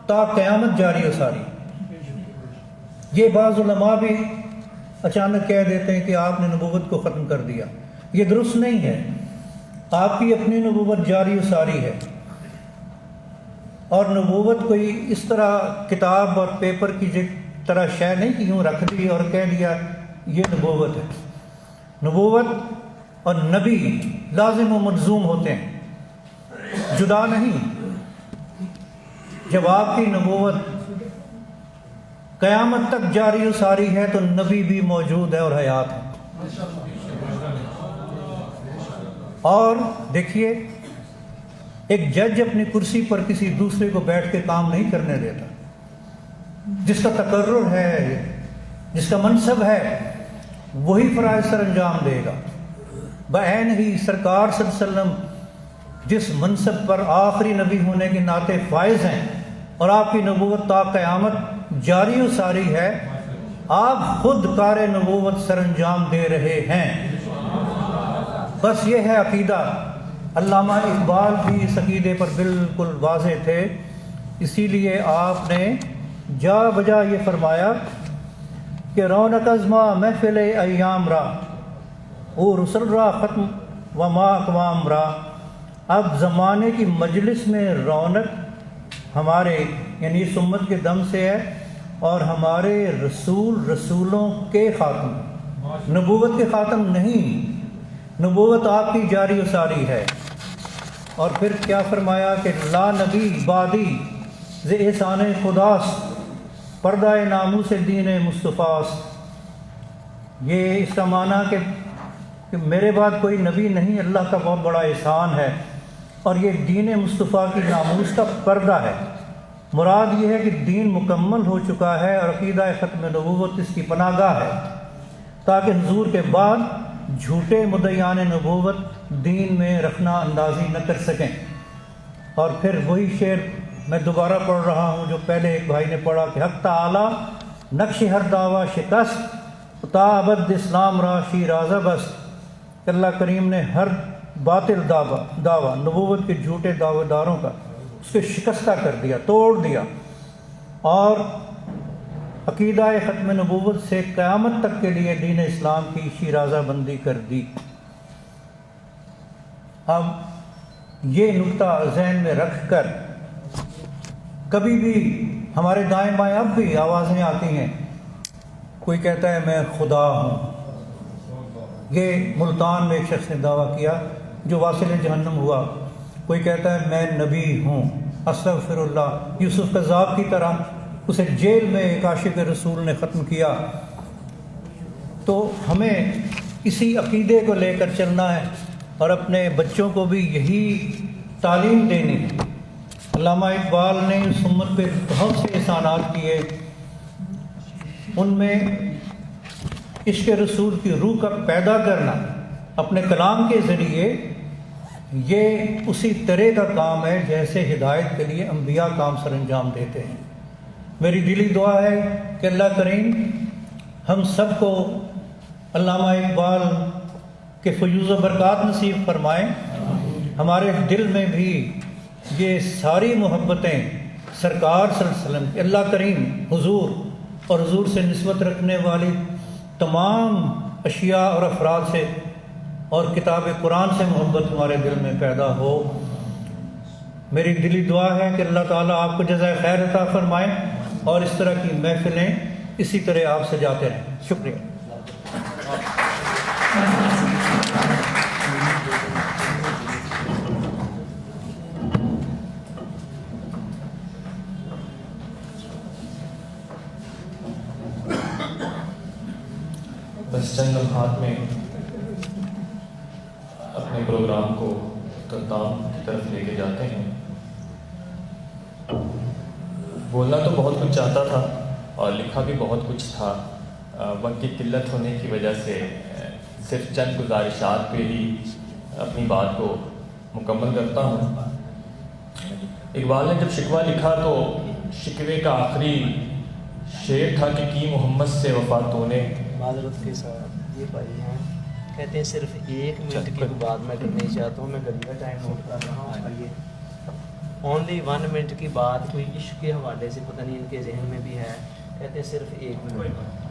S5: تا قیامت جاری و ساری۔ یہ بعض علماء بھی اچانک کہہ دیتے ہیں کہ آپ نے نبوت کو ختم کر دیا، یہ درست نہیں ہے۔ آپ کی اپنی نبوت جاری و ساری ہے، اور نبوت کوئی اس طرح کتاب اور پیپر کی طرح شے نہیں کہ یوں رکھ دی اور کہہ دیا یہ نبوت ہے۔ نبوت اور نبی لازم و ملزوم ہوتے ہیں، جدا نہیں۔ جب آپ کی نبوت قیامت تک جاری و ساری ہے تو نبی بھی موجود ہے اور حیات ہے۔ اور دیکھیے، ایک جج اپنی کرسی پر کسی دوسرے کو بیٹھ کے کام نہیں کرنے دیتا، جس کا تقرر ہے، جس کا منصب ہے، وہی فرائض سر انجام دے گا۔ بعین ہی سرکار صلی اللہ علیہ وسلم جس منصب پر آخری نبی ہونے کے ناطے فائز ہیں، اور آپ کی نبوت تا قیامت جاری و ساری ہے، آپ خود کار نبوت سر انجام دے رہے ہیں۔ بس یہ ہے عقیدہ۔ علامہ اقبال بھی اس عقیدے پر بالکل واضح تھے، اسی لیے آپ نے جا بجا یہ فرمایا کہ رونق ازما محفل ایام را او رسل را ختم و ما اقوام را۔ اب زمانے کی مجلس میں رونق ہمارے یعنی اس امت کے دم سے ہے، اور ہمارے رسولوں کے خاتم، نبوت کے خاتم نہیں، نبوت آپ کی جاری و ساری ہے۔ اور پھر کیا فرمایا کہ لا نبی بعدی ز احسان خداس پردہ ناموس دین مصطفیٰ۔ یہ اس کا معنی کہ میرے بعد کوئی نبی نہیں، اللہ کا بہت بڑا احسان ہے، اور یہ دین مصطفیٰ کی ناموس کا پردہ ہے۔ مراد یہ ہے کہ دین مکمل ہو چکا ہے، اور عقیدہ ختم نبوت اس کی پناہ گاہ ہے، تاکہ حضور کے بعد جھوٹے مدعیان نبوت دین میں رکھنا اندازی نہ کر سکیں۔ اور پھر وہی شعر میں دوبارہ پڑھ رہا ہوں جو پہلے ایک بھائی نے پڑھا کہ حق تعالی نقش ہر دعویٰ شکست تا ابد اسلام را شیرازہ بست۔ اللہ کریم نے ہر باطل دعویٰ نبوت کے جھوٹے دعوے داروں کا اس کے شکستہ کر دیا، توڑ دیا، اور عقیدہ ختم نبوت سے قیامت تک کے لیے دین اسلام کی شیرازہ بندی کر دی۔ اب یہ نکتہ ذہن میں رکھ کر کبھی بھی ہمارے دائیں بائیں اب بھی آوازیں آتی ہیں، کوئی کہتا ہے میں خدا ہوں۔ یہ ملتان میں ایک شخص نے دعویٰ کیا جو واصل جہنم ہوا۔ کوئی کہتا ہے میں نبی ہوں، استغفر اللہ۔ یوسف قذاب کی طرح اسے جیل میں ایک عاشق رسول نے ختم کیا۔ تو ہمیں اسی عقیدے کو لے کر چلنا ہے، اور اپنے بچوں کو بھی یہی تعلیم دینی ہے۔ علامہ اقبال نے اس امت پہ بہت سے احسانات کیے، ان میں عشق رسول کی روح کا پیدا کرنا اپنے کلام کے ذریعے، یہ اسی طرح کا کام ہے جیسے ہدایت کے لیے انبیاء کام سر انجام دیتے ہیں۔ میری دلی دعا ہے کہ اللہ کریم ہم سب کو علامہ اقبال کے فیوز و برکات نصیب فرمائیں، ہمارے دل میں بھی یہ ساری محبتیں سرکار صلی اللہ علیہ وسلم کے، اللہ کریم حضور اور حضور سے نسبت رکھنے والی تمام اشیاء اور افراد سے اور کتاب قرآن سے محبت ہمارے دل میں پیدا ہو۔ میری دلی دعا ہے کہ اللہ تعالیٰ آپ کو جزائے خیر عطا فرمائے، اور اس طرح کی محفلیں اسی طرح آپ سجاتے رہیں۔ شکریہ۔
S2: بس چند لمحات میں اپنے پروگرام کو اختتام کی طرف لے کے جاتے ہیں۔ بولنا تو بہت کچھ چاہتا تھا اور لکھا بھی بہت کچھ تھا، وقت کی قلت ہونے کی وجہ سے صرف چند گزارشات پہ ہی اپنی بات کو مکمل کرتا ہوں۔ اقبال نے جب شکوہ لکھا تو شکوے کا آخری شعر تھا کہ کی محمد سے وفا تو نے۔
S6: معذرت کے ساتھ یہ بھائی ہیں کہتے ہیں صرف 1 منٹ کی بات میں کرنی چاہتا ہوں، میں گھڑی کا ٹائم نوٹ کر رہا ہوں، آئیے اونلی 1 منٹ کی بات کوئی عشق کے حوالے سے پتہ نہیں ان کے ذہن میں بھی ہے، کہتے ہیں صرف 1 منٹ۔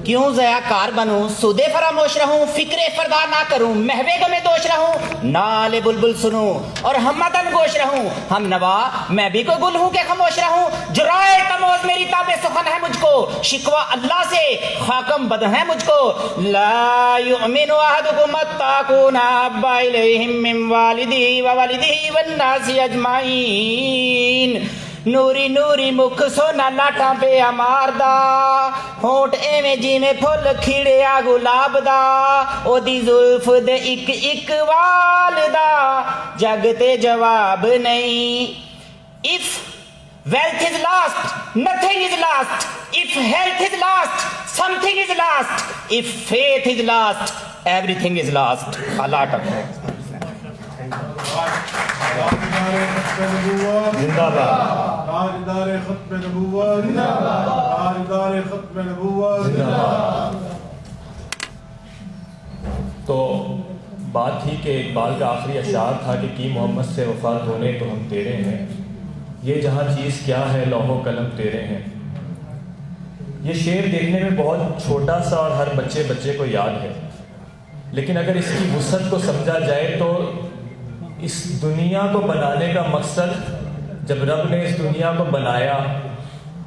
S7: کیوں ضیاء کار بنوں، سودے فراموش رہوں، فکر فردا نہ کروں، محوے غمِ دوش رہوں، نالے بلبل سنوں اور ہمدن گوش رہوں، ہم نوا میں بھی کوئی گل ہوں کہ خاموش رہوں، جرائے تموز میری تاب سخن ہے مجھ کو، شکوہ اللہ سے خاکم بد ہے مجھ کو، لا یؤمن احدکم حتی اکون احب الیہ من والدہ ووالدہ والناس اجمعین۔ نوری نوری مکھ سونا لاٹاں پہ امار دا، ہونٹ ایویں جیویں پھل کھڑیا گلاب دا، او دی زلف دے اک اک وال دا، جگ تے جواب نہیں۔ If wealth is lost, nothing is lost. If health is lost, something is lost. If faith is lost, everything is lost. A lot of thanks.
S1: زندہ باد،
S8: تاجدار ختم نبوت، تاجدار ختم نبوت۔
S2: تو بات تھی کہ اقبال کا آخری اشعار تھا کہ کی محمد سے وفا ہونے تو ہم تیرے ہیں، یہ جہاں چیز کیا ہے لوح و قلم تیرے ہیں۔ یہ شعر دیکھنے میں بہت چھوٹا سا اور ہر بچے کو یاد ہے، لیکن اگر اس کی وسعت کو سمجھا جائے تو اس دنیا کو بنانے کا مقصد، جب رب نے اس دنیا کو بنایا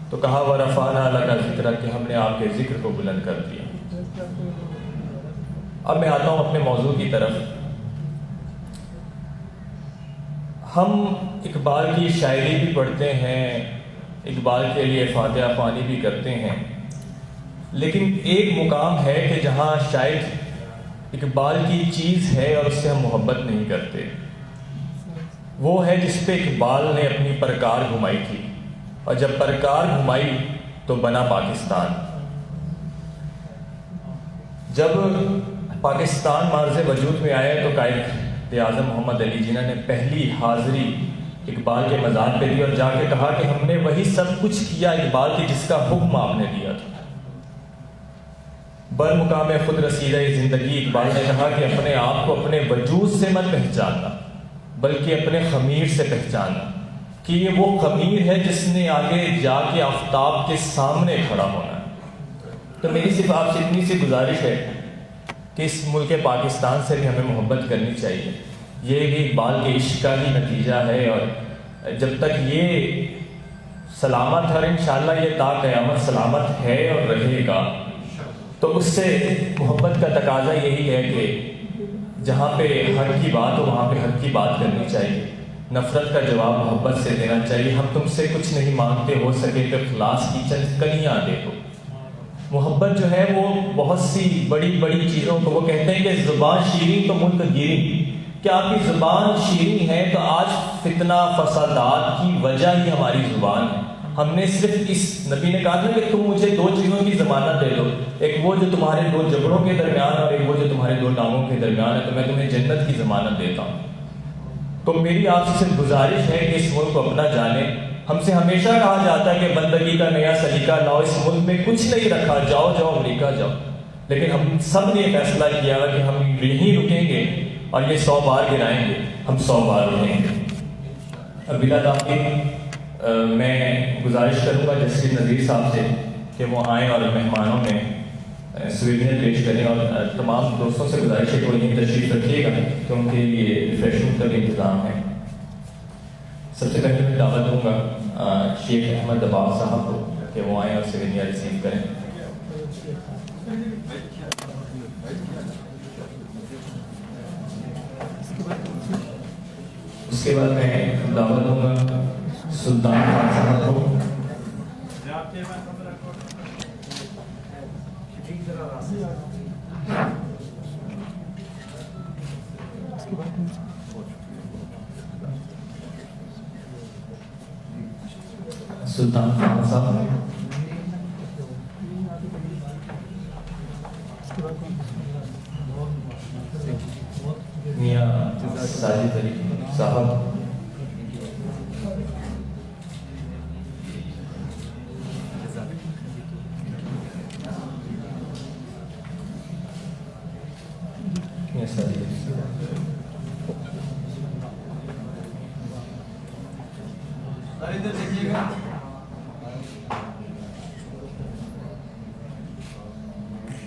S2: تو کہا وَرَفَعْنَا لَكَ ذِكْرَكَ کہ ہم نے آپ کے ذکر کو بلند کر دیا۔ اب میں آتا ہوں اپنے موضوع کی طرف۔ ہم اقبال کی شاعری بھی پڑھتے ہیں، اقبال کے لیے فاتحہ خوانی بھی کرتے ہیں، لیکن ایک مقام ہے کہ جہاں شاید اقبال کی چیز ہے اور اس سے ہم محبت نہیں کرتے، وہ ہے جس پہ اقبال نے اپنی پرکار گھمائی تھی، اور جب پرکار گھمائی تو بنا پاکستان۔ جب پاکستان معرض وجود میں آیا تو قائد اعظم محمد علی جناح نے پہلی حاضری اقبال کے مزار پہ دی اور جا کے کہا کہ ہم نے وہی سب کچھ کیا اقبال کی جس کا حکم آپ نے دیا تھا۔ بر مقام خود رسیدہ زندگی اقبال نے کہا کہ اپنے آپ کو اپنے وجود سے مت پہچاننا بلکہ اپنے خمیر سے پہچاننا، کہ یہ وہ خمیر ہے جس نے آگے جا کے آفتاب کے سامنے کھڑا ہونا ہے۔ تو میری صرف آپ سے اتنی سی گزارش ہے کہ اس ملک پاکستان سے بھی ہمیں محبت کرنی چاہیے، یہ بھی اقبال کے عشق کا ہی نتیجہ ہے، اور جب تک یہ سلامت ہے اور انشاءاللہ یہ تا قیامت سلامت ہے اور رہے گا، تو اس سے محبت کا تقاضا یہی ہے کہ جہاں پہ حق کی بات ہو وہاں پہ حق کی بات کرنی چاہیے، نفرت کا جواب محبت سے دینا چاہیے۔ ہم تم سے کچھ نہیں مانگتے، ہو سکے تو اخلاص کی چند کلیاں دے دو۔ محبت جو ہے وہ بہت سی بڑی بڑی چیزوں کو، وہ کہتے ہیں کہ زبان شیریں تو ملک گیری، کہ آپ کی زبان شیریں ہے تو آج فتنہ فسادات کی وجہ ہی ہماری زبان ہے۔ ہم نے صرف اس نبی نے کہا تھا کہ تم مجھے 2 چیزوں کی ضمانت دے دو، ایک وہ جو تمہارے 2 جبڑوں کے درمیان اور ایک وہ جو تمہارے 2 ٹانگوں کے درمیان ہے، تو میں تمہیں جنت کی ضمانت دیتا ہوں۔ تو میری آپ سے صرف گزارش ہے کہ اس ملک کو اپنا جانیں۔ ہم سے ہمیشہ کہا جاتا ہے کہ بندگی کا نیا سلیقہ لاؤ، اس ملک میں کچھ نہیں رکھا، جاؤ جاؤ امریکہ جاؤ، لیکن ہم سب نے فیصلہ کیا کہ ہم یہیں رکیں گے اور یہ 100 بار گرائیں گے، ہم 100 بار رکیں گے۔ بلا تاخیر میں گزارش کروں گا جسٹس نذیر صاحب سے کہ وہ آئیں اور مہمانوں میں سویونیر پیش کریں، اور تمام دوستوں سے گزارش ہے کہ وہ یہیں تشریف رکھیے گا کہ ان کے لیے ریفریشمنٹ کا بھی انتظام ہے۔ سب سے پہلے میں دعوت دوں گا شیخ احمد عباس صاحب کو کہ وہ آئیں اور سویونیر ریسیو کریں۔ اس کے بعد میں دعوت دوں گا سلطان خان صاحب کو۔ سلطان خان صاحب میاں ساجد علی صاحب، میاں ساجد علی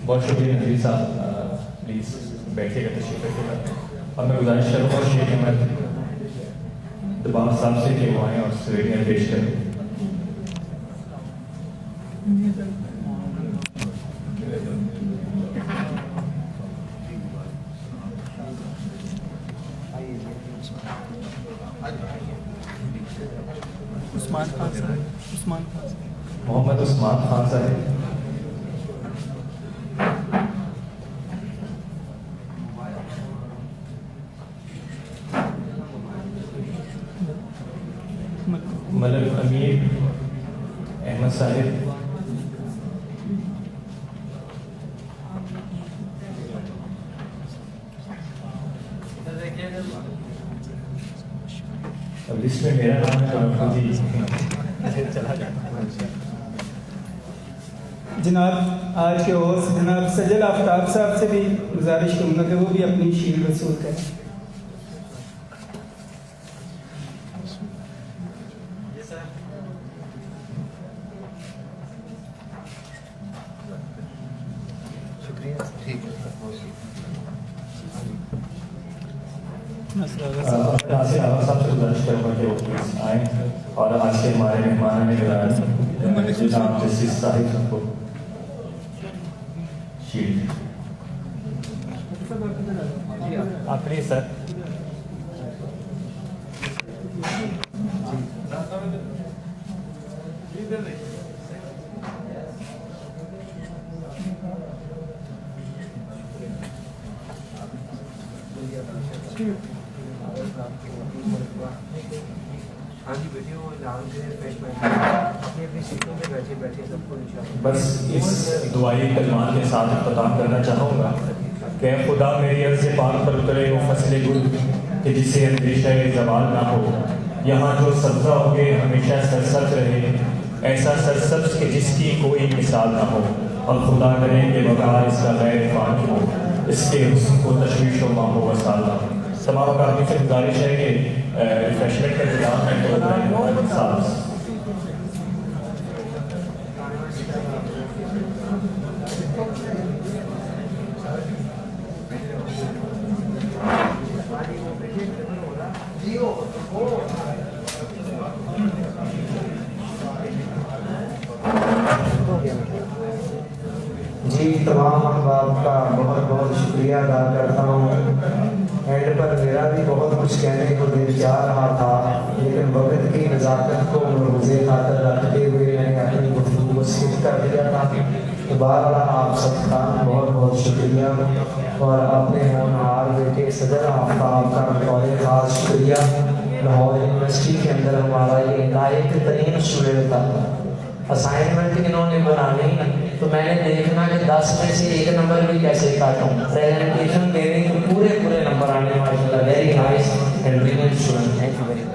S2: بہت شکریہ نظیر صاحب، پلیز بیٹھیے گا، تشریف رکھیے گا. اور میں گزارش کروں گا شیخ احمد دباغ صاحب سے کہ وہ آئیں اور سویریاں پیش کریں. محمد عثمان خان صاحب. ملک امیر احمد صاحب. اب لسٹ میں میرا نام ہے تو میں خود ہی چلا جاتا.
S9: جناب آج کے ہوسٹ جناب سجل آفتاب صاحب سے بھی گزارش کروں گا کہ وہ بھی اپنی شیل وصول کریں.
S2: ناصر احمد صاحب سے گزارش کروں گا کہ وہ پلیز آئیں اور آج کے ہمارے مہمان نے جناب جسٹس صاحب کو شیلڈ. آپ پلیز سر. بس اس دعائی کلمات کے ساتھ اختتام کرنا چاہوں گا کہ اے خدا میری عرض پاک پر اترے وہ فصل گل کہ جسے اندیشہ زوال نہ ہو. یہاں جو سبزہ ہوگے ہمیشہ سرسبز رہے، ایسا سرسبز کہ جس کی کوئی مثال نہ ہو. اور خدا کرے کہ وقار اس کا غیر فانی ہو، اس کے حسن کو تشویش و ماہ و وصال نہ ہو. تمام اکادمی سے گزارش ہے کہ ریفریشمنٹ کا انتظام ہے تو ساتھ.
S10: جی تمام احباب کا بہت بہت شکریہ ادا کرتا ہوں. اینڈ پر میرا بھی بہت کچھ کہنے کو دل چاہ رہا تھا، لیکن وقت کی نزاکت کو ملحوظ خاطر رکھتے ہوئے میں نے اپنی گفتگو کو سکپ کر دیا تھا. بہرحال آپ سب کا بہت بہت شکریہ اور اپنے ہونہار بیٹے صدر آفتاب کا بطور خاص شکریہ. لاہور یونیورسٹی کے اندر ہمارا یہ لائق ترین اسٹوڈنٹ تھا. اسائنمنٹ انہوں نے بنانی تو میں نے دیکھنا کہ 10 میں سے 1 نمبر بھی کیسے کاٹوں. پریزنٹیشن دینے کے پورے نمبر آنے ماشاء اللہ. Very nice and brilliant student. Thank you very much.